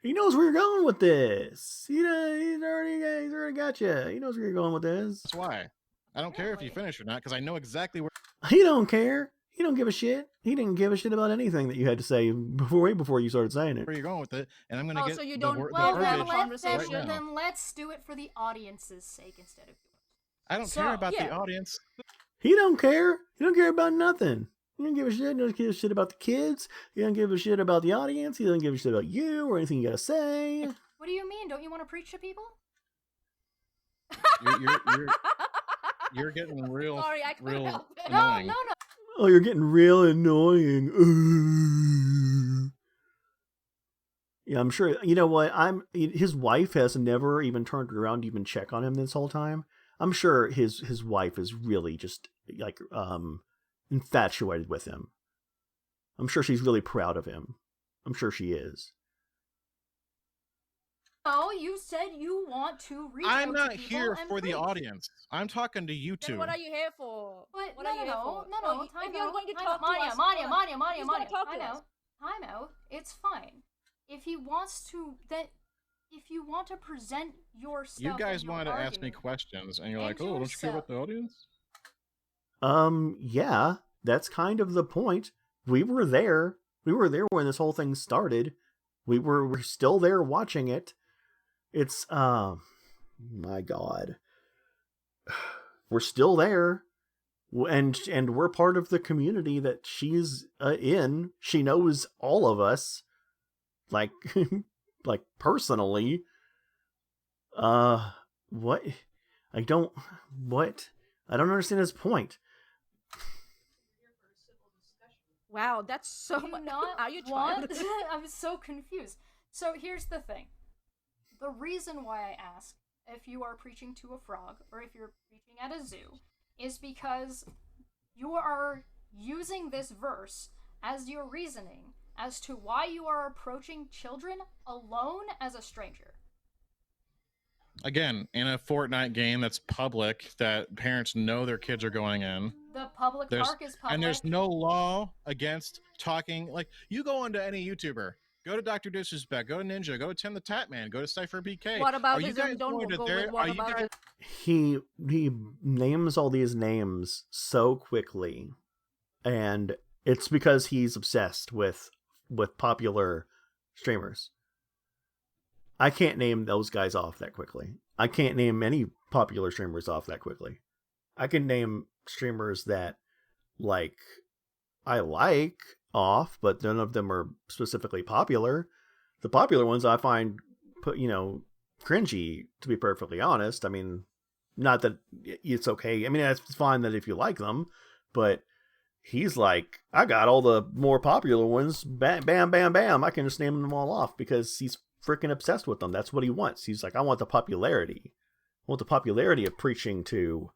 He knows where you're going with this. He's already got you. He knows where you're going with this. That's why. I don't care if you finish or not, because I know exactly where... He don't care. He don't give a shit. He didn't give a shit about anything that you had to say way before you started saying it. Where you're going with it, and I'm going to get so you don't... then let's do it for the audience's sake instead of yours. I don't care about the audience. He don't care. He don't care about nothing. He don't give a shit. He don't give a shit about the kids. He don't give a shit about the audience. He doesn't give a shit about you or anything you gotta say. What do you mean? Don't you want to preach to people? You're getting real... Sorry, I couldn't help it. Annoying. No. Oh, you're getting real annoying. Yeah, I'm sure. You know what? His wife has never even turned around to even check on him this whole time. I'm sure his wife is really just like infatuated with him. I'm sure she's really proud of him. I'm sure she is. Oh, you said you want to reach I'm out not to people here and for the preach. audience. I'm talking to you two. Then what are you here for? But What are you here for? no. If you're going to talk to us, Manya. talk to us. Time out. It's fine. If he wants to, then if you want to present your stuff, You guys and your wanted to ask me argument, questions, and you're and like, oh, don't you care about the audience? Yeah, that's kind of the point. We were there. We were there when this whole thing started. We're still there watching it. It's, my God. We're still there. And we're part of the community that she's in. She knows all of us. Like, like personally. What? I don't understand his point. Wow, that's so Do you much. not Are you want? trying? I'm so confused. So here's the thing. The reason why I ask if you are preaching to a frog or if you're preaching at a zoo is because you are using this verse as your reasoning as to why you are approaching children alone as a stranger. Again, in a Fortnite game that's public, that parents know their kids are going in. The public park is public. And there's no law against talking. Like, you go onto any YouTuber, go to Dr. Disrespect, go to Ninja, go to Tim the Tap Man, go to Cypher BK. What about Are you his guys don't going to go there? with what Are you about guys? He names all these names so quickly, and it's because he's obsessed with popular streamers. I can't name those guys off that quickly. I can't name any popular streamers off that quickly. I can name streamers that I like off, but none of them are specifically popular. The popular ones I find cringy, to be perfectly honest. I mean, not that it's okay. I mean, it's fine that if you like them, but he's like, I got all the more popular ones. Bam, bam, bam, bam. I can just name them all off because he's freaking obsessed with them. That's what he wants. He's like, I want the popularity. I want the popularity of preaching to,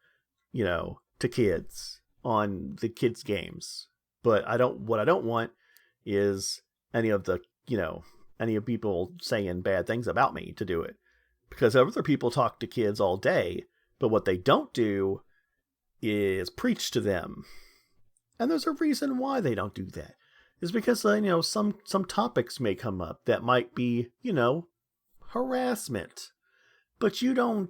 to kids on the kids' games. But what I don't want is any of people saying bad things about me to do it. Because other people talk to kids all day, but what they don't do is preach to them. And there's a reason why they don't do that. It's because, some topics may come up that might be, harassment. But you don't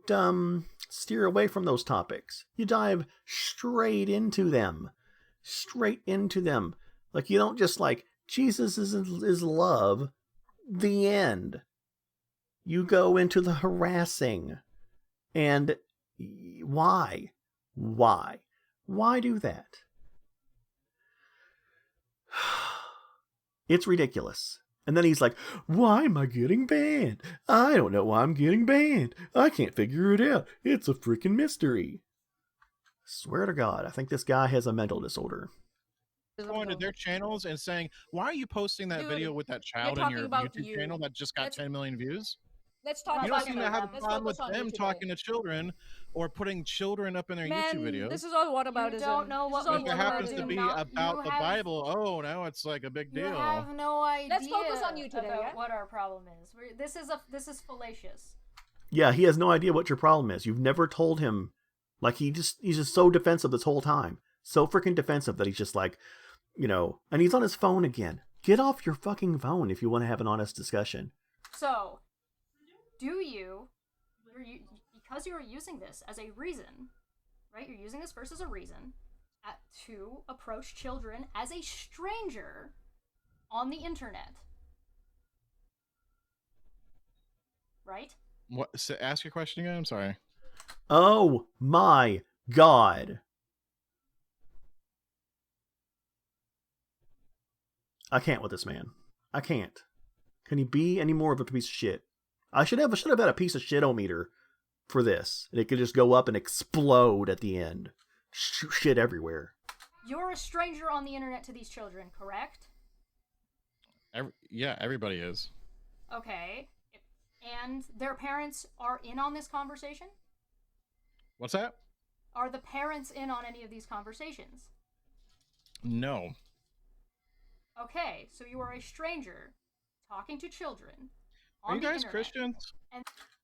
steer away from those topics. You dive straight into them. Straight into them. Like, you don't just Jesus is love, the end. You go into the harassing. And why? Why do that? It's ridiculous. And then he's like, why am I getting banned? I don't know why I'm getting banned. I can't figure it out. It's a freaking mystery. Swear to God, I think this guy has a mental disorder. Going to their channels and saying, why are you posting that Dude, video with that child we're on your talking about YouTube you. channel that just got Let's- 10 million views? Let's talk You about don't seem you. to have a Let's problem with focus on you them today. talking to children or putting children up in their Man, YouTube videos. this is all whataboutism. You don't know what This is all If it happens to do be not- about you the have- Bible, oh, now it's like a big You deal. have no idea. Let's focus on you today, about yeah? what our problem is. This is fallacious. Yeah, he has no idea what your problem is. You've never told him. He's just so defensive this whole time. So freaking defensive that he's just and he's on his phone again. Get off your fucking phone if you want to have an honest discussion. So, because you are using this as a reason, right? You're using this verse as a reason to approach children as a stranger on the internet. Right? What? So ask your question again. I'm sorry. Oh my God. I can't with this man. I can't. Can he be any more of a piece of shit? I should have had a piece of shit-o-meter for this. And it could just go up and explode at the end. Shit everywhere. You're a stranger on the internet to these children, correct? Yeah, everybody is. Okay. And their parents are in on this conversation? What's that? Are the parents in on any of these conversations? No. Okay, so you are a stranger talking to children on Are you the guys internet. Christians?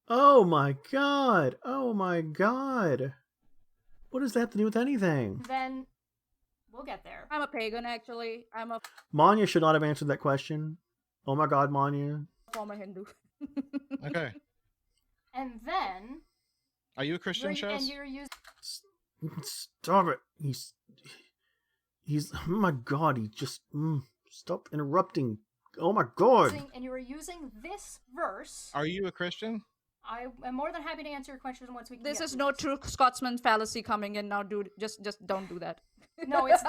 Oh my God. Oh my God. What does that have to do with anything? Then we'll get there. I'm a pagan, actually. I'm a Manya should not have answered that question. Oh my God, Manya. former Hindu. Okay. And then Are you a Christian, Chess? you're using Stop it. He's oh my God, he just stop interrupting. Oh my God. and you are using this verse. Are you a Christian? I am more than happy to answer your question once we can This get is to no this. true Scotsman fallacy coming in now, dude. Just don't do that. No, it's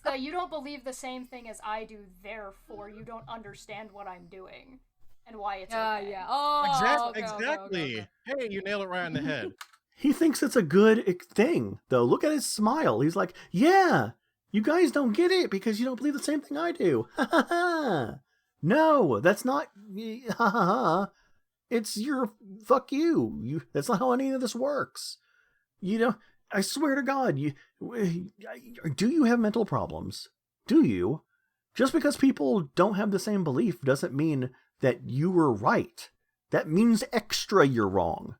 the you don't believe the same thing as I do, therefore you don't understand what I'm doing and why it's okay. Yeah. Oh, Exactly. okay, okay, Exactly. okay. Hey, you nailed it right on the head. He thinks it's a good thing, though. Look at his smile. He's like, yeah, You guys don't get it because you don't believe the same thing I do. Ha ha ha. No, that's not. Ha ha ha. It's your fuck you. That's not how any of this works. You know, I swear to God, do you have mental problems? Do you? Just because people don't have the same belief doesn't mean that you were right. That means extra you're wrong.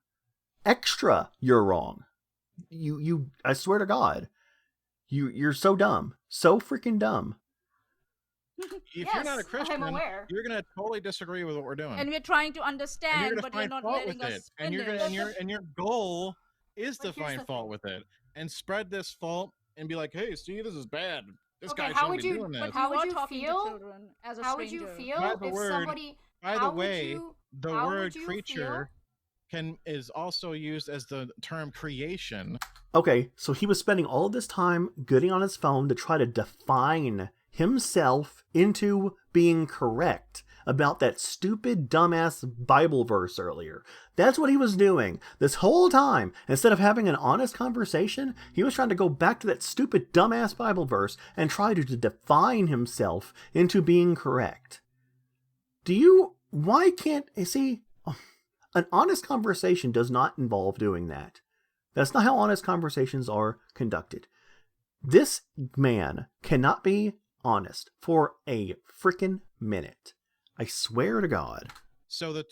Extra you're wrong. I swear to God, you're so dumb. So freaking dumb. If you're not a Christian, you're going to totally disagree with what we're doing. And we're trying to understand, but you're not letting us and your goal is to find fault with it and spread this fault and be like, hey, see, this is bad. This guy shouldn't be doing this. But how would you feel as a stranger? How would you feel if somebody... By the way, the word creature is also used as the term creation. Okay, so he was spending all this time getting on his phone to try to define himself into being correct about that stupid dumbass Bible verse earlier. That's what he was doing this whole time. Instead of having an honest conversation, he was trying to go back to that stupid dumbass Bible verse and try to define himself into being correct. Why can't, see, an honest conversation does not involve doing that. That's not how honest conversations are conducted. This man cannot be honest for a freaking minute. I swear to God. So the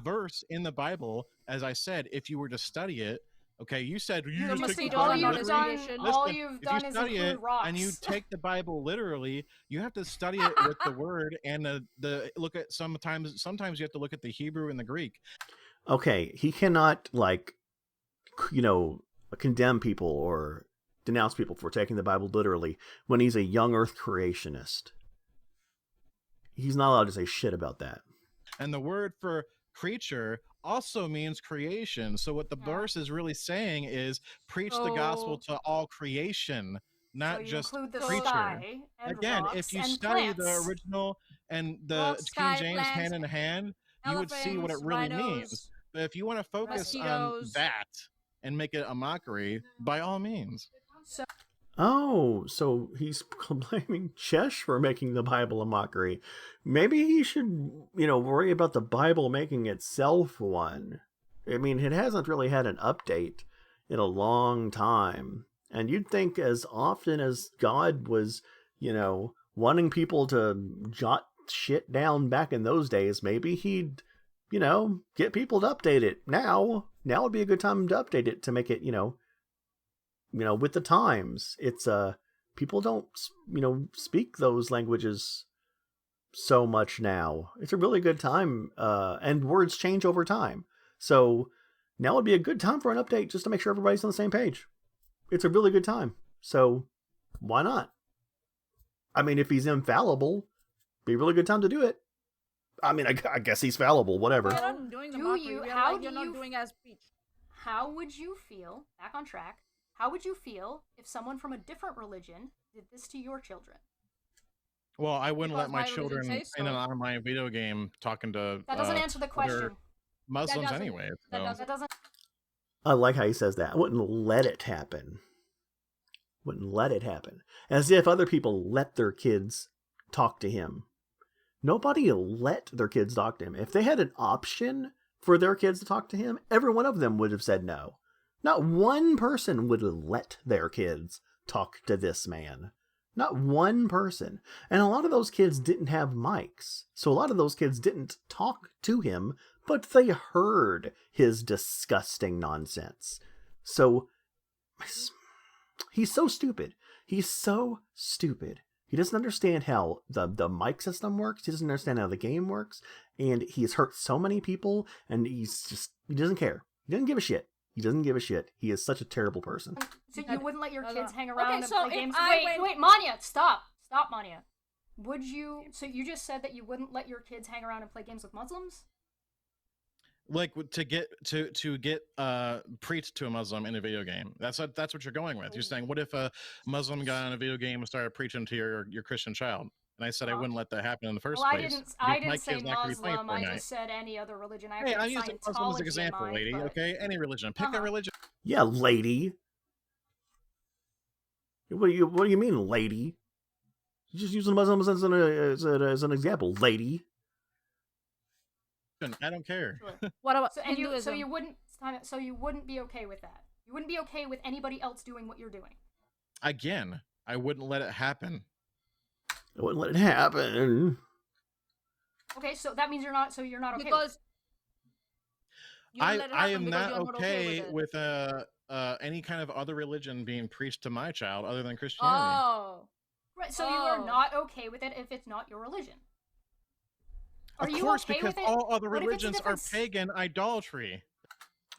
verse in the Bible, as I said, if you were to study it, okay, you said you just take the Bible literally. All you've done is include rocks. And you take the Bible literally, you have to study it with the word and the look at sometimes you have to look at the Hebrew and the Greek. Okay, he cannot condemn people or denounce people for taking the Bible literally when he's a young earth creationist. He's not allowed to say shit about that. And the word for creature also means creation. So what the verse is really saying is preach the gospel to all creation, not just creature. Again, if you study the original and the King James hand in hand, you would see what it really means. But if you want to focus on that and make it a mockery, by all means. So he's blaming Chesh for making the Bible a mockery. Maybe he should, worry about the Bible making itself one. I mean, it hasn't really had an update in a long time. And you'd think as often as God was, wanting people to jot shit down back in those days, maybe he'd, get people to update it. Now would be a good time to update it to make it, with the times. It's people don't speak those languages so much now. It's a really good time, and words change over time, so now would be a good time for an update just to make sure everybody's on the same page. It's a really good time, so why not? I mean, if he's infallible, be a really good time to do it. I mean, I guess he's fallible, whatever. You're not doing the mockery. You're not doing as speech. How would you feel, back on track, how would you feel if someone from a different religion did this to your children? Well, I wouldn't let my children in an online video game talking to that doesn't answer the question. Muslims anyway. So. That doesn't. I like how he says that. I wouldn't let it happen. Wouldn't let it happen. As if other people let their kids talk to him. Nobody let their kids talk to him. If they had an option for their kids to talk to him, every one of them would have said no. Not one person would let their kids talk to this man. Not one person. And a lot of those kids didn't have mics. So a lot of those kids didn't talk to him, but they heard his disgusting nonsense. So he's so stupid. He's so stupid. He doesn't understand how the mic system works. He doesn't understand how the game works. And he's hurt so many people, and he doesn't care. He doesn't give a shit. He doesn't give a shit. He is such a terrible person. So you wouldn't let your kids hang around and so play games? Wait, Manya, stop, Manya. Would you? So you just said that you wouldn't let your kids hang around and play games with Muslims? Like to get preached to a Muslim in a video game. That's what you're going with. You're saying, what if a Muslim got on a video game and started preaching to your Christian child? And I said I wouldn't let that happen in the first place. I didn't say Muslim. I just said any other religion. Hey, I'm using Muslim as an example, lady. Okay, any religion. Pick a religion. Yeah, lady. What do you mean, lady? You're just using Muslims as an example, lady. I don't care. Sure. What about So Hinduism? you wouldn't be okay with that. You wouldn't be okay with anybody else doing what you're doing. Again, I wouldn't let it happen. I wouldn't let it happen. Okay, so that means you're not okay Because you don't let it I happen am because not you're okay it. with any kind of other religion being preached to my child other than Christianity. Oh. Right, so you are not okay with it if it's not your religion. Are Of you course, okay because with it? all other What if it's a religions are different pagan idolatry.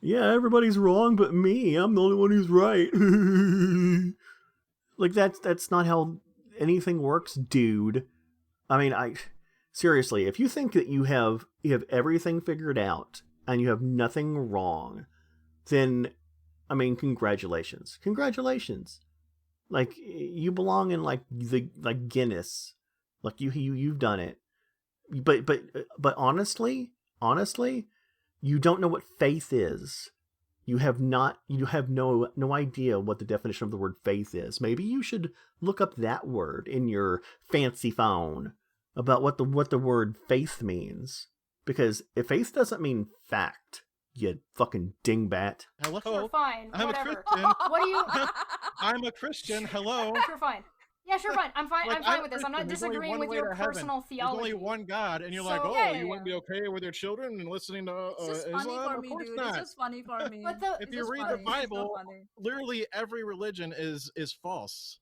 Yeah, everybody's wrong but me. I'm the only one who's right. Like that's not how anything works, dude. I mean, seriously, if you think that you have everything figured out and you have nothing wrong, then I mean, congratulations. Congratulations. Like you belong in like Guinness. Like you've done it. But honestly, you don't know what faith is. You have no idea what the definition of the word faith is. Maybe you should look up that word in your fancy phone about what the word faith means. Because if faith doesn't mean fact, you fucking dingbat. Hello. Sure, fine. I'm whatever. a Christian. What do you? I'm a Christian. Hello. Sure, fine. Yeah, sure, fine. I'm fine. Like, I'm fine with this. I'm not There's only disagreeing one with way your to heaven. personal There's theology. only one God, and you're So- like, oh, Yeah, you wouldn't be okay with your children and listening to It's just funny Islam? for Of me, course dude. not. It's just funny for me. But the If It's you just read funny. the Bible, It's so funny. literally every religion is false.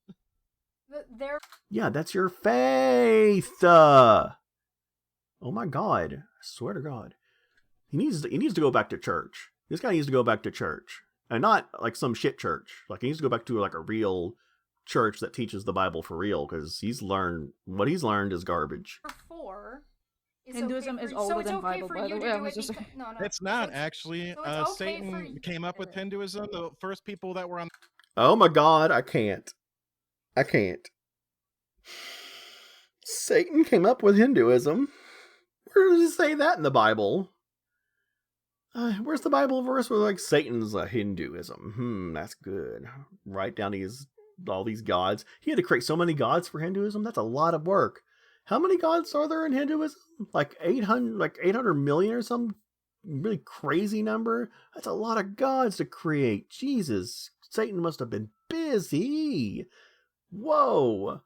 there. Yeah, that's your faith. Oh my God! I swear to God, he needs to go back to church. This guy needs to go back to church, and not like some shit church. Like he needs to go back to like a real church that teaches the Bible for real, because what he's learned is garbage. 4 is Hinduism okay is for, older so it's than okay Bible, for by you the to way. I do was it just because, saying. no. It's not so actually. so it's okay Satan for you. came up with Hinduism. The first people that were on. Oh my God, I can't. Satan came up with Hinduism. Where does it say that in the Bible? Where's the Bible verse where like Satan's a Hinduism? That's good. Write down all these gods. He had to create so many gods for Hinduism. That's a lot of work. How many gods are there in Hinduism? Like 800 million or some really crazy number? That's a lot of gods to create. Jesus, Satan must have been busy. Whoa.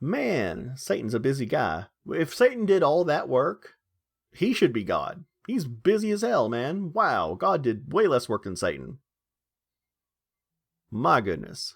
Man, Satan's a busy guy. If Satan did all that work, he should be God. He's busy as hell, man. Wow, God did way less work than Satan. My goodness.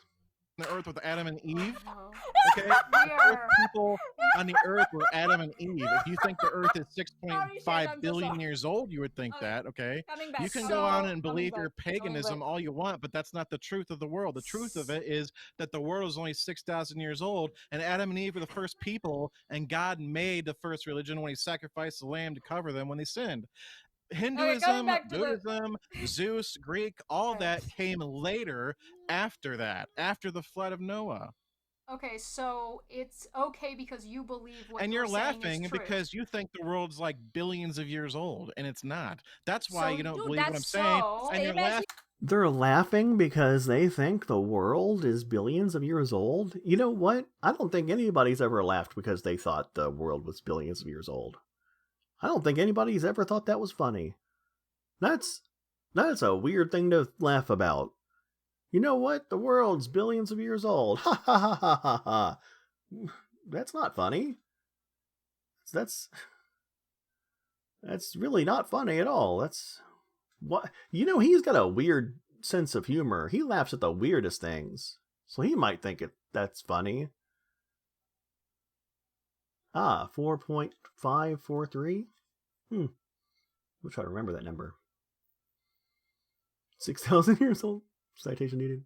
The earth with Adam and Eve. No. Okay, We the are- first people on the earth were Adam and Eve. If you think the earth is Sorry, Shane, 6.5 I'm so billion sorry. years old, you would think Okay. that. Okay, Coming back. you can So- go on and Coming believe back, your coming paganism back. all you want, but that's not the truth of the world. The truth of it is that the world is only 6,000 years old, and Adam and Eve were the first people, and God made the first religion when He sacrificed the lamb to cover them when they sinned. Hinduism, back to the- Buddhism, Zeus, Greek, all Okay. that came later after that, after the flood of Noah. Okay, so it's okay because you believe what And you're you're saying laughing is true. because you think the world's like billions of years old, and it's not. That's why So, you don't dude, believe what I'm that's saying, so- and you're Same as laughing. They're laughing because they think the world is billions of years old. You know what? I don't think anybody's ever laughed because they thought the world was billions of years old. I don't think anybody's ever thought that was funny. That's a weird thing to laugh about. You know what? The world's billions of years old. Ha ha ha ha ha ha. That's not funny. That's really not funny at all. That's what, you know, he's got a weird sense of humor. He laughs at the weirdest things. So he might think that's funny. 4.543. We'll try to remember that number. 6,000 years old. Citation needed.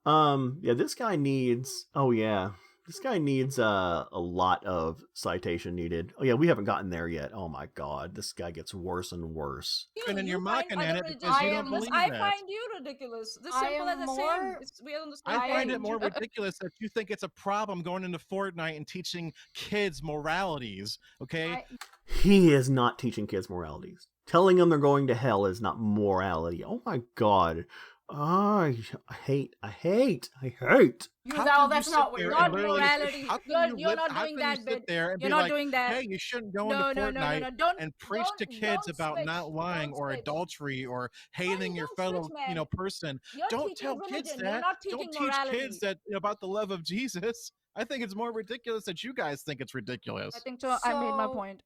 Yeah, this guy needs. Oh yeah, this guy needs a lot of citation needed. Oh yeah, we haven't gotten there yet. Oh my God, this guy gets worse and worse. And you're find mocking at other it religions because you don't ridiculous. believe I that. find you ridiculous. The I simple am as the more- same. We understand. I find it am- more ridiculous that you think it's a problem going into Fortnite and teaching kids moralities. Okay, He is not teaching kids moralities. Telling them they're going to hell is not morality. Oh my God, I hate. You, How that's can you not sit what there you're and Not doing. literally- morality. how can You're not how doing can you that sit bit. there and You're be not like, doing that. hey, you shouldn't go No, into no, no, no, Fortnite no. Don't and preach to kids about switch. not lying Don't or switch. adultery or hating your don't fellow, switch, man. person. You're Don't teaching tell kids religion. You're that. not Don't teaching teach morality. kids that about the love of Jesus. I think it's more ridiculous that you guys think it's ridiculous. I think so. I made my So- point.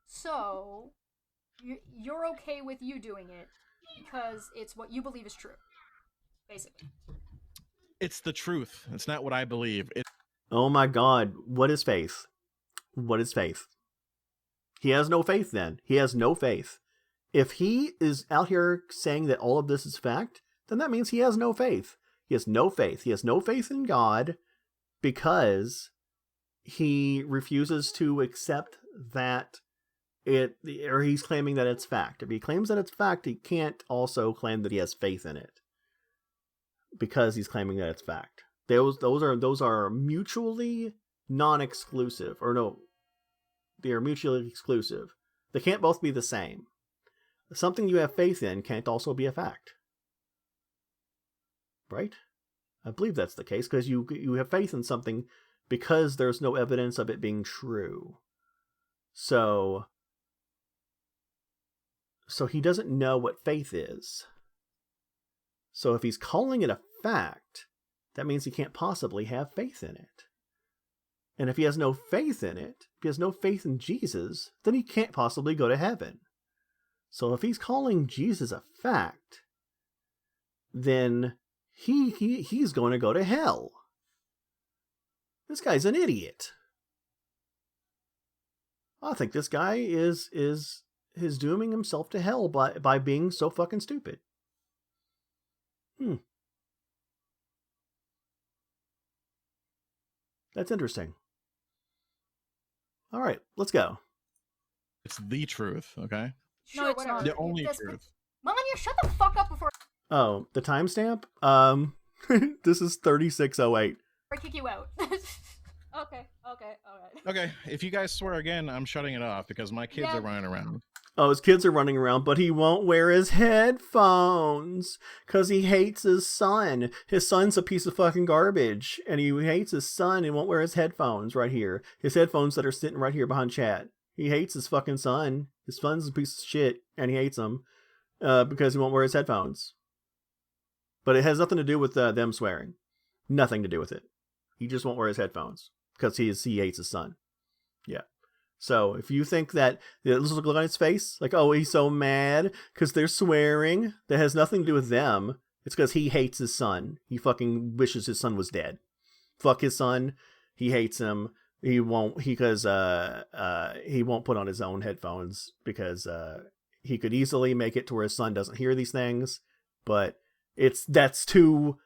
So, you're okay with you doing it because it's what you believe is true, basically. It's the truth. It's not what I believe. Oh my God, what is faith? What is faith? He has no faith then. He has no faith. If he is out here saying that all of this is fact, then that means he has no faith. He has no faith. He has no faith in God because he refuses to accept that or he's claiming that it's fact. If he claims that it's fact, he can't also claim that he has faith in it because he's claiming that it's fact. Those are mutually non-exclusive, or no, they are mutually exclusive. They can't both be the same. Something you have faith in can't also be a fact, right? I believe that's the case because you have faith in something because there's no evidence of it being true. So he doesn't know what faith is. So if he's calling it a fact, that means he can't possibly have faith in it. And if he has no faith in it, if he has no faith in Jesus, then he can't possibly go to heaven. So if he's calling Jesus a fact, then he's going to go to hell. This guy's an idiot. I think this guy is dooming himself to hell by being so fucking stupid. That's interesting. All right, let's go. It's the truth, okay? Sure, No, it's whatever. not. The only That's- truth. Melania, shut the fuck up before Oh, the timestamp? This is 3608. I kick you out. Okay, all right. Okay, if you guys swear again, I'm shutting it off because my kids Yeah. are running around. Oh, his kids are running around, but he won't wear his headphones because he hates his son. His son's a piece of fucking garbage, and he hates his son and won't wear his headphones right here. His headphones that are sitting right here behind chat. He hates his fucking son. His son's a piece of shit, and he hates him because he won't wear his headphones. But it has nothing to do with them swearing. Nothing to do with it. He just won't wear his headphones because he hates his son. Yeah. So if you think that, let's look on his face, like, oh, he's so mad because they're swearing, that has nothing to do with them. It's because he hates his son. He fucking wishes his son was dead. Fuck his son. He hates him. He won't, because he won't put on his own headphones because he could easily make it to where his son doesn't hear these things, but that's too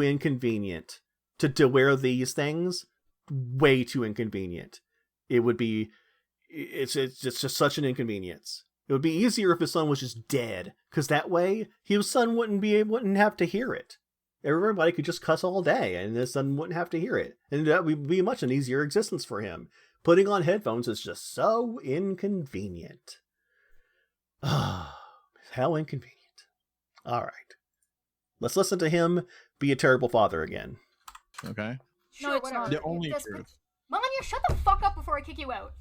inconvenient to wear these things. Way too inconvenient. It's just such an inconvenience. It would be easier if his son was just dead, because that way his son wouldn't have to hear it. Everybody could just cuss all day, and his son wouldn't have to hear it, and that would be much an easier existence for him. Putting on headphones is just so inconvenient. Ah, how inconvenient. All right, let's listen to him be a terrible father again. Okay? Sure, No, it's whatever. not. The only That's- truth. Melania, shut the fuck up before I kick you out.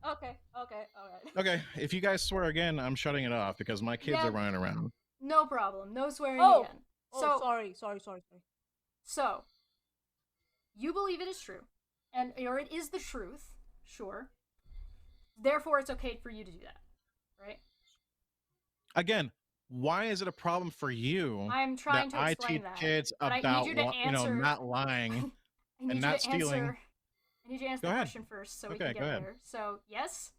Okay, all right. Okay, if you guys swear again, I'm shutting it off because my kids Yeah. are running around. No problem. No swearing Oh. again. Oh, So, sorry. So, you believe it is true, or it is the truth, sure. Therefore, it's okay for you to do that, right? Again, why is it a problem for you I'm trying that to I explain teach that. kids but I need about you to answer. not lying? I need and you not to stealing? answer. I need you to answer Go the ahead. question first, so we Okay, can go get ahead. there. So, yes,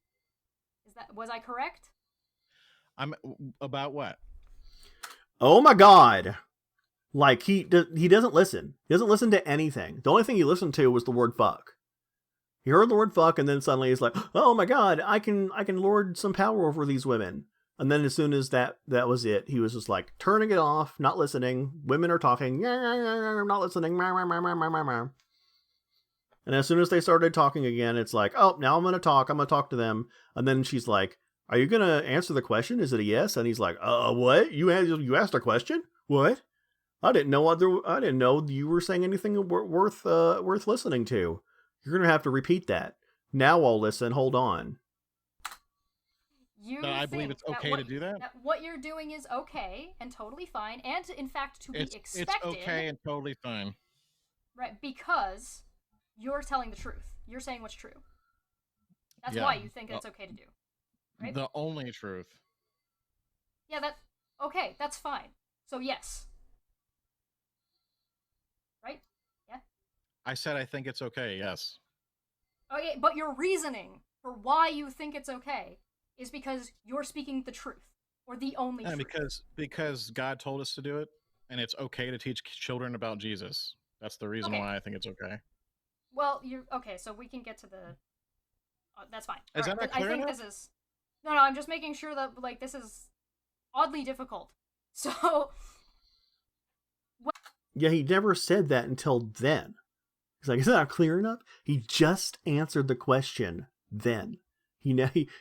was I correct? I'm about what? Oh my god. Like, he doesn't listen. He doesn't listen to anything. The only thing he listened to was the word fuck. He heard the word fuck, and then suddenly he's like, oh my god, I can lord some power over these women. And then as soon as that was it, he was just like turning it off, not listening. Women are talking, I'm not listening. And as soon as they started talking again, it's like, oh, now I'm going to talk to them. And then she's like, are you gonna answer the question? Is it a yes? And he's like, what? You asked a question? What? I didn't know you were saying anything worth listening to. You're gonna have to repeat that. Now I'll listen. Hold on. I believe it's okay to do that? That what you're doing is okay and totally fine, and in fact to be expected. It's okay and totally fine. Right, because you're telling the truth. You're saying what's true. That's why you think it's okay to do. Right? The only truth. Yeah, okay, that's fine. So yes. Right? Yeah? I said I think it's okay, yes. Okay, but your reasoning for why you think it's okay is because you're speaking the truth, or the only truth. Because God told us to do it, and it's okay to teach children about Jesus. That's the reason why I think it's okay. Well, okay, so we can get to the... that's fine. Is that not clear enough? This is... No, I'm just making sure that, like, this is oddly difficult. So... Yeah, he never said that until then. He's like, is that not clear enough? He just answered the question then.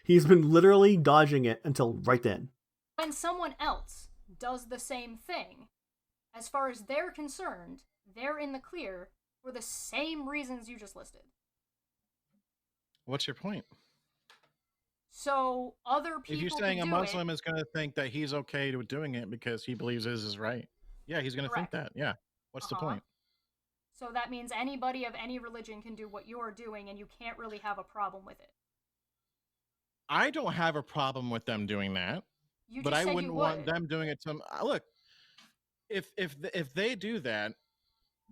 He's been literally dodging it until right then. When someone else does the same thing, as far as they're concerned, they're in the clear for the same reasons you just listed. What's your point? So other people. If you're saying a Muslim is going to think that he's okay with doing it because he believes his is right, yeah, he's going to think that. Yeah. What's the point? So that means anybody of any religion can do what you're doing, and you can't really have a problem with it. I don't have a problem with them doing that, but I wouldn't want them doing it to. Look, if they do that,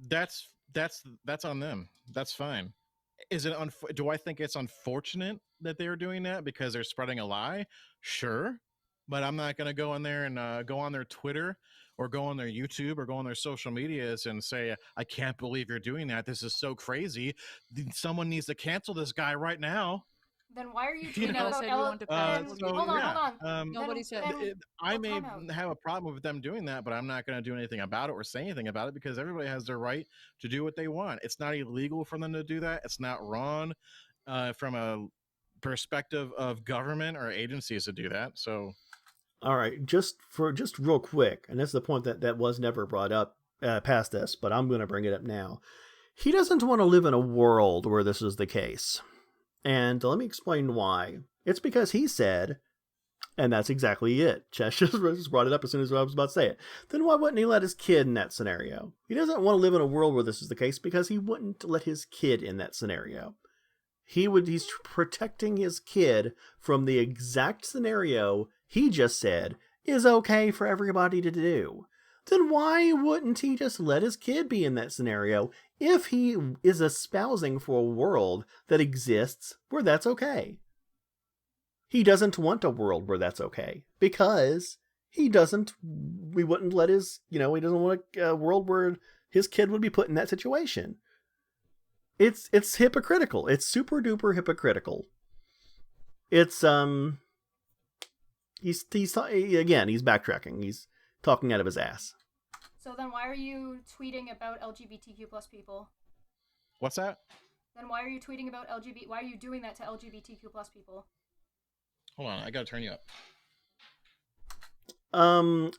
that's on them. That's fine. Is it do I think it's unfortunate that they're doing that because they're spreading a lie? Sure, but I'm not going to go in there and go on their Twitter or go on their YouTube or go on their social medias and say, I can't believe you're doing that. This is so crazy. Someone needs to cancel this guy right now. Then why are you tweeting about hold on. Nobody said. I may have a problem with them doing that, but I'm not going to do anything about it or say anything about it because everybody has their right to do what they want. It's not illegal for them to do that. It's not wrong from a perspective of government or agencies to do that. So, all right, just real quick, and this is the point that was never brought up past this, but I'm going to bring it up now. He doesn't want to live in a world where this is the case. And let me explain why. It's because he said, and that's exactly it. Chess just brought it up as soon as I was about to say it. Then why wouldn't he let his kid in that scenario? He doesn't want to live in a world where this is the case because he wouldn't let his kid in that scenario. He's protecting his kid from the exact scenario he just said is okay for everybody to do. Then why wouldn't he just let his kid be in that scenario if he is espousing for a world that exists where that's okay? He doesn't want a world where that's okay because we wouldn't let he doesn't want a world where his kid would be put in that situation. It's hypocritical. It's super duper hypocritical. It's, he's backtracking. He's talking out of his ass. So then why are you tweeting about LGBTQ plus people? What's that? Then why are you tweeting about why are you doing that to LGBTQ plus people? Hold on, I gotta turn you up.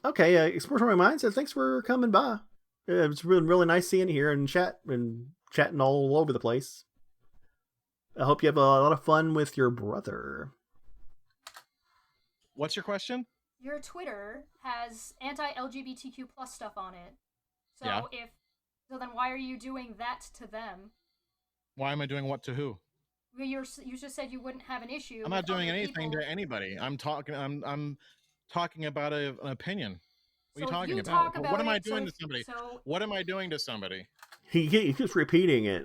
Okay, Exploratory Mind says thanks for coming by. It's really nice seeing you here and chatting all over the place. I hope you have a lot of fun with your brother. What's your question? Your Twitter has anti-LGBTQ plus stuff on it. So so then why are you doing that to them? Why am I doing what to who? Well, you just said you wouldn't have an issue. I'm not doing anything to anybody. I'm talking about an opinion. What are you talking about? What am I doing to somebody? What am I doing to somebody? He keeps repeating it.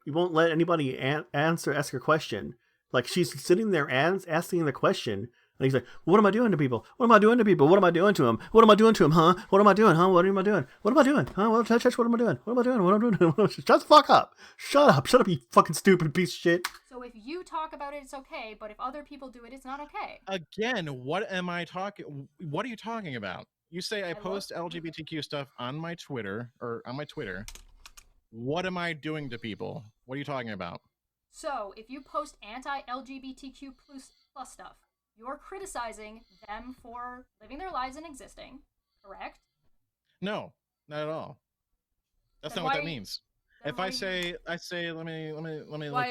He won't let anybody ask a question. Like she's sitting there asking the question. And he's like, what am I doing to people? What am I doing to people? What am I doing to them? What am I doing to them, huh? What am I doing, huh? What am I doing? What am I doing? Huh? What am I doing? What am I doing? What am I doing? Shut the fuck up. Shut up, you fucking stupid piece of shit. So if you talk about it, it's okay. But if other people do it, it's not okay. Again, what am I talking? What are you talking about? You say I post LGBTQ stuff on my Twitter. What am I doing to people? What are you talking about? So if you post anti-LGBTQ plus stuff, you're criticizing them for living their lives and existing, correct? No, not at all. That's Then not what why- that means. Then If what I are you- say, let me Why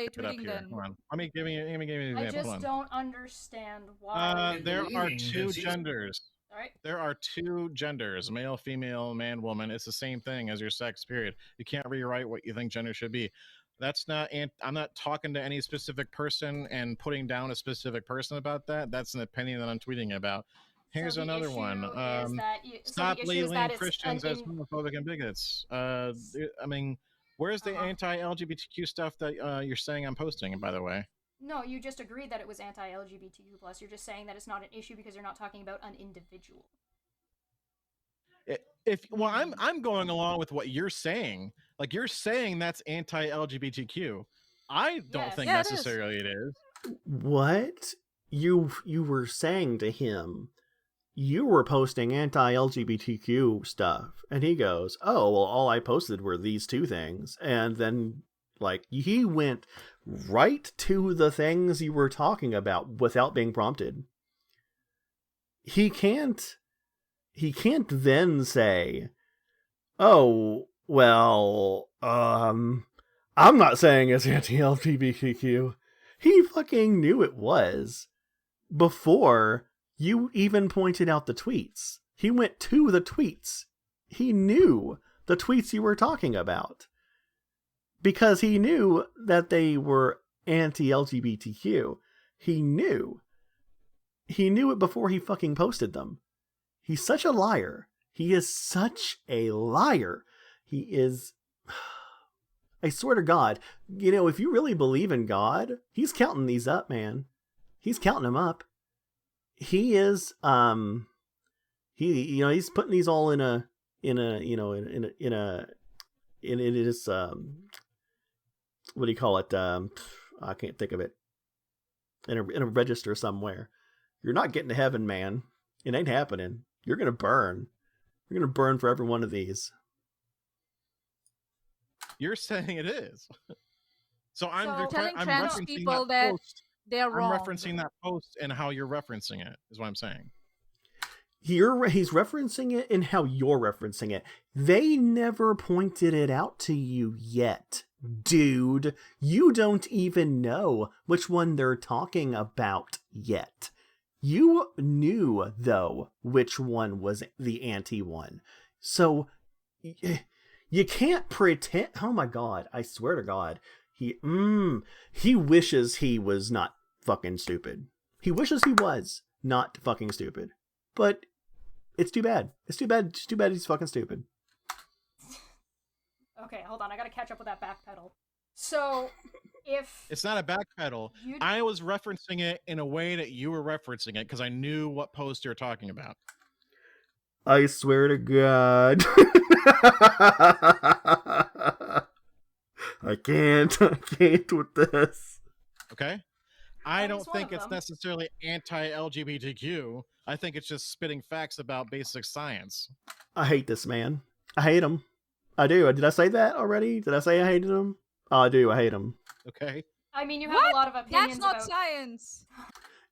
look it up tweeting here. then? Hold on. Let me give you an I example. just Hold on. don't understand why. There are Believing two that she's- genders. All right. There are two genders, male, female, man, woman. It's the same thing as your sex, period. You can't rewrite what you think gender should be. That's not, I'm not talking to any specific person and putting down a specific person about that. That's an opinion that I'm tweeting about. Here's So the another issue one. is that Stop the issue is labeling that it's Christians an as homophobic and bigots. I mean, where's the anti-LGBTQ stuff that you're saying I'm posting, by the way? No, you just agreed that it was anti-LGBTQ+. You're just saying that it's not an issue because you're not talking about an individual. I'm going along with what you're saying. Like, you're saying that's anti-LGBTQ. I don't Yes. think Yeah, it is. necessarily it is. What? You were saying to him, you were posting anti-LGBTQ stuff, and he goes, oh, well, all I posted were these two things. And then, like, he went right to the things you were talking about without being prompted. He can't then say, oh, well, I'm not saying it's anti-LGBTQ. He fucking knew it was before you even pointed out the tweets. He went to the tweets. He knew the tweets you were talking about because he knew that they were anti-LGBTQ. He knew it before he fucking posted them. He's such a liar. He is such a liar. He is... I swear to God, you know, if you really believe in God, he's counting these up, man. He's counting them up. He is, he's putting these all in his, what do you call it? I can't think of it. In a register somewhere. You're not getting to heaven, man. It ain't happening. You're going to burn. You're going to burn for every one of these. You're saying it is. So So- Telling I'm trans referencing people that that post. they're I'm wrong. referencing that post and how you're referencing it, is what I'm saying. He's referencing it in how you're referencing it. They never pointed it out to you yet, dude. You don't even know which one they're talking about yet. You knew, though, which one was the anti one. So you can't pretend. Oh my God, I swear to God. He wishes he was not fucking stupid. He wishes he was not fucking stupid. But it's too bad. It's too bad. It's too bad he's fucking stupid. Okay, hold on. I gotta catch up with that backpedal. So, if It's not a backpedal. you I was referencing it in a way that you were referencing it because I knew what post you were talking about. I swear to God. I can't with this. Okay? I That don't is one think of it's them. necessarily anti-LGBTQ. I think it's just spitting facts about basic science. I hate this man. I hate him. I do. Did I say that already? Did I say I hated him? Oh, I do. I hate him. Okay? I mean, you have What? a lot of opinions That's not about. science.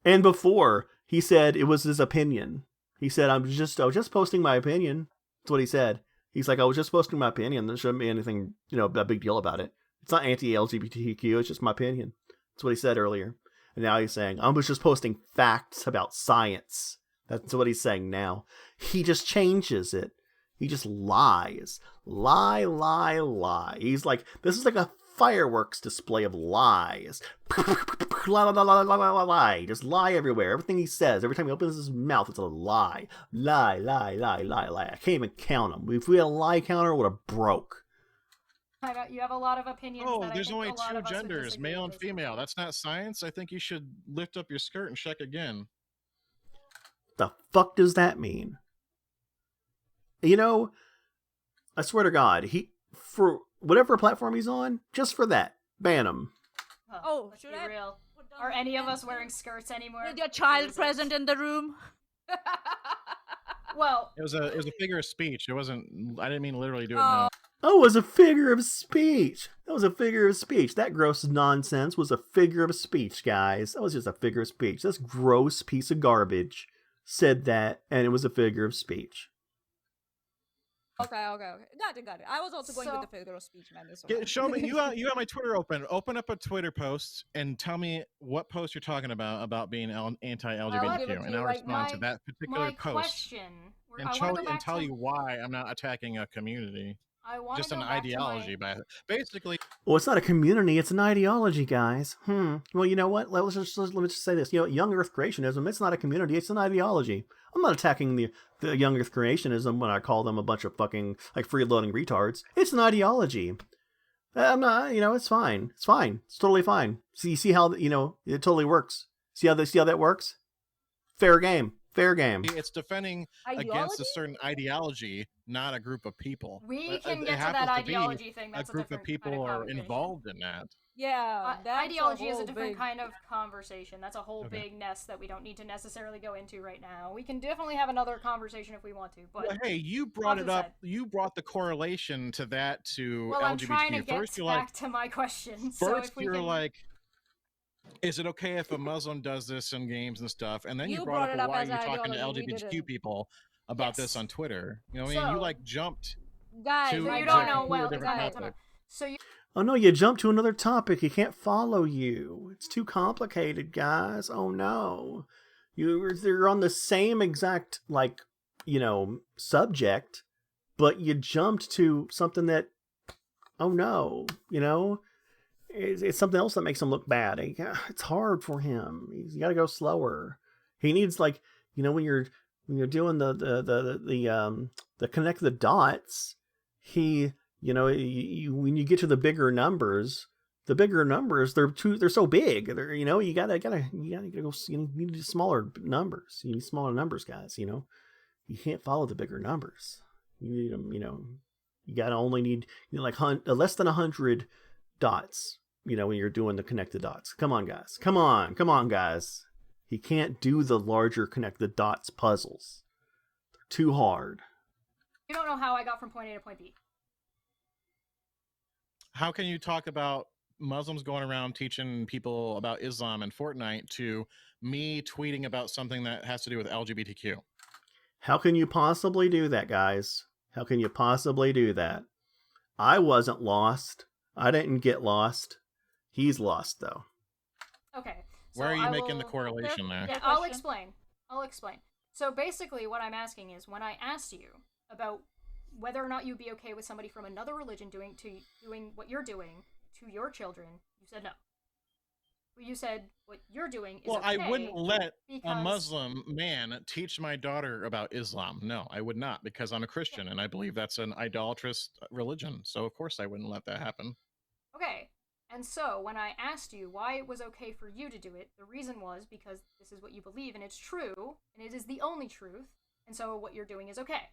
And before, he said it was his opinion. He said, I was just posting my opinion. That's what he said. He's like, I was just posting my opinion. There shouldn't be anything, a big deal about it. It's not anti-LGBTQ. It's just my opinion. That's what he said earlier. And now he's saying, I was just posting facts about science. That's what he's saying now. He just changes it. He just lies. Lie, lie, lie. He's like, this is like a fireworks display of lies. Lie, lie, lie, lie, lie, lie, lie. Just lie everywhere. Everything he says, every time he opens his mouth, it's a lie. Lie, lie, lie, lie, lie. I can't even count them. If we had a lie counter, it would have broke. You have a lot of opinions. Oh, that I there's think only a lot two of us would genders, disagree male and with. female. That's not science. I think you should lift up your skirt and check again. The fuck does that mean? I swear to God, for whatever platform he's on, just for that, ban him. Oh, let's should be I real. put down Are my any of us pencil? wearing skirts anymore? With your child Jesus. present in the room? Well, It was a figure of speech. It wasn't. I didn't mean literally do it. Oh. No. Oh, it was a figure of speech. That was a figure of speech. That gross nonsense was a figure of speech, guys. That was just a figure of speech. This gross piece of garbage said that, and it was a figure of speech. Okay. Got it. I was also going with the figure of speech, man. Show me. You have my Twitter open. Open up a Twitter post and tell me what post you're talking about being anti-LGBTQ, and I'll respond to that particular post. And tell you why I'm not attacking a community. Just an ideology, basically. Well, it's not a community; it's an ideology, guys. Well, you know what? Let me just say this. Young Earth creationism. It's not a community; it's an ideology. I'm not attacking the young Earth creationism when I call them a bunch of fucking freeloading retards. It's an ideology. I'm not. It's fine. It's fine. It's totally fine. So you see how it totally works. See how that works? Fair game. Fair game. It's defending against a certain ideology, not a group of people. We can get to that ideology thing. That's a group of people are involved in that. Yeah, ideology is a different kind of conversation. That's a whole big nest that we don't need to necessarily go into right now. We can definitely have another conversation if we want to. But well, hey, you brought it up. You brought the correlation to that to well, LGBTQ. I'm trying to get back to my question. First, you're like, is it okay if a Muslim does this in games and stuff? And then you brought up, why are you talking to LGBTQ people about this on Twitter? You like jumped. Guys, you don't know well. So you. Oh no, you jumped to another topic. He can't follow you. It's too complicated, guys. Oh no. You're on the same exact subject, but you jumped to something that it's something else that makes him look bad. It's hard for him. He's got to go slower. He needs when you're doing the connect the dots, when you get to the bigger numbers, they're so big. You gotta go. You need smaller numbers. You need smaller numbers, guys. You can't follow the bigger numbers. You need them. You gotta only need less than 100 dots. When you're doing the connect the dots. Come on, guys. Come on, guys. He can't do the larger connect the dots puzzles. They're too hard. You don't know how I got from point A to point B. How can you talk about Muslims going around teaching people about Islam and Fortnite to me tweeting about something that has to do with LGBTQ? How can you possibly do that, guys? How can you possibly do that? I wasn't lost. I didn't get lost. He's lost, though. Okay. So where are you making the correlation there? Yeah, I'll explain. So basically what I'm asking is, when I asked you about whether or not you'd be okay with somebody from another religion doing what you're doing to your children, you said no. You said what you're doing is okay. I wouldn't let a Muslim man teach my daughter about Islam. No, I would not, because I'm a Christian and I believe that's an idolatrous religion. So of course I wouldn't let that happen. Okay. And so when I asked you why it was okay for you to do it, the reason was because this is what you believe and it's true, and it is the only truth, and so what you're doing is okay.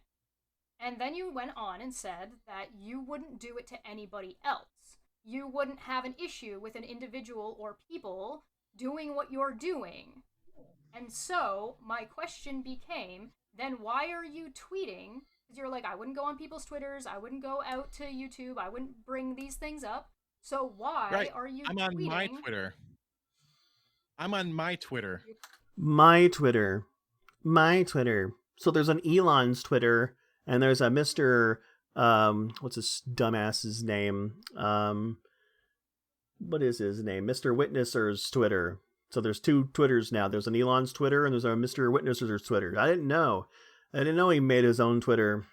And then you went on and said that you wouldn't do it to anybody else. You wouldn't have an issue with an individual or people doing what you're doing. And so my question became, then why are you tweeting? Because you're like, I wouldn't go on people's Twitters, I wouldn't go out to YouTube, I wouldn't bring these things up. So why are you tweeting? I'm on my Twitter. My Twitter. So there's an Elon's Twitter, and there's a Mr. What's his dumbass's name? What is his name? Mr. Witnesser's Twitter. So there's two Twitters now. There's an Elon's Twitter, and there's a Mr. Witnesser's Twitter. I didn't know he made his own Twitter.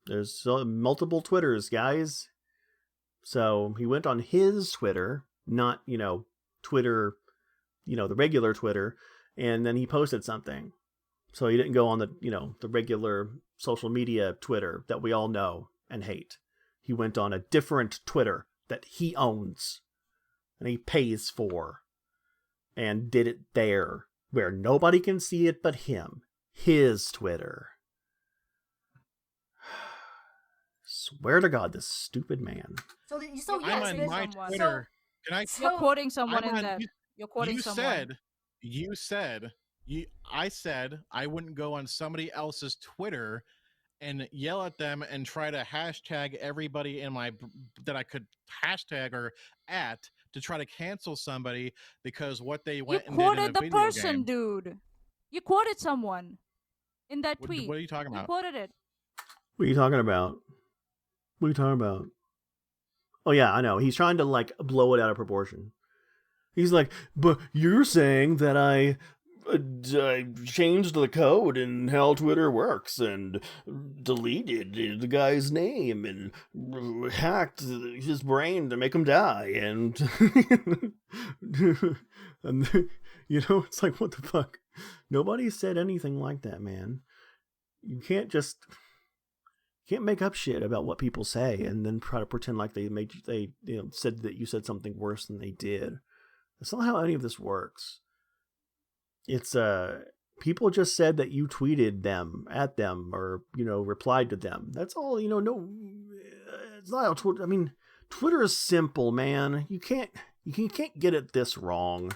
There's multiple Twitters, guys. So he went on his Twitter, not, Twitter, the regular Twitter, and then he posted something. So he didn't go on the regular social media Twitter that we all know and hate. He went on a different Twitter that he owns and he pays for and did it there where nobody can see it but him. His Twitter. Swear to God, this stupid man. So yes, I'm on my Twitter. You're quoting someone in that. You're quoting someone. I said I wouldn't go on somebody else's Twitter and yell at them and try to hashtag everybody in my that I could hashtag or at to try to cancel somebody because what they went and did in a quoted the video person, game. dude. You quoted someone in that tweet. What are you talking about? You quoted it. What are you talking about? What are you talking about? Oh yeah, I know. He's trying to like blow it out of proportion. He's like, but you're saying that I changed the code in how Twitter works and deleted the guy's name and hacked his brain to make him die and and you know, it's like, what the fuck? Nobody said anything like that, man. You can't make up shit about what people say and then try to pretend like they said that you said something worse than they did. That's not how any of this works. It's people just said that you tweeted them at them or, you know, replied to them. That's all, you know. No, it's not how Twitter. I mean, Twitter is simple, man. You can't get it this wrong.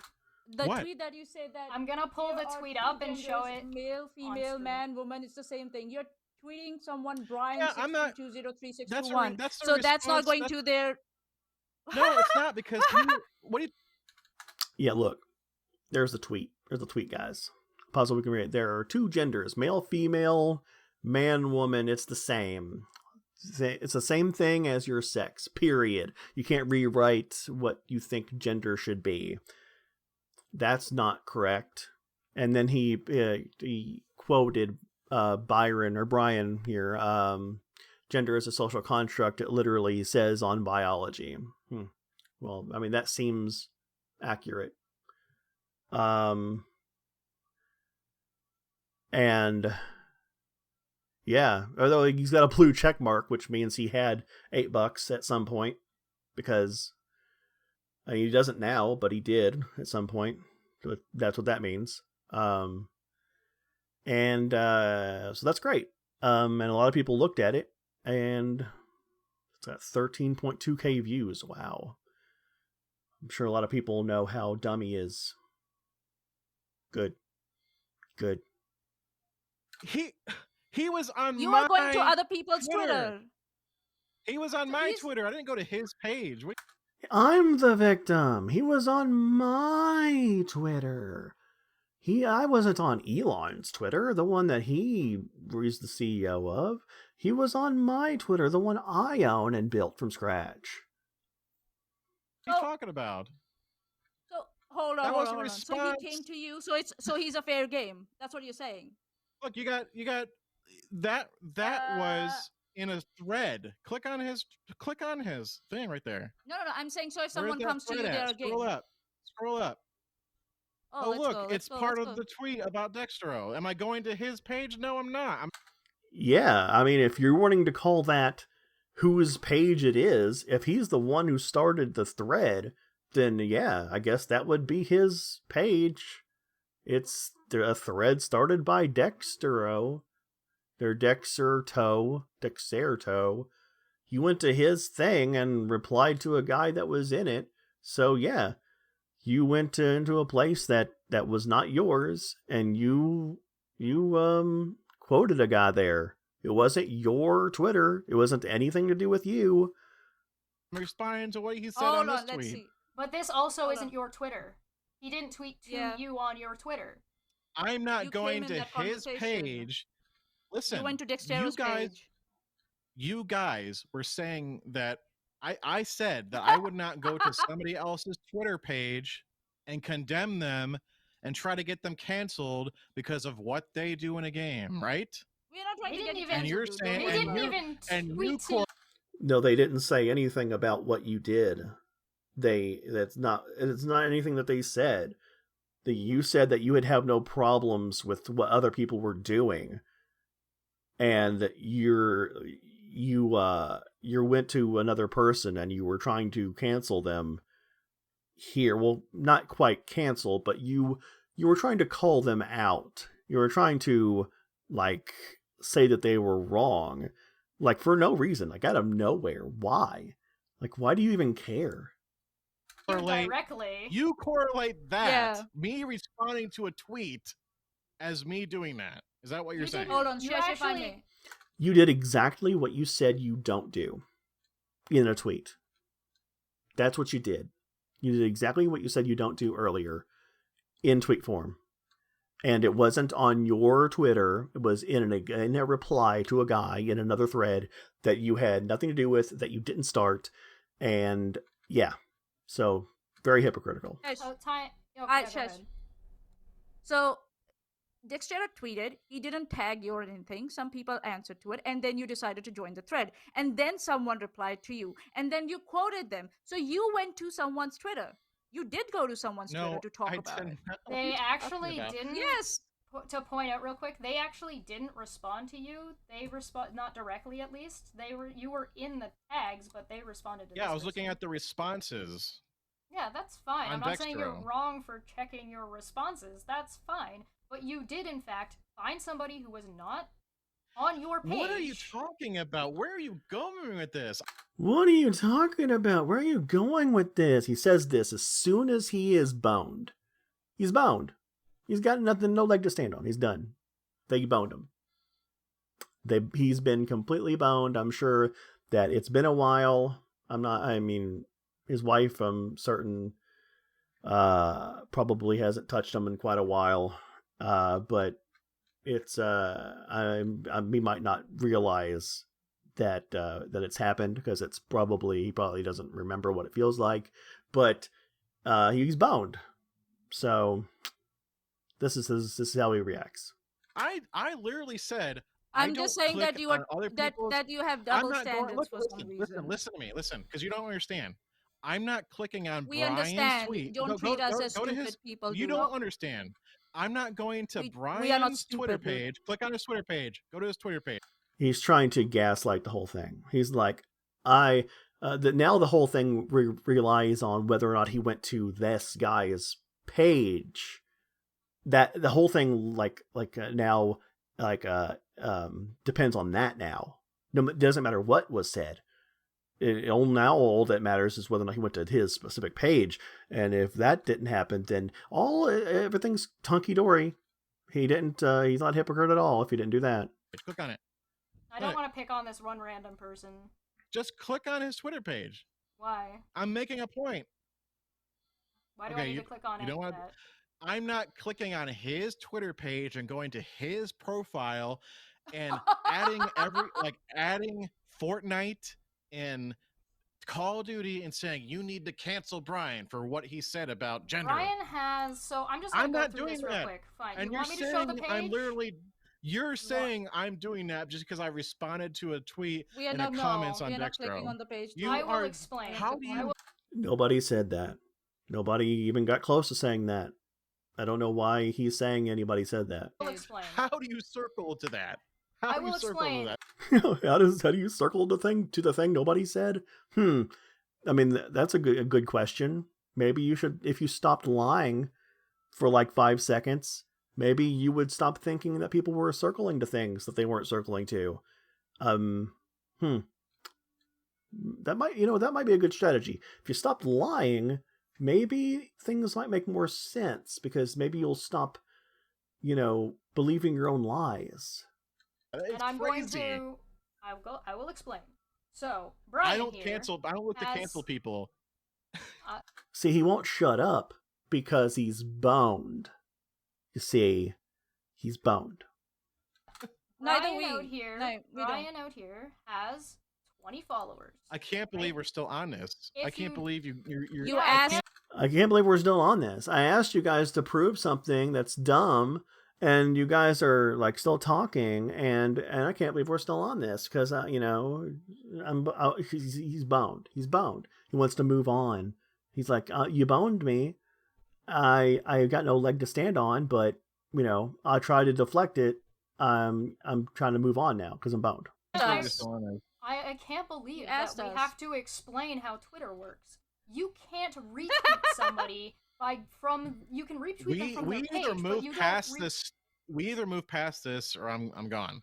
The tweet that you said that I'm gonna pull the tweet up and show it. Male, female, man, woman. It's the same thing. You're tweeting someone Brian 6320361. So that's not going to their. No, it's not because what do you? Yeah, look. There's the tweet. There's the tweet, guys. Pause so we can read it. There are two genders: male, female, man, woman. It's the same. It's the same thing as your sex. Period. You can't rewrite what you think gender should be. That's not correct. And then he quoted Byron or Brian here. Gender is a social construct. It literally says on biology. Well, I mean, that seems accurate. And yeah, although he's got a blue check mark, which means he had $8 at some point, because I mean, he doesn't now, but he did at some point. So that's what that means. So that's great. And a lot of people looked at it, and it's got 13.2K views. Wow. I'm sure a lot of people know how dumb he is. Good. He was on You my are going to other people's Twitter. Twitter. He was on my Twitter. I didn't go to his page. I'm the victim. He was on my Twitter. I wasn't on Elon's Twitter, the one that he was the CEO of. He was on my Twitter, the one I own and built from scratch. What are you talking about? So hold on. So he came to you. So he's a fair game. That's what you're saying. Look, you got that was in a thread. Click on his thing right there. No. I'm saying, so if someone comes to you, they're a game. Scroll up. Oh, look, it's part of the tweet about Dextro. Am I going to his page? No, I'm not. Yeah, I mean, if you're wanting to call that whose page it is, if he's the one who started the thread, then yeah, I guess that would be his page. It's a thread started by Dextro. They're Dexerto. You went to his thing and replied to a guy that was in it. So yeah, you went into a place that was not yours, and you quoted a guy there. It wasn't your Twitter. It wasn't anything to do with you. I'm responding to what he said on this tweet. See. But this also isn't your Twitter. He didn't tweet to you on your Twitter. I'm not going to his page. Listen, you went to Dextero's page. You guys were saying that I said that I would not go to somebody else's Twitter page and condemn them and try to get them canceled because of what they do in a game, right? We're not trying to get and you're saying, they didn't even tweet to. No, they didn't say anything about what you did. It's not anything that they said. You said that you would have no problems with what other people were doing, and you went to another person and you were trying to cancel them here. Well, not quite cancel, but you were trying to call them out. You were trying to like say that they were wrong, like for no reason, like out of nowhere. Why? Like, why do you even care? Directly. You correlate that, me responding to a tweet, as me doing that. Is that what you're saying? Hold on, if I may. You did exactly what you said you don't do in a tweet. That's what you did. You did exactly what you said you don't do earlier in tweet form. And it wasn't on your Twitter. It was in a reply to a guy in another thread that you had nothing to do with, that you didn't start. And yeah, so very hypocritical. So, time. Okay, I- go Shush. ahead. So Dexterra tweeted, he didn't tag you or anything. Some people answered to it, and then you decided to join the thread. And then someone replied to you, and then you quoted them. So you went to someone's Twitter. You did go to someone's Twitter to talk about it. They actually didn't. Yes. To point out real quick, they actually didn't respond to you. They not directly, at least. You were in the tags, but they responded to. Yeah, this I was looking person. at the responses. Yeah, that's fine. I'm on not saying you're Dextro. wrong for checking your responses. That's fine. But you did, in fact, find somebody who was not on your page. What are you talking about? Where are you going with this? What are you talking about? Where are you going with this? He says this as soon as he is boned. He's boned. He's got nothing, no leg to stand on. He's done. They boned him. He's been completely boned. I'm sure that it's been a while. His wife, I'm certain, probably hasn't touched him in quite a while. But it's, we might not realize that it's happened because he probably doesn't remember what it feels like, but, he's boned. So this is how he reacts. I literally said. I'm just saying that you are that you have double standards for some reason. Listen to me, because you don't understand. I'm not clicking on We Brian's understand. tweet. Don't treat us as stupid people. You do. don't understand. I'm not going to we are not Brian's Twitter stupid, dude. page. Click on his Twitter page. Go to his Twitter page. He's trying to gaslight the whole thing. He's like, now the whole thing relies on whether or not he went to this guy's page. That the whole thing now depends on that now. No, it doesn't matter what was said. All that matters is whether or not he went to his specific page. And if that didn't happen, then everything's hunky dory. He didn't. He's not a hypocrite at all if he didn't do that. Click on it. I don't want to pick on this one random person. Just click on his Twitter page. Why? I'm making a point. Why do I need to click on it? I'm not clicking on his Twitter page and going to his profile and adding Fortnite and Call of Duty and saying you need to cancel Brian for what he said about gender. Brian has. So I'm just. I'm go not through doing this real that. quick. Fine. And you want me to show saying the page? I'm literally. You're saying I'm doing that just because I responded to a tweet We are in not. the comments on we are not Dextro. clicking on the page. You I will are. explain. How do you? Nobody said that. Nobody even got close to saying that. I don't know why he's saying anybody said that. I will explain. How do you circle to that? How I do you will circle explain. how do you circle the thing nobody said? I mean, that's a good question. Maybe you should, if you stopped lying for like 5 seconds, maybe you would stop thinking that people were circling to things that they weren't circling to. That might be a good strategy. If you stopped lying, maybe things might make more sense because maybe you'll stop, believing your own lies. It's And I'm crazy. going to. I will explain. So Brian I don't here cancel. I don't look to has- cancel people. See, he won't shut up because he's boned. You see, he's boned. Neither Brian out here. No, we don't. Brian out here has 20 followers. I can't believe we're still on this. If I can't you- believe you're You I asked. can't- I can't believe we're still on this. I asked you guys to prove something that's dumb, and you guys are like still talking, and I can't believe we're still on this because he's boned. He's boned. He wants to move on. He's like, you boned me. I got no leg to stand on, but I try to deflect it. I'm trying to move on now because I'm boned. Guys, We're still on this. I can't believe You that asked we us. have to explain how Twitter works. You can't retweet somebody you can retweet them from We their page, either but move you past don't this. We either move past this, or I'm gone.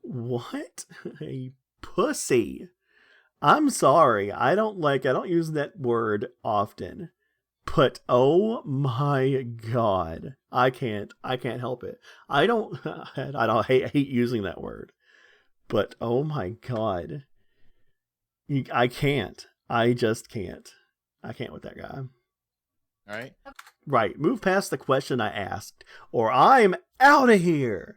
What a pussy. I'm sorry. I don't use that word often. But oh my god. I can't help it. I hate using that word. But oh my god, I can't. I just can't. I can't with that guy. All right. Right, move past the question I asked, or I'm out of here.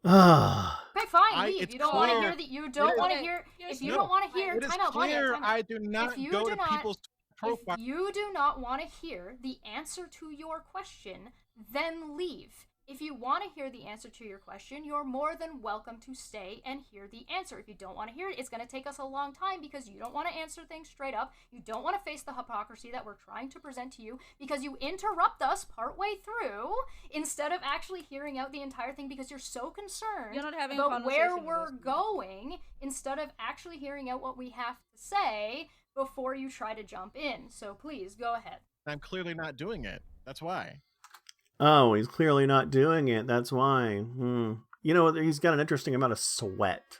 Ah. Okay, fine, leave. It's You don't want to clear. hear that. You don't want to hear. If you don't want to hear, It is time out, clear time out. I do not If you go do to not- people's profile. If you do not want to hear the answer to your question, then leave. If you want to hear the answer to your question, you're more than welcome to stay and hear the answer. If you don't want to hear it, it's going to take us a long time because you don't want to answer things straight up. You don't want to face the hypocrisy that we're trying to present to you because you interrupt us partway through instead of actually hearing out the entire thing because you're so concerned You're not having a about where conversation with we're us. going instead of actually hearing out what we have to say before you try to jump in. So please, go ahead. I'm clearly not doing it. That's why. Oh, he's clearly not doing it. That's why. You know, he's got an interesting amount of sweat.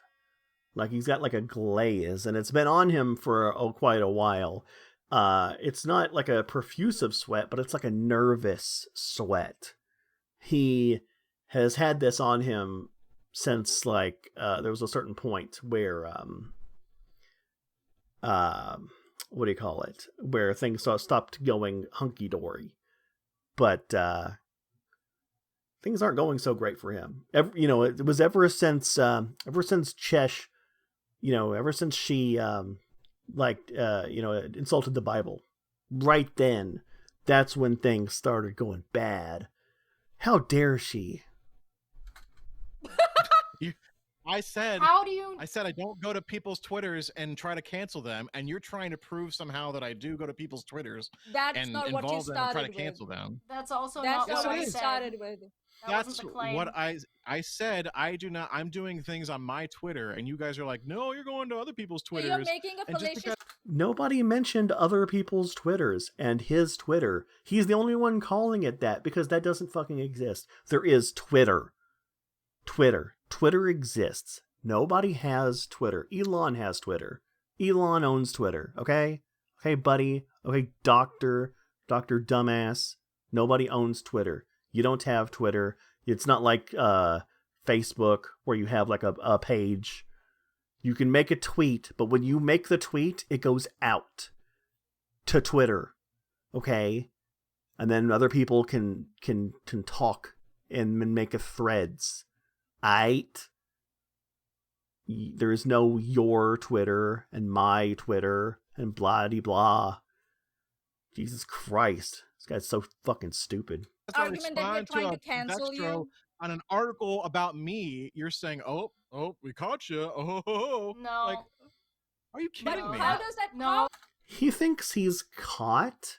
Like, he's got like a glaze, and it's been on him for quite a while. It's not like a profusive sweat, but it's like a nervous sweat. He has had this on him since, like, there was a certain point where, what do you call it? Where things stopped going hunky-dory. But, things aren't going so great for him. You know, it was ever since Chesh, you know, ever since she, you know, insulted the Bible. Right then, that's when things started going bad. How dare she? I said I don't go to people's Twitters and try to cancel them, and you're trying to prove somehow that I do go to people's Twitters That's not what you involve them and try to started cancel with. them. That's also That's not not what what I you said. started with. That That's wasn't the claim. what I said. I do not. I'm doing things on my Twitter, and you guys are like, no, you're going to other people's So Twitters. you're making a and just fallacious. because- Nobody mentioned other people's Twitters and his Twitter. He's the only one calling it that because that doesn't fucking exist. There is Twitter. Twitter exists. Nobody has Twitter. Elon has Twitter. Elon owns Twitter, okay? Okay, buddy. Okay, Dr. Dumbass. Nobody owns Twitter. You don't have Twitter. It's not like Facebook where you have like a page. You can make a tweet, but when you make the tweet, it goes out to Twitter, okay? And then other people can talk and make a threads. Aight? There is no your Twitter and my Twitter and blah-de-blah. Jesus Christ. This guy's so fucking stupid. That's why I Argument that we're respond trying a to cancel Dextro you. on an article about me. You're saying, oh, we caught you. Oh, No. Like, are you But kidding me? how does that No. He thinks he's caught?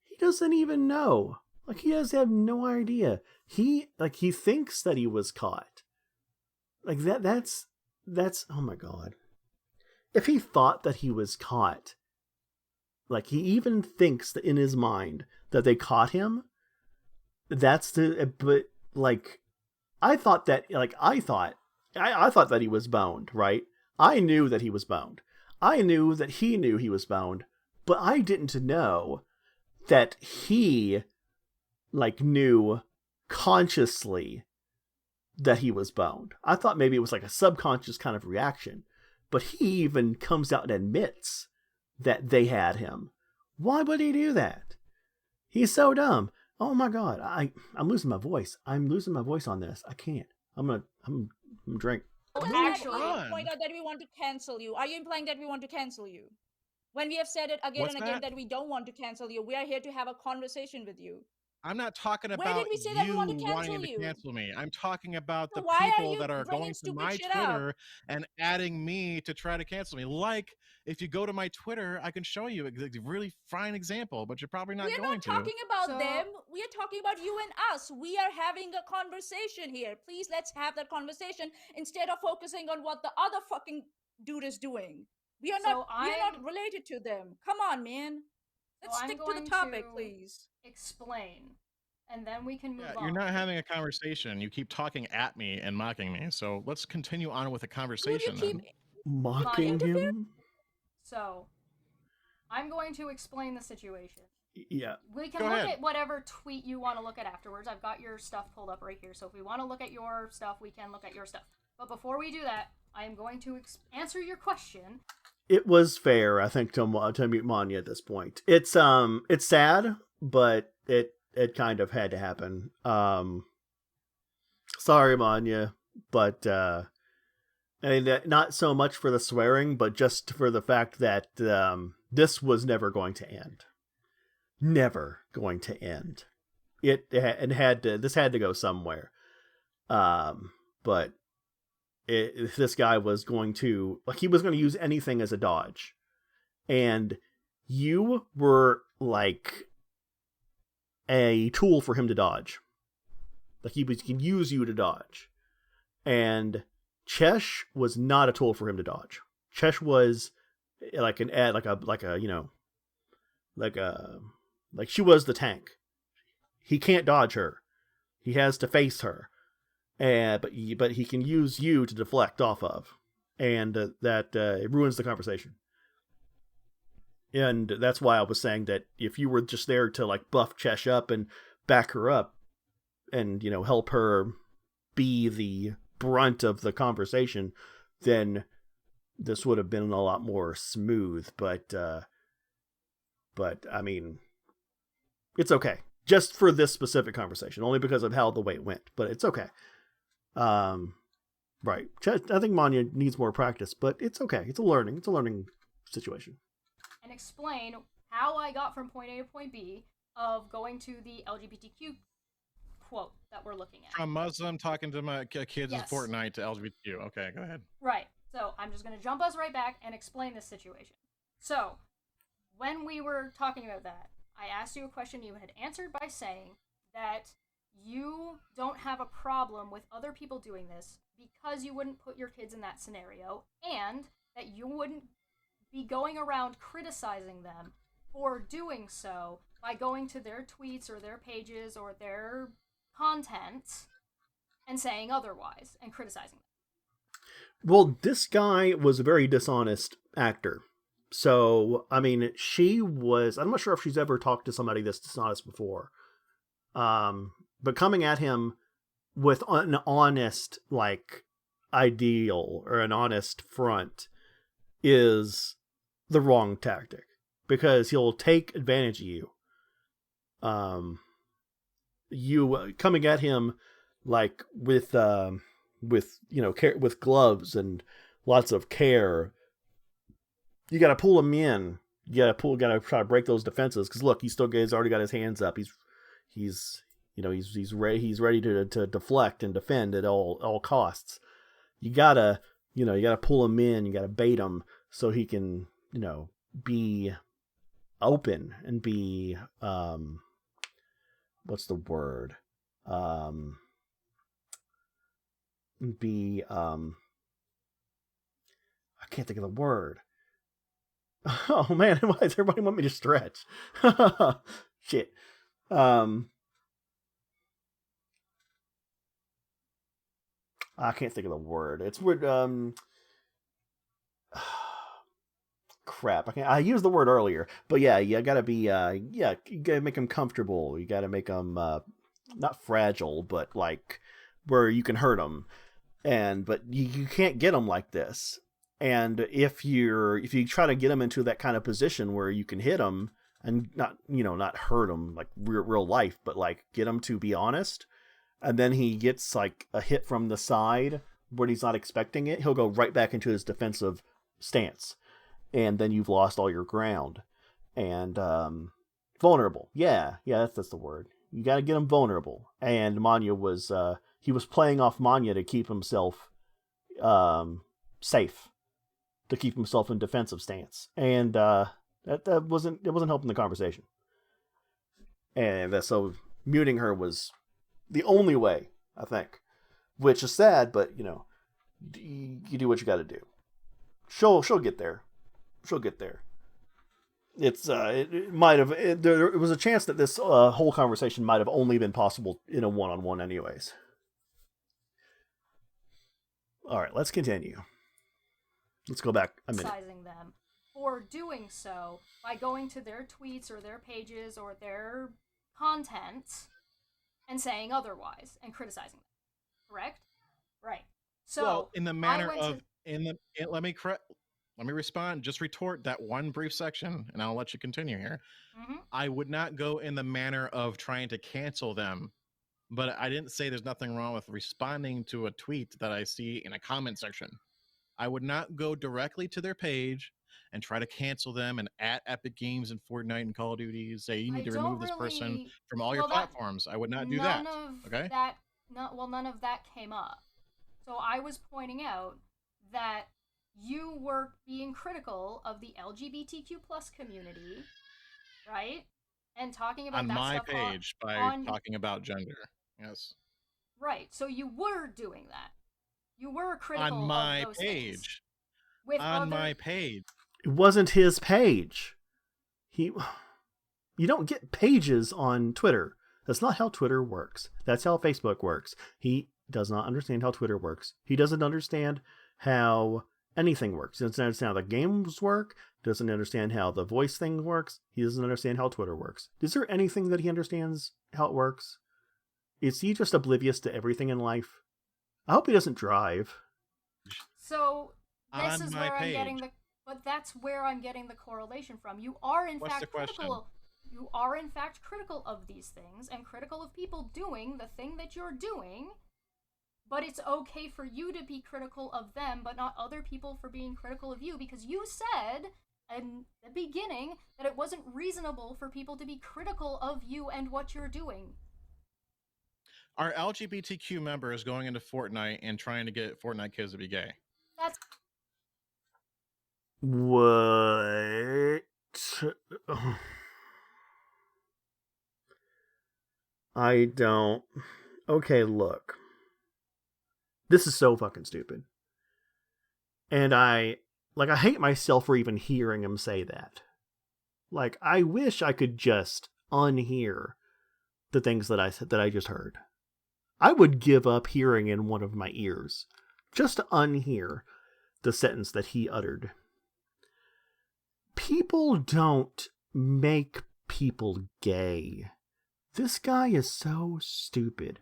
He doesn't even know. Like, he does have no idea. He thinks that he was caught. Like, that's, oh my god. If he thought that he was caught, like, he even thinks that in his mind that they caught him, but, like, I thought that he was boned, right? I knew that he was boned. I knew that he knew he was boned, but I didn't know that he, like, knew consciously that he was boned. I thought maybe it was like a subconscious kind of reaction, but he even comes out and admits that they had him. Why would he do that? He's so dumb. Oh my god, I'm losing my voice. I'm losing my voice on this. I can't. I'm gonna drink. Actually, point out that we want to cancel you. Are you implying that we want to cancel you? When we have said it again What's and again that? that we don't want to cancel you, we are here to have a conversation with you. I'm not talking Where about did we say that we you want to cancel wanting you? to cancel me. I'm talking about So the why are people you that are bringing going to stupid my shit up? Twitter and adding me to try to cancel me. Like, if you go to my Twitter, I can show you a really fine example, but you're probably not We are going not to. talking about So- them. We are talking about you and us. We are having a conversation here. Please, let's have that conversation instead of focusing on what the other fucking dude is doing. We are So not related to them. Come on, man. Let's I'm stick to the going topic, to please. explain, and then we can move Yeah, on. you're not having a conversation. You keep talking at me and mocking me. So let's continue on with the conversation. keep- then. Mocking him? So, I'm going to explain the situation. Yeah. We can Go look ahead. at whatever tweet you want to look at afterwards. I've got your stuff pulled up right here. So if we want to look at your stuff, we can look at your stuff. But before we do that, I am going to answer your question. It was fair, I think, to mute Manya at this point. It's sad, but it kind of had to happen. Sorry, Manya, but not so much for the swearing, but just for the fact that this was never going to end. Never going to end. This had to go somewhere. But this guy was going to, he was going to use anything as a dodge. And you were like a tool for him to dodge. Like he can use you to dodge. And Chesh was not a tool for him to dodge. Chesh was like she was the tank. He can't dodge her. He has to face her. But he can use you to deflect off of. And it ruins the conversation. And that's why I was saying that if you were just there to like buff Chesh up and back her up and, help her be the brunt of the conversation, then this would have been a lot more smooth. But I mean, it's okay. Just for this specific conversation, only because of how the way it went, but it's okay. Right. I think Manya needs more practice, but it's okay. It's a learning situation. And explain how I got from point A to point B of going to the LGBTQ quote that we're looking at. From Muslim talking to my kids Yes. in Fortnite to LGBTQ. Okay, go ahead. Right. So I'm just going to jump us right back and explain this situation. So when we were talking about that, I asked you a question you had answered by saying that you don't have a problem with other people doing this because you wouldn't put your kids in that scenario, and that you wouldn't be going around criticizing them for doing so by going to their tweets or their pages or their content and saying otherwise and criticizing them. Well, this guy was a very dishonest actor. So, I mean, I'm not sure if she's ever talked to somebody this dishonest before. But coming at him with an honest, like, ideal or an honest front is the wrong tactic, because he'll take advantage of you. You coming at him like with gloves and lots of care. You got to pull him in. Got to try to break those defenses, because look, he's already got his hands up. He's ready to deflect and defend at all costs. You gotta pull him in. You gotta bait him so he can, be open and be, what's the word? I can't think of the word. Oh man, why does everybody want me to stretch? Shit. I can't think of the word. It's weird. Crap. I used the word earlier, but yeah, you gotta be, you gotta make them comfortable. You gotta make them, not fragile, but like where you can hurt them. But you can't get them like this. And if you try to get them into that kind of position where you can hit them and not hurt them like real life, but like get him to be honest, and then he gets like a hit from the side when he's not expecting it, he'll go right back into his defensive stance, and then you've lost all your ground. And vulnerable, yeah, that's the word. You got to get him vulnerable. And Manya was he was playing off Manya to keep himself safe, to keep himself in defensive stance, and that wasn't helping the conversation. And so muting her was the only way, I think, which is sad, but you do what you got to do. She'll get there. She'll get there. It's it might have there was a chance that this whole conversation might have only been possible in a one-on-one, anyways. All right, let's continue. Let's go back a minute. Criticizing them for doing so by going to their tweets or their pages or their content and saying otherwise and criticizing them. Correct? Right. So well, in the manner went of to- let me respond. Just retort that one brief section, and I'll let you continue here. Mhm. I would not go in the manner of trying to cancel them, but I didn't say there's nothing wrong with responding to a tweet that I see in a comment section. I would not go directly to their page and try to cancel them and at Epic Games and Fortnite and Call of Duty say you need to remove this person from all your platforms. I would not do that. Okay. None of that came up. So I was pointing out that you were being critical of the LGBTQ plus community, right? And talking about on that my stuff page by talking about gender. Yes. Right. So you were doing that. You were critical on my of those page. things. With on my page. It wasn't his page. You don't get pages on Twitter. That's not how Twitter works. That's how Facebook works. He does not understand how Twitter works. He doesn't understand how anything works. He doesn't understand how the games work. Doesn't understand how the voice thing works. He doesn't understand how Twitter works. Is there anything that he understands how it works? Is he just oblivious to everything in life? I hope he doesn't drive. So this is where I'm getting but that's where I'm getting the correlation from. You are in fact critical. You are in fact critical of these things and critical of people doing the thing that you're doing. But it's okay for you to be critical of them, but not other people for being critical of you, because you said in the beginning that it wasn't reasonable for people to be critical of you and what you're doing. Are LGBTQ members going into Fortnite and trying to get Fortnite kids to be gay? That's what? I don't. Okay, look. This is so fucking stupid. And I hate myself for even hearing him say that. Like, I wish I could just unhear the things that I just heard. I would give up hearing in one of my ears just to unhear the sentence that he uttered. People don't make people gay. This guy is so stupid.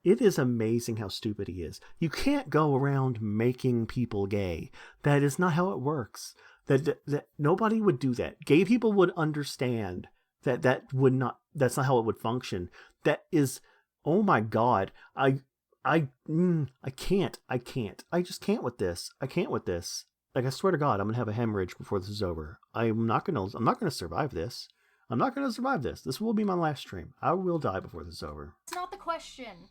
It is amazing how stupid he is. You can't go around making people gay. That is not how it works. That nobody would do that. Gay people would understand that's not how it would function. That is, oh my God. I can't. I just can't with this. I can't with this. Like, I swear to God, I'm gonna have a hemorrhage before this is over. I'm not gonna survive this. I'm not gonna survive this. This will be my last stream. I will die before this is over. It's not the question.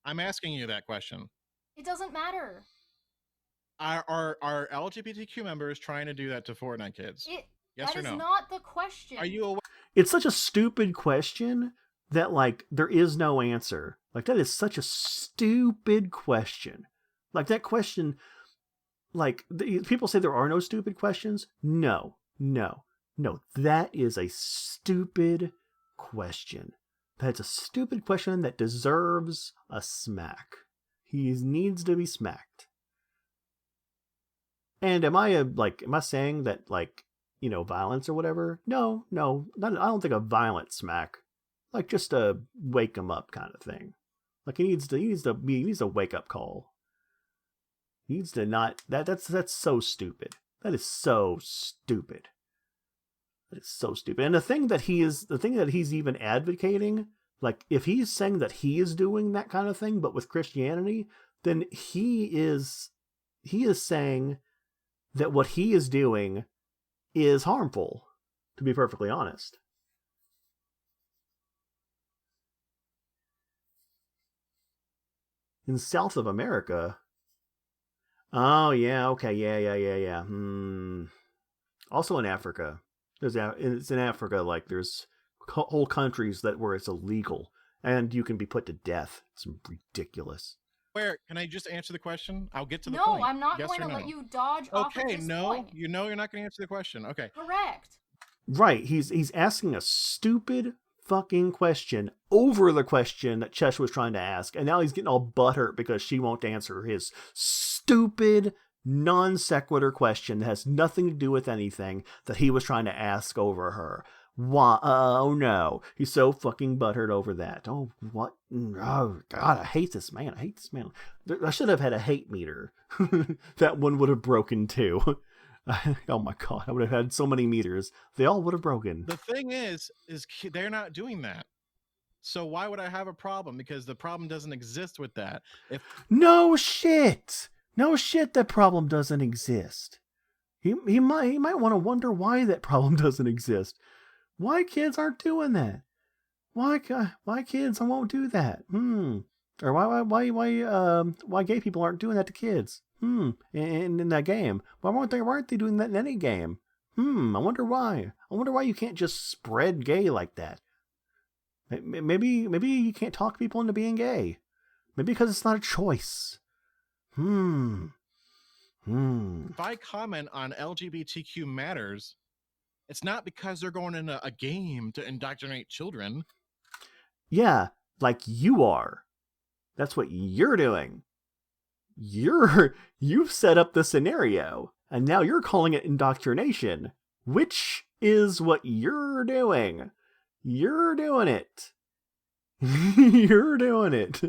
I'm asking you that question. It doesn't matter. Are LGBTQ members trying to do that to Fortnite kids? Yes or no? That is not the question. Are you aware? It's such a stupid question that, like, there is no answer. Like, that is such a stupid question. Like, that question, like, people say there are no stupid questions. No. That is a stupid question. That's a stupid question that deserves a smack. He needs to be smacked. And am I saying that, like, you know, violence or whatever? No, I don't think a violent smack. Like, just a wake him up kind of thing. Like, he needs a wake up call. He needs to not. That's so stupid. That is so stupid. That is so stupid. And the thing that he's even advocating, like, if he's saying that he is doing that kind of thing, but with Christianity, then he is saying that what he is doing is harmful, to be perfectly honest. In South of America. Oh, yeah, okay, yeah. Also in Africa. It's in Africa, like, there's whole countries where it's illegal, and you can be put to death. It's ridiculous. Where can I just answer the question? I'll get to the point. point. No, I'm not going to let you dodge off of this point. You know you're not going to answer the question. Okay. Correct. Right, he's asking a stupid fucking question over the question that Chesh was trying to ask, and now he's getting all butthurt because she won't answer his stupid non sequitur question that has nothing to do with anything that he was trying to ask over her. Why? Oh no, he's so fucking butthurt over that. Oh, what? Oh God, I hate this man. I hate this man. I should have had a hate meter. That one would have broken too. Oh my God, I would have had so many meters. They all would have broken. The thing is they're not doing that. So why would I have a problem? Because the problem doesn't exist with that. If No shit, that problem doesn't exist. He might want to wonder why that problem doesn't exist. Why kids aren't doing that? Why kids won't do that? Or why gay people aren't doing that to kids? In that game. Why aren't they doing that in any game? I wonder why. I wonder why you can't just spread gay like that. Maybe you can't talk people into being gay. Maybe because it's not a choice. If I comment on LGBTQ matters, it's not because they're going in a game to indoctrinate children. Yeah, like you are. That's what you're doing. You've set up the scenario, and now you're calling it indoctrination, which is what you're doing. You're doing it. You're doing it.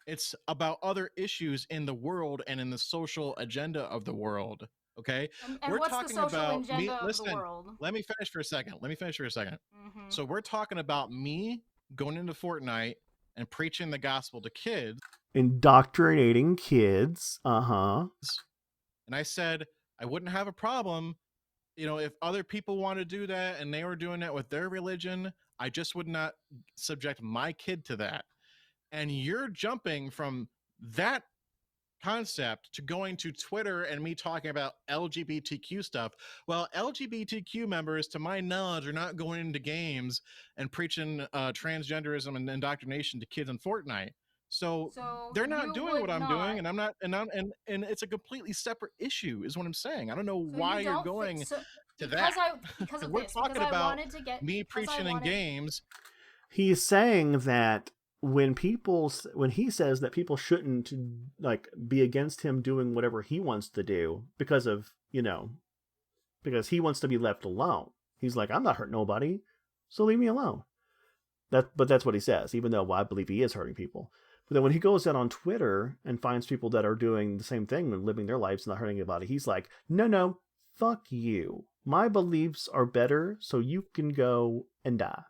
It's about other issues in the world and in the social agenda of the world. Okay, and we're what's talking the social about agenda me. of Listen, the world? let me finish for a second. Mm-hmm. So we're talking about me going into Fortnite and preaching the gospel to kids, indoctrinating kids. And I said I wouldn't have a problem, if other people want to do that and they were doing that with their religion. I just would not subject my kid to that. And you're jumping from that concept to going to Twitter and me talking about LGBTQ stuff. Well, LGBTQ members, to my knowledge, are not going into games and preaching transgenderism and indoctrination to kids in Fortnite. So they're not doing what I'm doing, and I'm not, and it's a completely separate issue, is what I'm saying. I don't know why you're going to that. Because of We're this, talking because about I wanted to get me preaching in games. He's saying that when he says that people shouldn't be against him doing whatever he wants to do because he wants to be left alone. He's like, I'm not hurting nobody, so leave me alone. But that's what he says, even though I believe he is hurting people. But then when he goes out on Twitter and finds people that are doing the same thing and living their lives and not hurting anybody, he's like, no, fuck you. My beliefs are better, so you can go and die.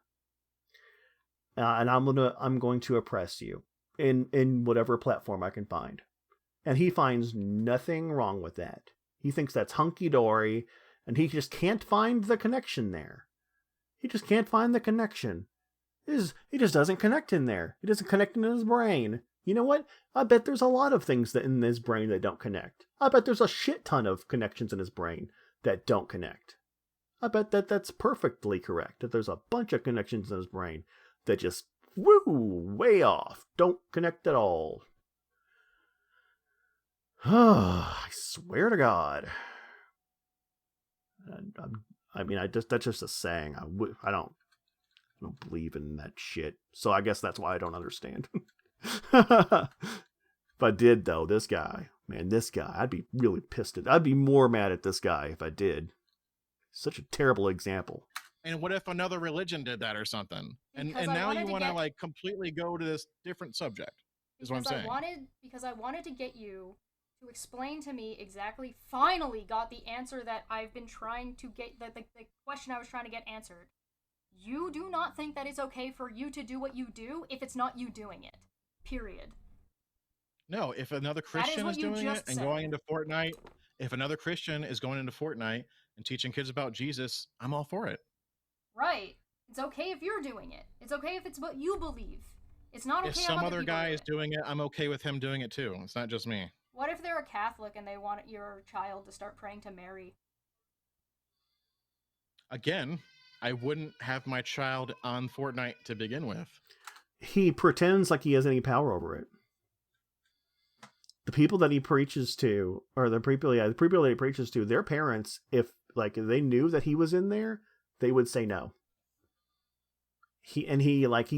And I'm going to oppress you in whatever platform I can find. And he finds nothing wrong with that. He thinks that's hunky-dory, and he just can't find the connection there. He just can't find the connection. He just doesn't connect in there. He doesn't connect in his brain. You know what? I bet there's a lot of things that in his brain that don't connect. I bet there's a shit ton of connections in his brain that don't connect. I bet that's perfectly correct, that there's a bunch of connections in his brain that just, way off. Don't connect at all. I swear to God. That's just a saying. I don't believe in that shit. So I guess that's why I don't understand. If I did, though, this guy, I'd be really pissed at. I'd be more mad at this guy if I did. Such a terrible example. And what if another religion did that or something? And now you want to completely go to this different subject, is what I'm saying. Because I wanted to get you to explain to me exactly, finally got the answer that I've been trying to get, the question I was trying to get answered. You do not think that it's okay for you to do what you do if it's not you doing it. Period. No, if another Christian is doing it and going into Fortnite, if another Christian is going into Fortnite and teaching kids about Jesus, I'm all for it. Right. It's okay if you're doing it. It's okay if it's what you believe. It's not okay if some other guy is doing it, I'm okay with him doing it too. It's not just me. What if they're a Catholic and they want your child to start praying to Mary? Again, I wouldn't have my child on Fortnite to begin with. He pretends like he has any power over it. The people that he preaches to, or the people that he preaches to, their parents, if they knew that he was in there, they would say no. He's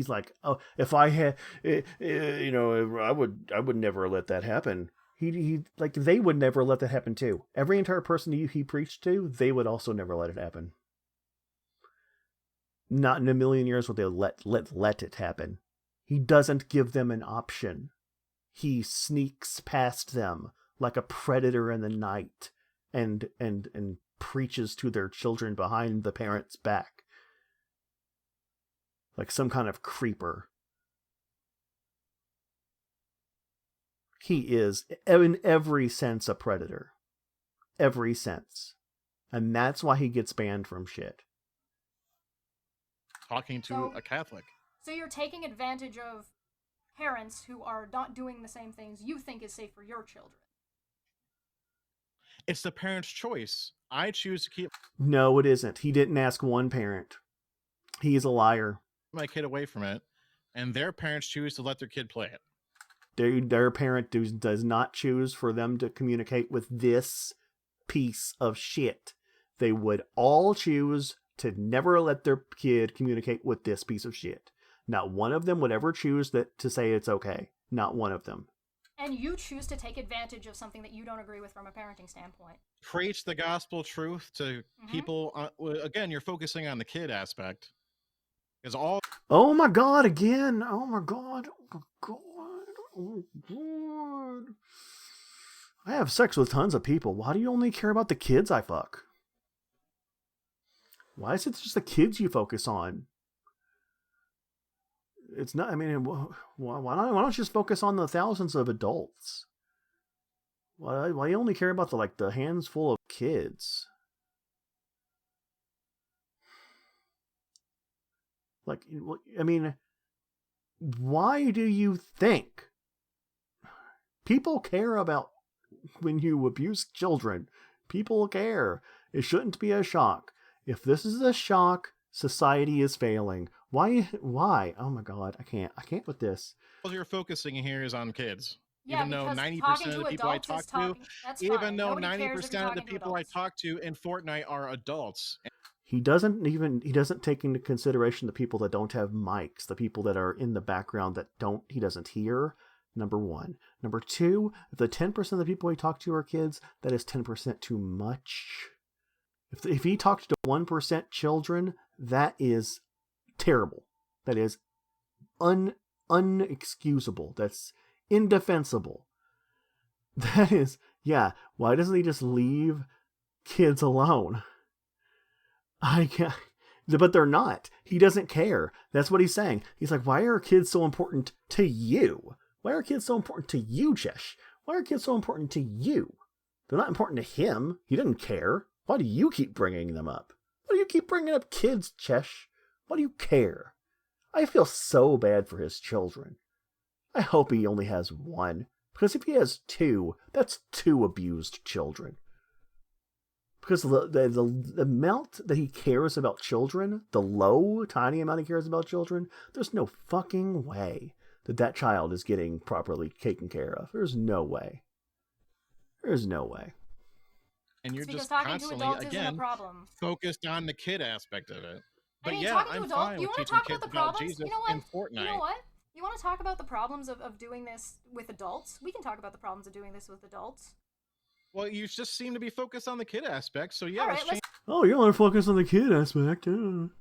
like, oh, if I had, I would never let that happen. They would never let that happen too. Every entire person he preached to, they would also never let it happen. Not in a million years would they let it happen. He doesn't give them an option. He sneaks past them like a predator in the night and preaches to their children behind the parents' back. Like some kind of creeper. He is, in every sense, a predator. Every sense. And that's why he gets banned from shit. Talking to a Catholic. So you're taking advantage of parents who are not doing the same things you think is safe for your children. It's the parent's choice. I choose to keep No, it isn't. He didn't ask one parent. He's a liar. my kid away from it, and their parents choose to let their kid play it. Their parent does not choose for them to communicate with this piece of shit. They would all choose to never let their kid communicate with this piece of shit. Not one of them would ever choose to say it's okay. Not one of them. And you choose to take advantage of something that you don't agree with from a parenting standpoint. Preach the gospel truth to people. Again, you're focusing on the kid aspect. Because all... Oh my god, again! Oh my god! Oh my god! Oh my god! I have sex with tons of people. Why do you only care about the kids I fuck? Why is it just the kids you focus on? It's not, I mean, why don't you just focus on the thousands of adults? Why you only care about the hands full of kids? Like, I mean, why do you think people care about when you abuse children? People care. It shouldn't be a shock. If this is a shock, society is failing. Why? Oh my god, I can't with this. All you're focusing here is on kids. Yeah, even though 90% of the people I talk to, even though 90% of the people I talk to in Fortnite are adults. He doesn't take into consideration the people that don't have mics, the people that are in the background that he doesn't hear. Number one. Number two, if the 10% of the people he talk to are kids, that is 10% too much. If he talked to 1% children, that is terrible. That is unexcusable. That's indefensible. That is, yeah, why doesn't he just leave kids alone? I can't, but they're not. He doesn't care. That's what he's saying. He's like, why are kids so important to you? Why are kids so important to you, Chesh? Why are kids so important to you? They're not important to him. He doesn't care. Why do you keep bringing them up? Why do you keep bringing up kids, Chesh? Why do you care? I feel so bad for his children. I hope he only has one. Because if he has two, that's two abused children. Because the amount that he cares about children, the low, tiny amount he cares about children, there's no fucking way that child is getting properly taken care of. There's no way. There's no way. And you're just constantly, again, focused on the kid aspect of it. But yeah, I'm fine with teaching kids about Jesus in Fortnite. You know what? You want to talk about the problems of doing this with adults? We can talk about the problems of doing this with adults. Well, you just seem to be focused on the kid aspect, so yeah, right, Oh, you want to focus on the kid aspect? You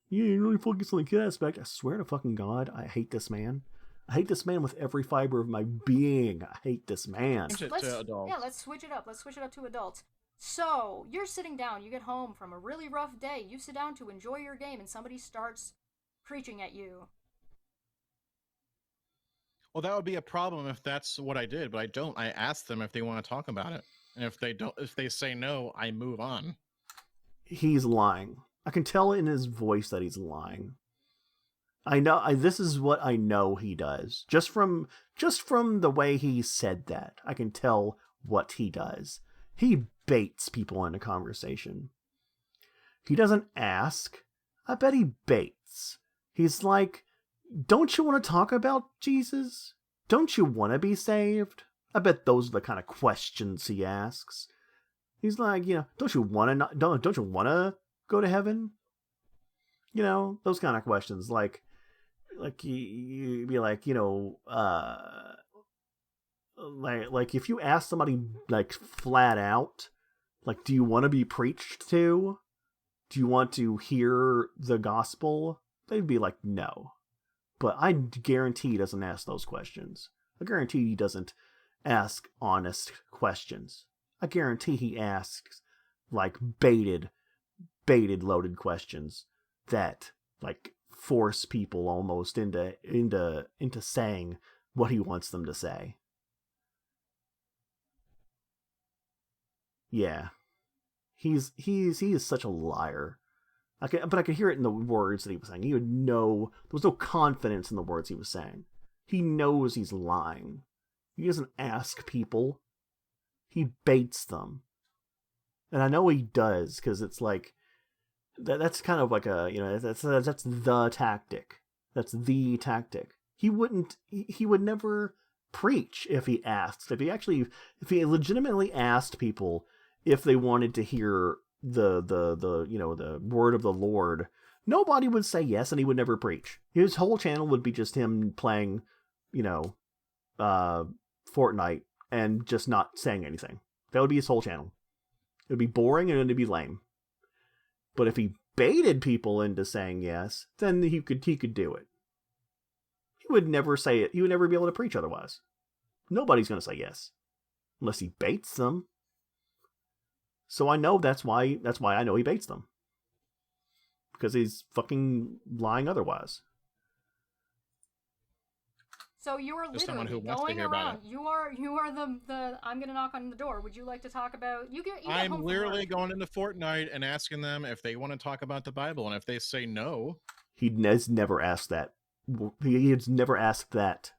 really focus on the kid aspect. I swear to fucking God, I hate this man. I hate this man with every fiber of my being. I hate this man. Let's switch it up. Let's switch it up to adults. So, you're sitting down, you get home from a really rough day, you sit down to enjoy your game, and somebody starts preaching at you. Well, that would be a problem if that's what I did, but I don't. I ask them if they want to talk about it. And if they say no, I move on. He's lying. I can tell in his voice that he's lying. I know. This is what I know he does. Just from the way he said that, I can tell what he does. He baits people into conversation. He doesn't ask. I bet he baits. He's like, don't you want to talk about Jesus? Don't you want to be saved? I bet those are the kind of questions he asks. He's like, don't you want to go to heaven? Those kind of questions. Like you be like, like if you ask somebody like flat out, like, do you want to be preached to? do you want to hear the gospel? They'd be like, no. But I guarantee he doesn't ask those questions. I guarantee he doesn't ask honest questions. I guarantee he asks like baited loaded questions that like force people almost into saying what he wants them to say. Yeah. He is such a liar. But I could hear it in the words that he was saying. He would know there was no confidence in the words he was saying. He knows he's lying. He doesn't ask people. He baits them. And I know he does, because it's like that's kind of like a, you know, that's the tactic. That's the tactic. He would never preach if he asked. If he legitimately asked people if they wanted to hear the you know, the word of the Lord, nobody would say yes, and he would never preach. His whole channel would be just him playing, you know, Fortnite and just not saying anything. That would be his whole channel. It would be boring and it would be lame. But if he baited people into saying yes, then he could do it. He would never say it. He would never be able to preach otherwise. Nobody's going to say yes unless he baits them. So I know that's why I know he baits them. Because he's fucking lying otherwise. So you are Just someone literally who wants to going hear about around. You are the I'm gonna knock on the door. Would you like to talk about you get home I'm from literally work. going into Fortnite and asking them if they want to talk about the Bible, and if they say no, He has never asked that. He has never asked that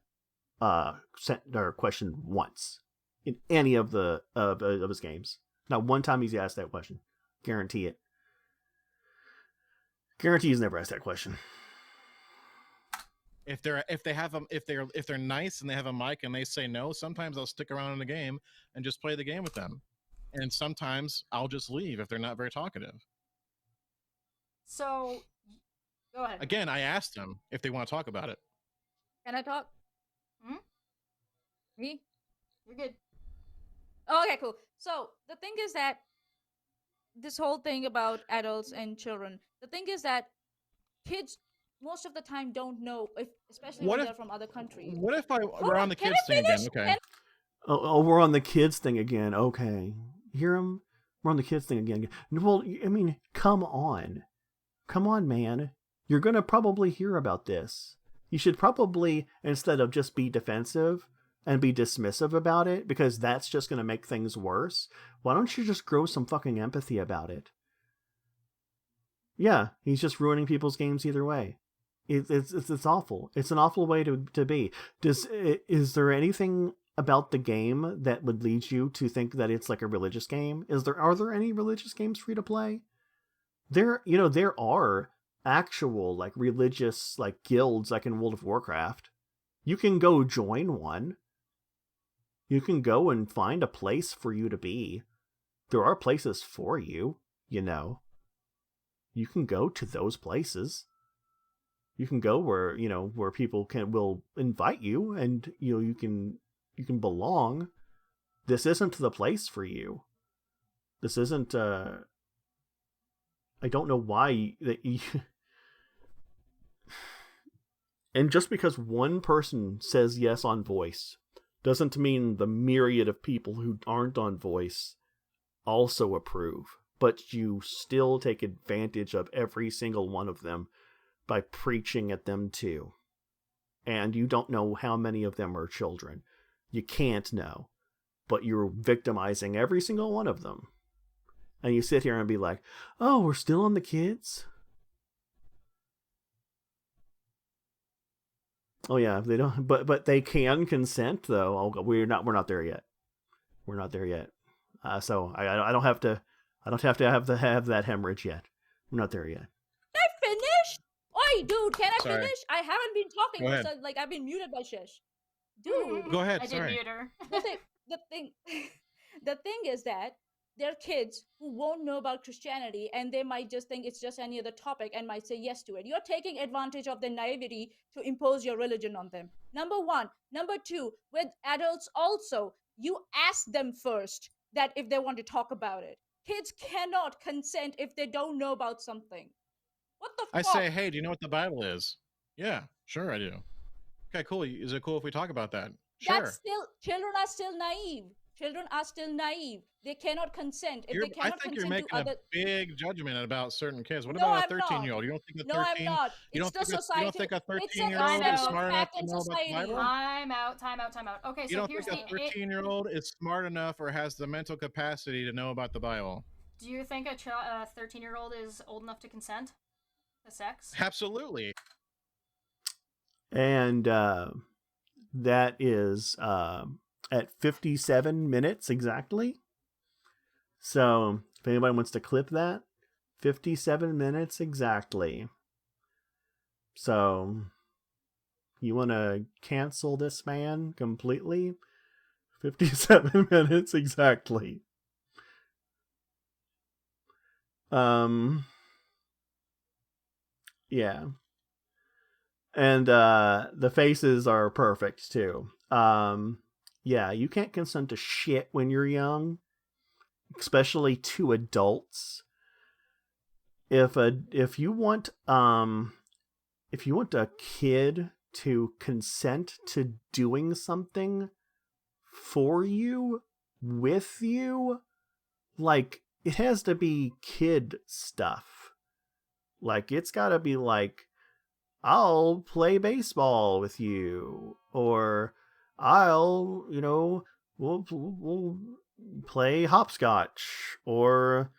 question once in any of the of his games. Not one time he's asked that question. Guarantee it. Guarantee he's never asked that question. if they're nice and they have a mic and they say no, sometimes I'll stick around in the game and just play the game with them, and sometimes I'll just leave if they're not very talkative. So go ahead. Again, I asked them if they want to talk about it. Can I talk? Hmm? Me? You're good. Okay, cool. So the thing is that this whole thing about adults and children, the thing is that kids most of the time don't know, especially when they're from other countries. What if we're on the Can kids I thing again? finish? Okay. Oh, we're on the kids thing again. Okay. Hear him? We're on the kids thing again. Well, I mean, come on. Come on, man. You're going to probably hear about this. You should probably, instead of just be defensive and be dismissive about it, because that's just going to make things worse, why don't you just grow some fucking empathy about it? Yeah, he's just ruining people's games either way. It's awful. It's an awful way to be. Is there anything about the game that would lead you to think that it's like a religious game? Are there any religious games free to play? There are actual like religious like guilds like in World of Warcraft. You can go join one. You can go and find a place for you to be. There are places for you, you know. You can go to those places. You can go where, you know, where people will invite you, and you know you can belong. This isn't the place for you. This isn't I don't know why that you... And just because one person says yes on voice doesn't mean the myriad of people who aren't on voice also approve. But you still take advantage of every single one of them by preaching at them too. And you don't know how many of them are children. You can't know. But you're victimizing every single one of them. And you sit here and be like, oh, we're still on the kids? Oh yeah, they don't, but they can consent though. Oh, we're not there yet. We're not there yet. So I don't have to have that hemorrhage yet. We're not there yet. Can I finish? Oi, dude, can I Sorry. finish? I haven't been talking. Go ahead. So, like I've been muted by Shish. Dude, Go ahead. I did Sorry. mute her. the thing is that there are kids who won't know about Christianity, and they might just think it's just any other topic and might say yes to it. You're taking advantage of their naivety to impose your religion on them. Number one. Number two, with adults also, you ask them first that if they want to talk about it. Kids cannot consent if they don't know about something. What the I fuck? say, hey, do you know what the Bible is? Yeah, sure I do. Okay, cool. Is it cool if we talk about that? Sure. That's still, children are still naive. Children are still naive. They cannot consent. If they I cannot think you're consent to making other... a big judgment about certain kids. What No, about a I'm not. 13-year-old? You don't think a No, I'm 13? not. You It's don't the think society. you don't think a It's a 13-year-old is system smart enough fact to in know about the society. Bible? Time out. Okay, You so don't here's think the... a 13-year-old is smart enough or has the mental capacity to know about the Bible? Do you think a 13-year-old is old enough to consent to sex? Absolutely. And that is at 57 minutes exactly. So if anybody wants to clip that, 57 minutes exactly. So you want to cancel this man completely? 57 minutes exactly. Yeah. And the faces are perfect too. Yeah, you can't consent to shit when you're young, especially to adults. If you want a kid to consent to doing something for you, with you, like, it has to be kid stuff. Like, it's gotta be like, I'll play baseball with you, or I'll, we'll play hopscotch, or,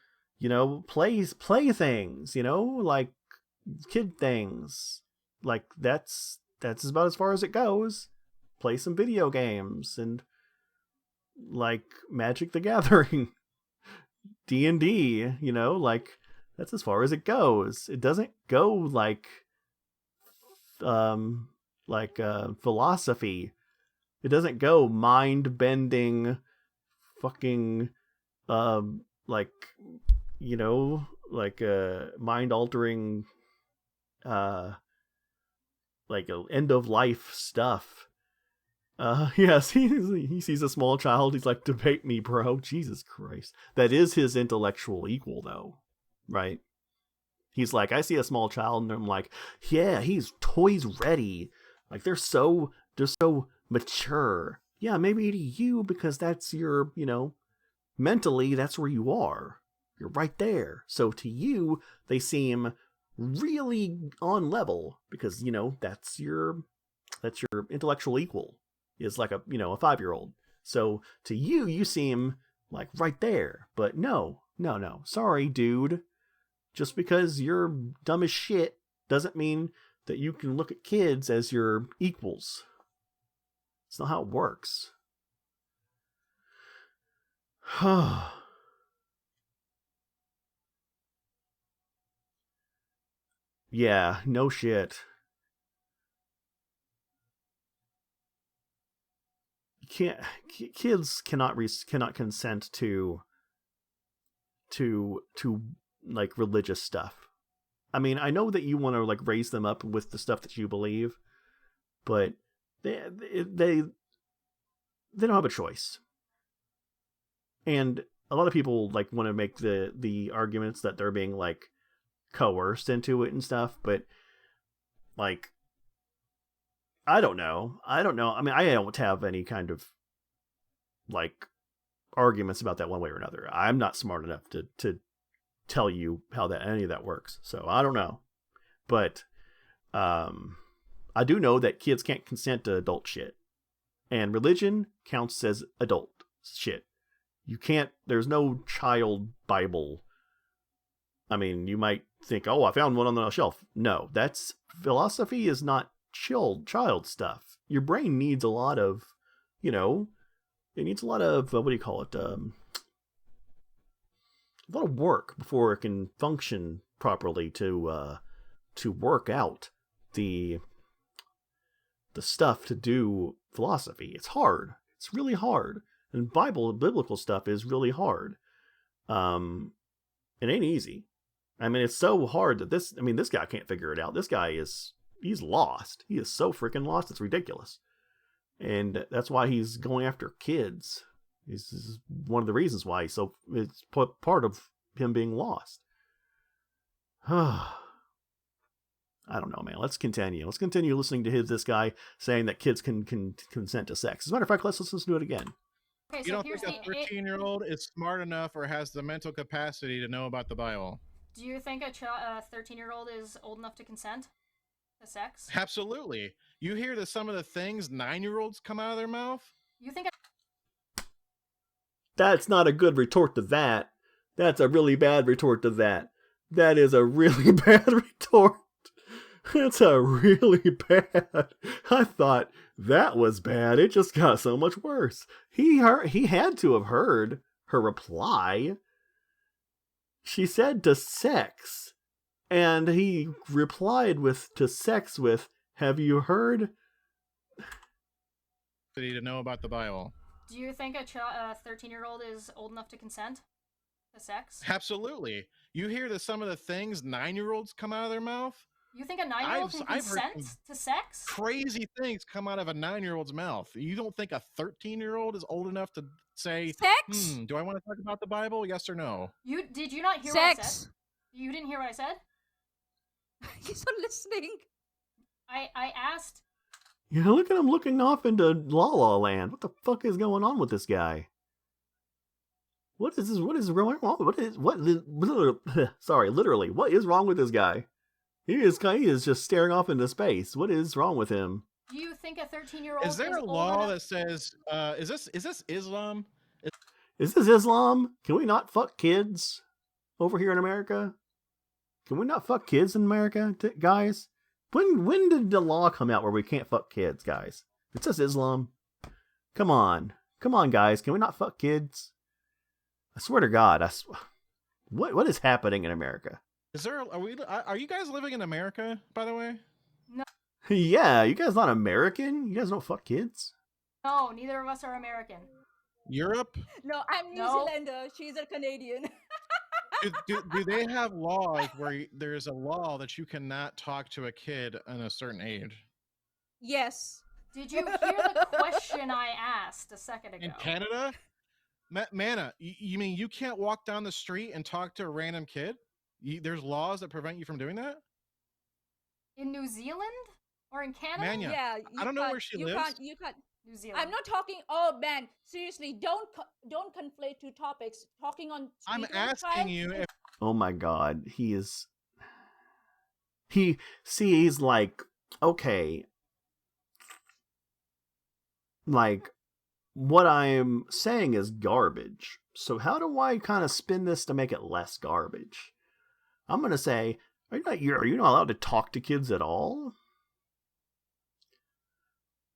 play things, like kid things. Like, that's about as far as it goes. Play some video games and like Magic the Gathering, D&D, like, that's as far as it goes. It doesn't go like philosophy. It doesn't go mind-bending fucking like mind-altering like end-of-life stuff. Yes, he sees a small child. He's like, debate me, bro. Jesus Christ. That is his intellectual equal, though, right? He's like, I see a small child, and I'm like, yeah, he's toys ready. Like, they're so mature. Yeah, maybe to you, because that's your, mentally, that's where you are. You're right there. So to you, they seem really on level, because, that's your intellectual equal, is like a 5-year-old. So to you, you seem like right there. But no. Sorry, dude. Just because you're dumb as shit doesn't mean that you can look at kids as your equals. It's not how it works. Yeah, no shit. Kids cannot consent to like religious stuff. I mean, I know that you want to like raise them up with the stuff that you believe, but they don't have a choice. And a lot of people like want to make the arguments that they're being like coerced into it and stuff, but like, I don't know. I mean, I don't have any kind of like arguments about that one way or another. I'm not smart enough to tell you how that any of that works. So I don't know. But I do know that kids can't consent to adult shit. And religion counts as adult shit. You can't, there's no child Bible. I mean, you might think, oh, I found one on the shelf. No, that's, philosophy is not child stuff. Your brain needs a lot of, it needs a lot of, what do you call it? A lot of work before it can function properly to work out the stuff to do philosophy. It's hard. It's really hard. And biblical stuff is really hard. It ain't easy. I mean, it's so hard that this guy can't figure it out. This guy he's lost. He is so freaking lost. It's ridiculous. And that's why he's going after kids. This is one of the reasons why. So it's part of him being lost. I don't know, man. Let's continue. Let's continue listening to this guy saying that kids can consent to sex. As a matter of fact, let's listen to it again. Okay, You so don't here's think a the. 13-year-old is smart enough or has the mental capacity to know about the Bible? Do you think a 13-year-old is old enough to consent to sex? Absolutely. You hear some of the things 9-year-olds come out of their mouth? You think That's not a good retort to that. That's a really bad retort to that. That is a really bad retort. It's a really bad. I thought that was bad. It just got so much worse. He had to have heard her reply. She said to sex, and he replied to sex with, "Have you heard?" To know about the Bible. Do you think a 13-year-old is old enough to consent to sex? Absolutely. You hear some of the things 9-year-olds come out of their mouth? You think a 9-year-old can I've heard consent to sex? crazy things come out of a 9-year-old's mouth. You don't think a 13-year-old is old enough to say, Sex? do I want to talk about the Bible? Yes or no? Did you not hear what I said? You didn't hear what I said? He's not listening. I asked. Yeah, look at him looking off into La La Land. What the fuck is going on with this guy? What is this? What is wrong? Sorry, literally, what is wrong with this guy? He is just staring off into space. What is wrong with him? Do you think a 13-year-old is there a law that says is this Islam? Is this Islam? Can we not fuck kids over here in America? Can we not fuck kids in America, guys? When did the law come out where we can't fuck kids, guys? It's just Islam. Come on, guys. Can we not fuck kids? I swear to God, what is happening in America? Are you guys living in America, by the way? No. Yeah, you guys not American? You guys don't fuck kids? No, neither of us are American. Europe? No, I'm New Zealander. She's a Canadian. do they have laws where there's a law that you cannot talk to a kid in a certain age? Yes. Did you hear the question I asked a second ago? In Canada? Mana, you mean you can't walk down the street and talk to a random kid? There's laws that prevent you from doing that? In New Zealand? Or in Canada? Mania. Yeah. I don't know where she lives. You can't. New Zealand. I'm not talking. Oh man, seriously, don't conflate two topics. Talking on. I'm asking you if. Oh my God, he's like, okay, like what I'm saying is garbage. So how do I kind of spin this to make it less garbage? I'm gonna say, are you not allowed to talk to kids at all?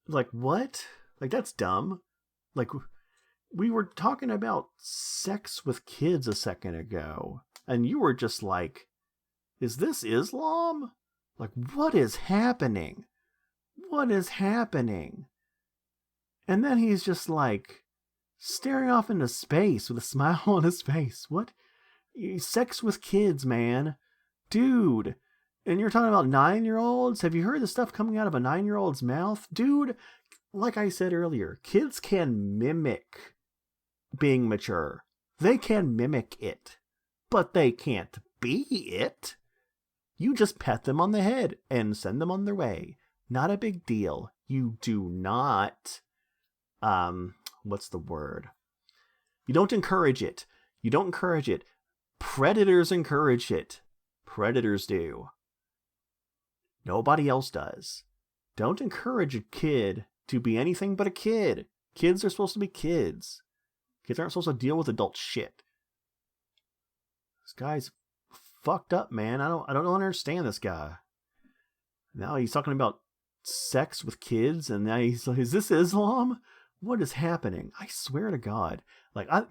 Like, what? Like, that's dumb. Like, we were talking about sex with kids a second ago, and you were just like, is this Islam? Like, what is happening? What is happening? And then he's just like, staring off into space with a smile on his face. What? Sex with kids, man. Dude. And you're talking about 9-year-olds? Have you heard the stuff coming out of a 9-year-old's mouth? Dude, like I said earlier, kids can mimic being mature. They can mimic it. But they can't be it. You just pat them on the head and send them on their way. Not a big deal. You do not... what's the word? You don't encourage it. You don't encourage it. Predators encourage it. Predators do. Nobody else does. Don't encourage a kid to be anything but a kid. Kids are supposed to be kids. Kids aren't supposed to deal with adult shit. This guy's fucked up, man. I don't understand this guy. Now he's talking about sex with kids, and now he's like, is this Islam? What is happening? I swear to God. Like, oh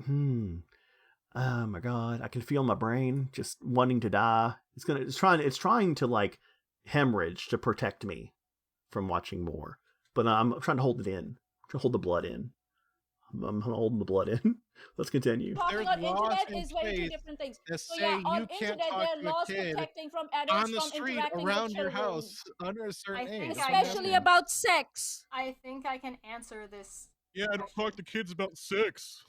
my God, I can feel my brain just wanting to die. It's trying to like hemorrhage to protect me from watching more. But I'm trying to hold it in. I'm trying to hold the blood in. I'm holding the blood in. Let's continue. Talking on internet is very two different things. So yeah, on internet there are laws protecting from adults on the from street interacting around with your children. house under a certain age. Especially about sex. I think I can answer this Yeah, I don't talk to kids about sex.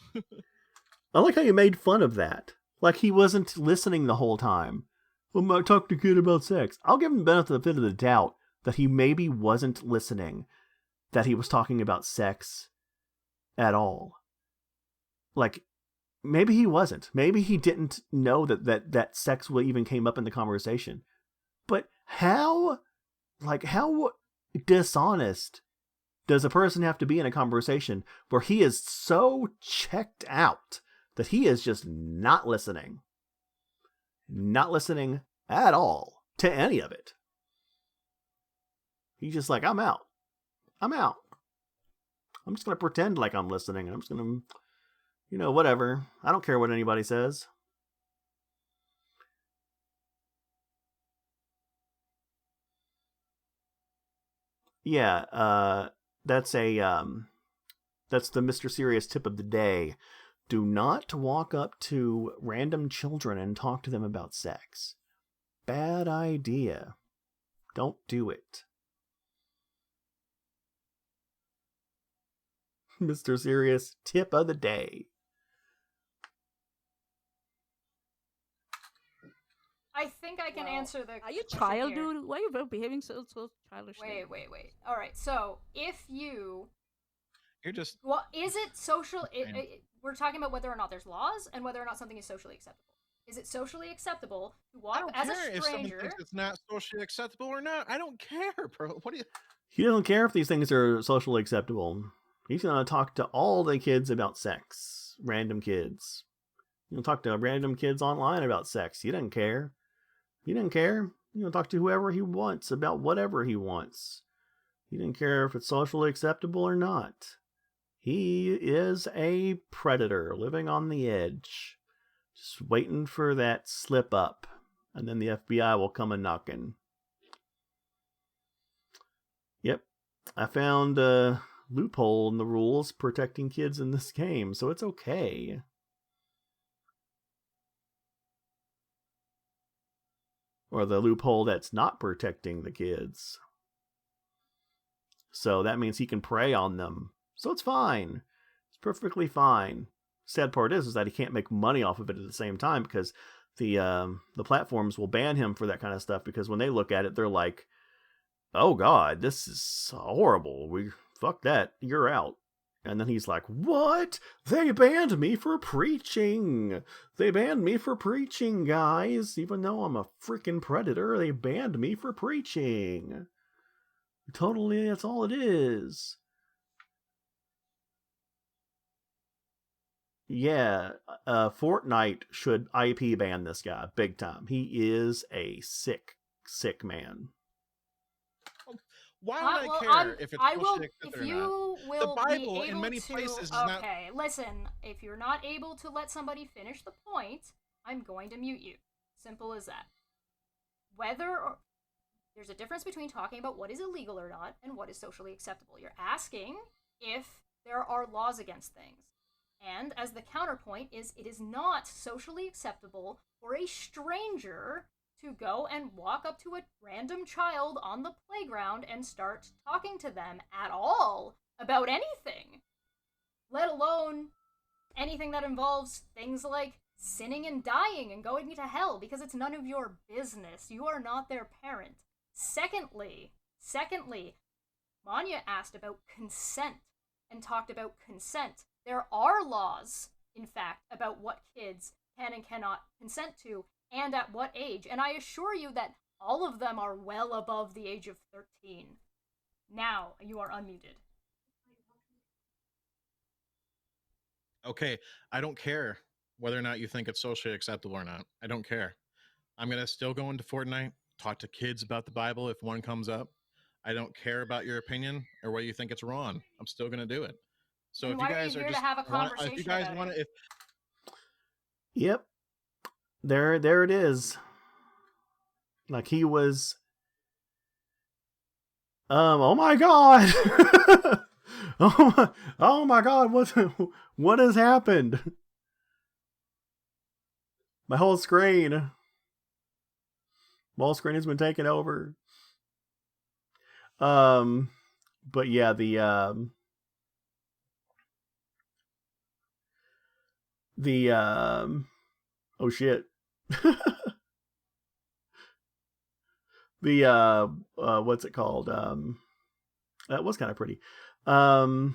I like how you made fun of that. Like he wasn't listening the whole time. Well, I talk to kid about sex. I'll give him the benefit of the doubt that he maybe wasn't listening, that he was talking about sex at all. Like, maybe he wasn't. Maybe he didn't know that sex even came up in the conversation. But how dishonest does a person have to be in a conversation where he is so checked out that he is just not listening? Not listening at all to any of it. He's just like, I'm out. I'm out. I'm just going to pretend like I'm listening. I'm just going to, whatever. I don't care what anybody says. Yeah, that's the Mr. Serious tip of the day. Do not walk up to random children and talk to them about sex. Bad idea. Don't do it. Mr. Serious tip of the day. I think I can answer the Are you question child, here. dude? Why are you behaving so childishly? Wait. All right. So, if You're just. well, is it social? We're talking about whether or not there's laws and whether or not something is socially acceptable. Is it socially acceptable to I walk don't as care a if someone stranger? thinks it's not socially acceptable or not. I don't care, bro. What do you? He doesn't care if these things are socially acceptable. He's going to talk to all the kids about sex. Random kids. He'll talk to random kids online about sex. He doesn't care. He doesn't care. He'll talk to whoever he wants about whatever he wants. He didn't care if it's socially acceptable or not. He is a predator living on the edge. Just waiting for that slip up. And then the FBI will come a knocking. Yep. I found a loophole in the rules protecting kids in this game, so it's okay. Or the loophole that's not protecting the kids. So that means he can prey on them. So it's fine. It's perfectly fine. Sad part is that he can't make money off of it at the same time because the platforms will ban him for that kind of stuff because when they look at it, they're like, oh God, this is horrible. Fuck that. You're out. And then he's like, what? They banned me for preaching. They banned me for preaching, guys. Even though I'm a freaking predator, they banned me for preaching. Totally, that's all it is. Yeah, Fortnite should IP ban this guy big time. He is a sick man. Why would well, I care if it's I will. socially accepted If or not? you will The Bible be able in many to, places is not. Okay, listen. If you're not able to let somebody finish the point, I'm going to mute you. Simple as that. There's a difference between talking about what is illegal or not and what is socially acceptable. You're asking if there are laws against things. And as the counterpoint is, it is not socially acceptable for a stranger to go and walk up to a random child on the playground and start talking to them at all about anything, let alone anything that involves things like sinning and dying and going to hell, because it's none of your business. You are not their parent. Secondly, Manya asked about consent and talked about consent. There are laws, in fact, about what kids can and cannot consent to and at what age. And I assure you that all of them are well above the age of 13. Now, you are unmuted. Okay, I don't care whether or not you think it's socially acceptable or not. I don't care. I'm going to still go into Fortnite, talk to kids about the Bible if one comes up. I don't care about your opinion or whether you think it's wrong. I'm still going to do it. So And if you guys are are here just to have a conversation if you guys about want it? to, if Yep. There it is. Like he was. Oh my God. oh my God. What has happened? My whole screen has been taken over. But yeah, The oh shit. The what's it called? That was kind of pretty. But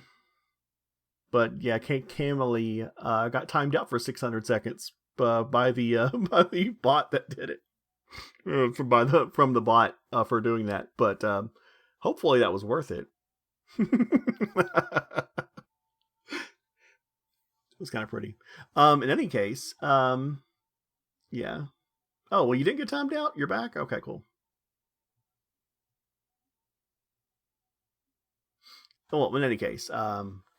yeah, Camely got timed out for 600 seconds by the by the bot that did it. From the bot for doing that. But hopefully that was worth it. It was kind of pretty. In any case, yeah. Oh, well, you didn't get timed out? You're back? Okay, cool. Well, in any case,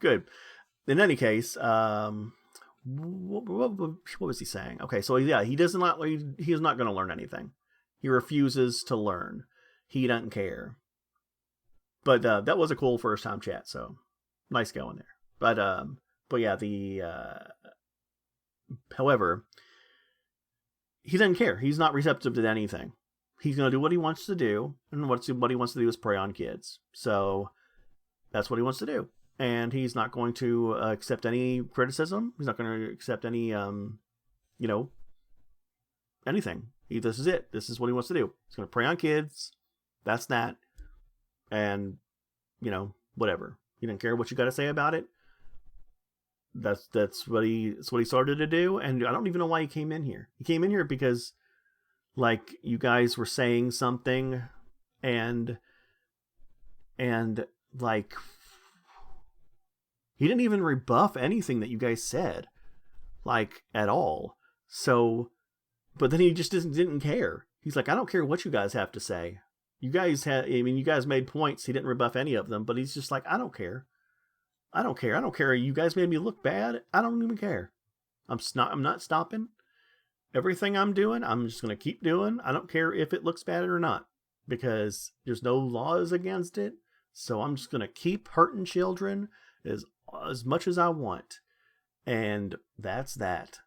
good. In any case, what was he saying? Okay, so yeah, he is not going to learn anything. He refuses to learn. He doesn't care. But that was a cool first time chat, so nice going there. But yeah, however, he doesn't care. He's not receptive to anything. He's going to do what he wants to do, and what he wants to do is prey on kids. So that's what he wants to do. And he's not going to accept any criticism. He's not going to accept any, anything. This is it. This is what he wants to do. He's going to prey on kids. That's that. And, whatever. He didn't care what you got to say about it. That's what he started to do. And I don't even know why he came in here. He came in here because, like, you guys were saying something, and like, he didn't even rebuff anything that you guys said, like, at all. So, but then he just didn't care. He's like, I don't care what you guys have to say. You guys made points. He didn't rebuff any of them, but he's just like, I don't care. I don't care. You guys made me look bad. I don't even care. I'm not stopping. Everything I'm doing, I'm just going to keep doing. I don't care if it looks bad or not, because there's no laws against it. So I'm just going to keep hurting children as much as I want. And that's that.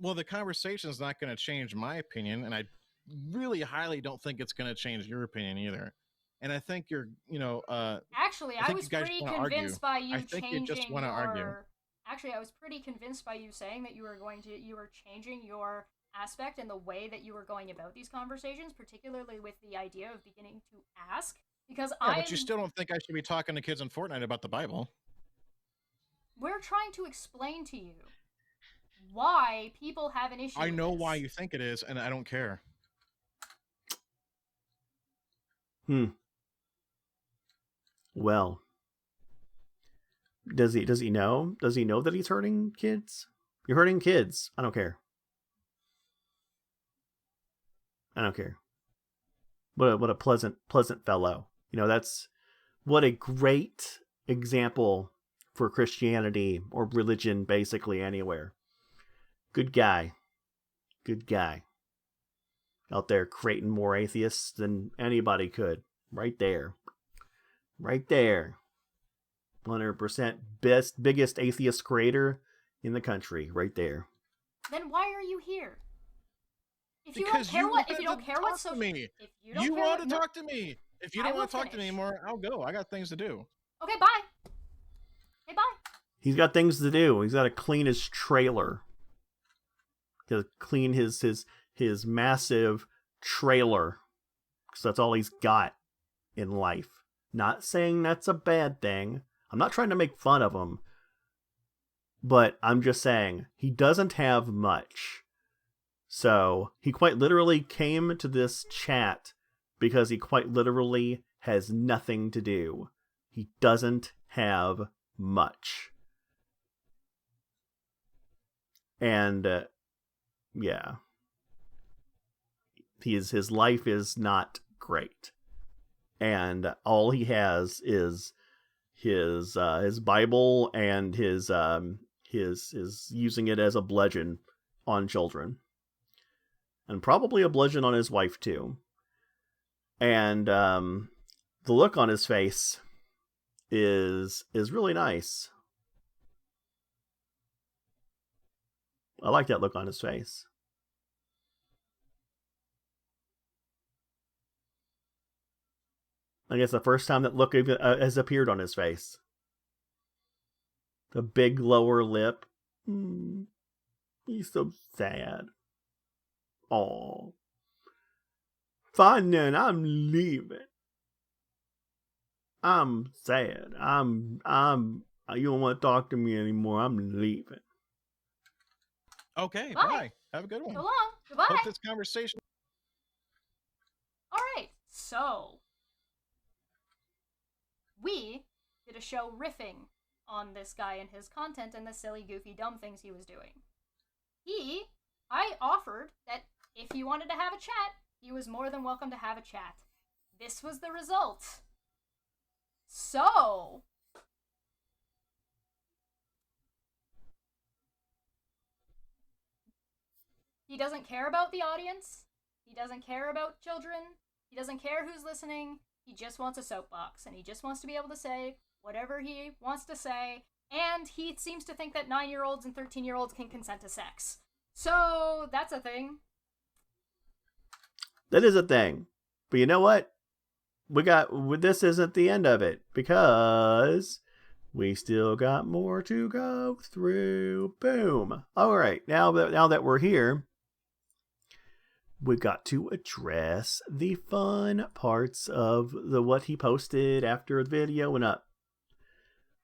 Well, the conversation is not going to change my opinion, and I really highly don't think it's going to change your opinion either. And I think you're, Actually, I was pretty convinced by you changing your... Actually, I was pretty convinced by you saying that you were changing your aspect and the way that you were going about these conversations, particularly with the idea of beginning to ask. Because but you still don't think I should be talking to kids in Fortnite about the Bible. We're trying to explain to you why people have an issue. I know why you think it is, and I don't care. Well, does he know? Does he know that he's hurting kids? You're hurting kids. I don't care. I don't care. What a pleasant fellow. That's what a great example for Christianity or religion, basically anywhere. Good guy. Out there creating more atheists than anybody could. Right there. 100% biggest atheist creator in the country. Right there. Then why are you here? If you because don't care what social, you want to talk to me. If you don't want to talk to me anymore, I'll go. I got things to do. Okay, bye. Hey, bye. He's got things to do. He's got to clean his trailer. He's got to clean his massive trailer, because that's all he's got in life. Not saying that's a bad thing. I'm not trying to make fun of him, but I'm just saying he doesn't have much. So he quite literally came to this chat because he quite literally has nothing to do. He doesn't have much. And yeah, his life is not great, and all he has is his Bible and his using it as a bludgeon on children, and probably a bludgeon on his wife too. And the look on his face is really nice. I like that look on his face. I guess the first time that look has appeared on his face. The big lower lip. He's so sad. Oh. Fine then, I'm leaving. I'm sad. You don't want to talk to me anymore. I'm leaving. Okay, Bye. bye. Have a good one. So long. Goodbye. Hope this conversation. All right. So we did a show riffing on this guy and his content and the silly, goofy, dumb things he was doing. I offered that if he wanted to have a chat, he was more than welcome to have a chat. This was the result. So, he doesn't care about the audience. He doesn't care about children. He doesn't care who's listening. He just wants a soapbox, and he just wants to be able to say whatever he wants to say, and he seems to think that 9-year-olds and 13-year-olds can consent to sex. So, that's a thing. That is a thing. But you know what? This isn't the end of it, because we still got more to go through. Boom. All right. Now that we're here, we've got to address the fun parts of what he posted after the video went up.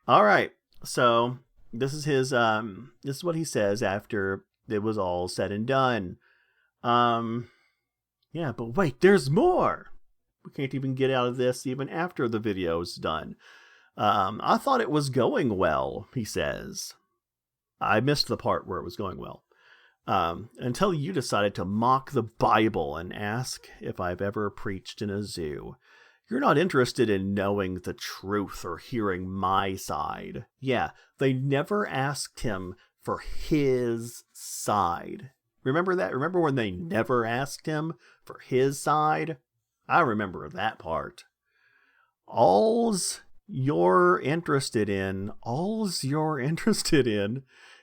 All right. So this is his this is what he says after it was all said and done. Yeah, but wait, there's more. We can't even get out of this even after the video's done. I thought it was going well, he says. I missed the part where it was going well. Until you decided to mock the Bible and ask if I've ever preached in a zoo. You're not interested in knowing the truth or hearing my side. Yeah, they never asked him for his side. Remember that? Remember when they never asked him for his side? I remember that part. All's you're interested in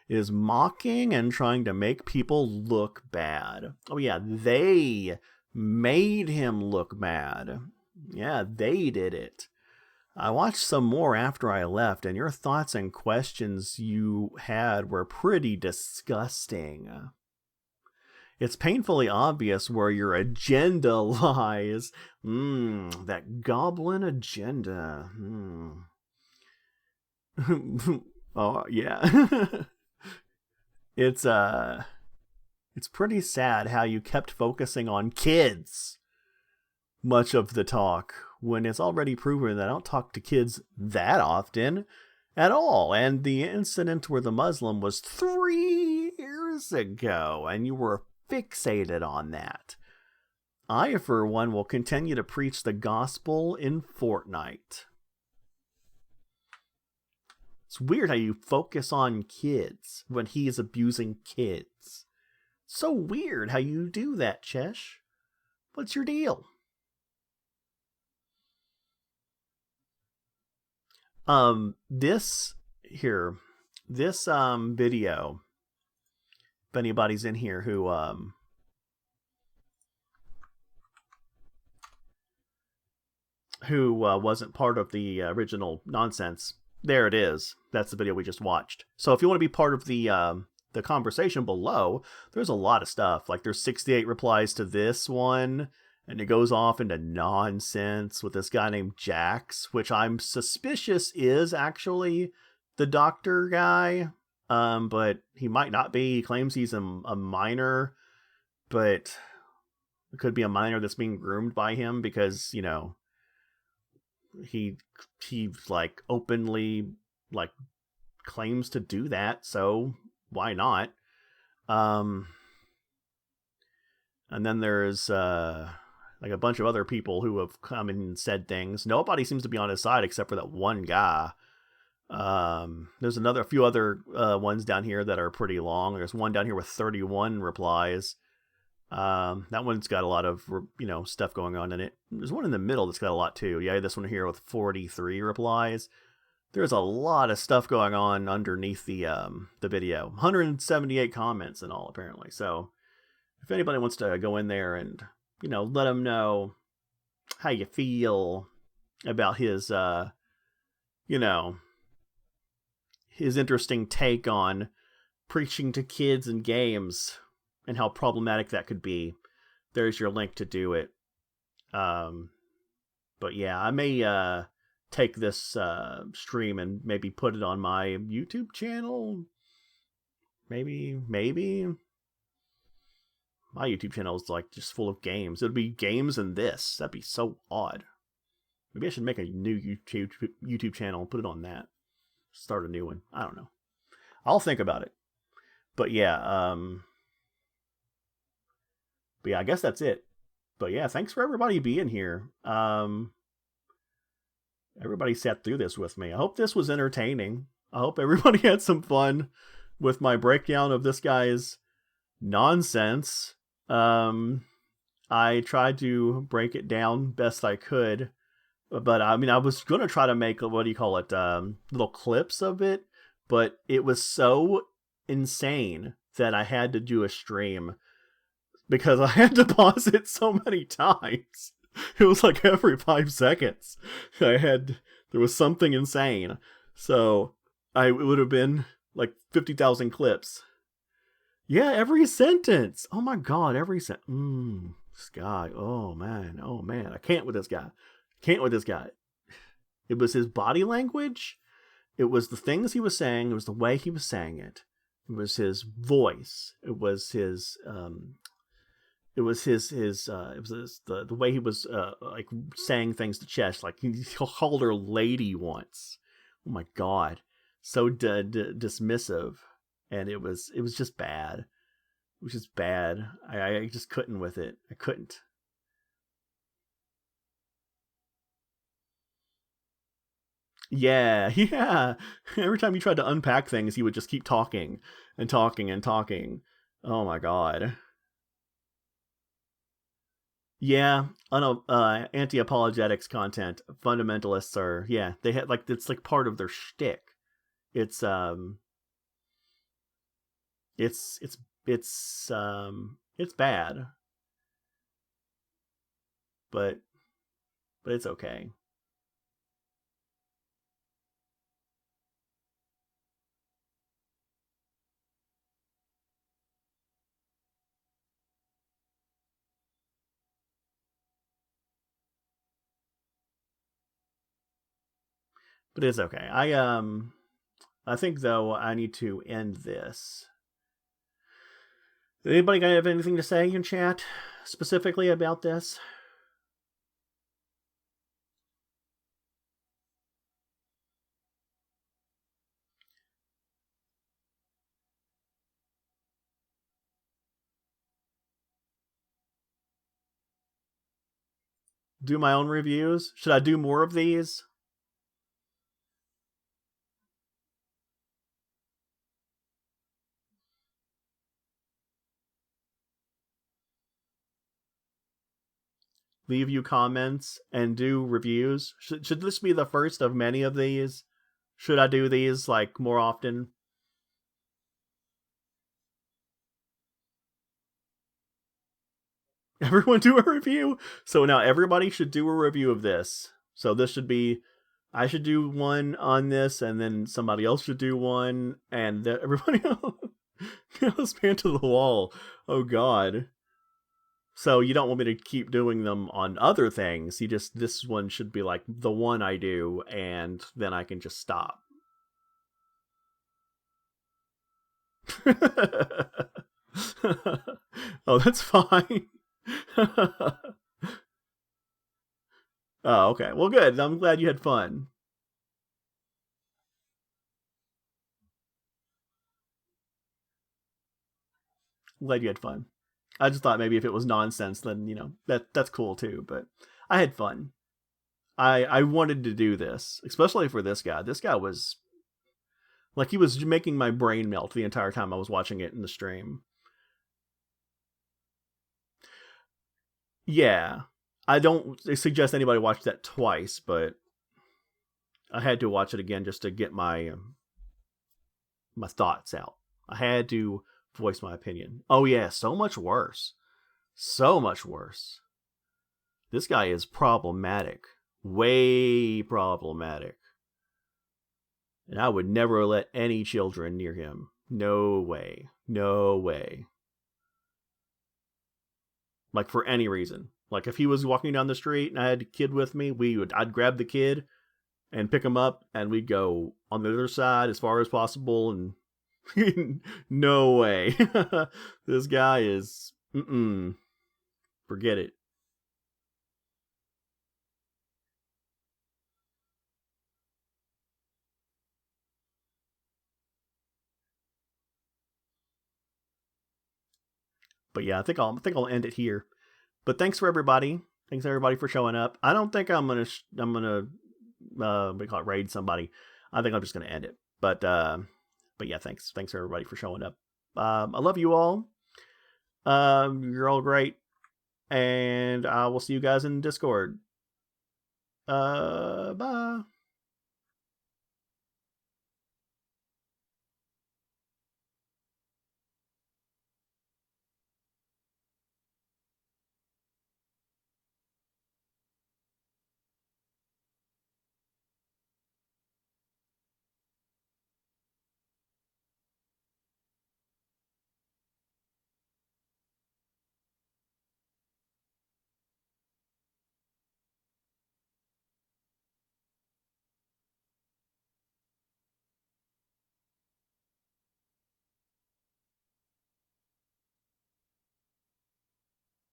is mocking and trying to make people look bad. Oh yeah, they made him look bad. Yeah, they did it. I watched some more after I left, and your thoughts and questions you had were pretty disgusting. It's painfully obvious where your agenda lies. That goblin agenda. Oh, yeah. It's pretty sad how you kept focusing on kids much of the talk, when it's already proven that I don't talk to kids that often at all. And the incident where the Muslim was 3 years ago, and you were fixated on that. I, for one, will continue to preach the gospel in Fortnite. It's weird how you focus on kids when he's abusing kids. So weird how you do that, Chesh. What's your deal? This video, if anybody's in here who wasn't part of the original nonsense, there it is. That's the video we just watched. So if you want to be part of the conversation below, there's a lot of stuff. Like there's 68 replies to this one, and it goes off into nonsense with this guy named Jax, which I'm suspicious is actually the doctor guy. But he might not be. He claims he's a minor, but it could be a minor that's being groomed by him because, you know, he like openly like claims to do that, so why not? And then there's like a bunch of other people who have come and said things. Nobody seems to be on his side except for that one guy. There's a few other ones down here that are pretty long. There's one down here with 31 replies. That one's got a lot of, stuff going on in it. There's one in the middle that's got a lot too. Yeah, this one here with 43 replies. There's a lot of stuff going on underneath the video. 178 comments and all, apparently. So if anybody wants to go in there and, let them know how you feel about his his interesting take on preaching to kids and games and how problematic that could be. There's your link to do it. But yeah, I may take this stream and maybe put it on my YouTube channel. Maybe. My YouTube channel is like just full of games. It'd be games and this. That'd be so odd. Maybe I should make a new YouTube channel and put it on that. Start a new one. I don't know. I'll think about it. But yeah, I guess that's it. But yeah, thanks for everybody being here. Everybody sat through this with me. I hope this was entertaining. I hope everybody had some fun with my breakdown of this guy's nonsense. I tried to break it down best I could. But I mean, I was going to try to make, little clips of it. But it was so insane that I had to do a stream because I had to pause it so many times. It was like every 5 seconds. There was something insane. So it would have been like 50,000 clips. Yeah, every sentence. Oh my God, every sentence. This guy. Oh man. I can't with this guy. It was his body language. It was the things he was saying. It was the way he was saying it. It was his voice. It was his the way he was like saying things to Chesh. Like he called her lady once. Oh my God, so dismissive, and it was just bad. It was just bad. I just couldn't with it. I couldn't. Yeah. Every time he tried to unpack things, he would just keep talking and talking and talking. Oh my God. Yeah, anti-apologetics content. Fundamentalists are, they had it's like part of their shtick. It's bad, but it's okay. But it's okay. I think though I need to end this. Anybody gonna have anything to say in chat specifically about this? Do my own reviews? Should I do more of these? Leave you comments and do reviews. Should this be the first of many of these? Should I do these like more often? Everyone do a review? So now everybody should do a review of this. So this should be, I should do one on this, and then somebody else should do one, and everybody else man to the wall. Oh God. So you don't want me to keep doing them on other things. This one should be like the one I do, and then I can just stop. Oh, that's fine. Oh, okay. Well, good. I'm glad you had fun. I'm glad you had fun. I just thought maybe if it was nonsense, then, that's cool too. But I had fun. I wanted to do this, especially for this guy. This guy was like, he was making my brain melt the entire time I was watching it in the stream. Yeah. I don't suggest anybody watch that twice, but I had to watch it again just to get my thoughts out. I had to voice my opinion. Oh yeah, so much worse. So much worse. This guy is problematic. Way problematic. And I would never let any children near him. No way. No way. Like, for any reason. Like, if he was walking down the street and I had a kid with me, I'd grab the kid and pick him up, and we'd go on the other side as far as possible, and no way. This guy is, forget it. But yeah, I think I'll end it here. But thanks for everybody. Thanks everybody for showing up. I don't think I'm gonna what do you call it, raid somebody. I think I'm just gonna end it. But yeah, thanks everybody for showing up. I love you all. You're all great, and I will see you guys in Discord. Bye.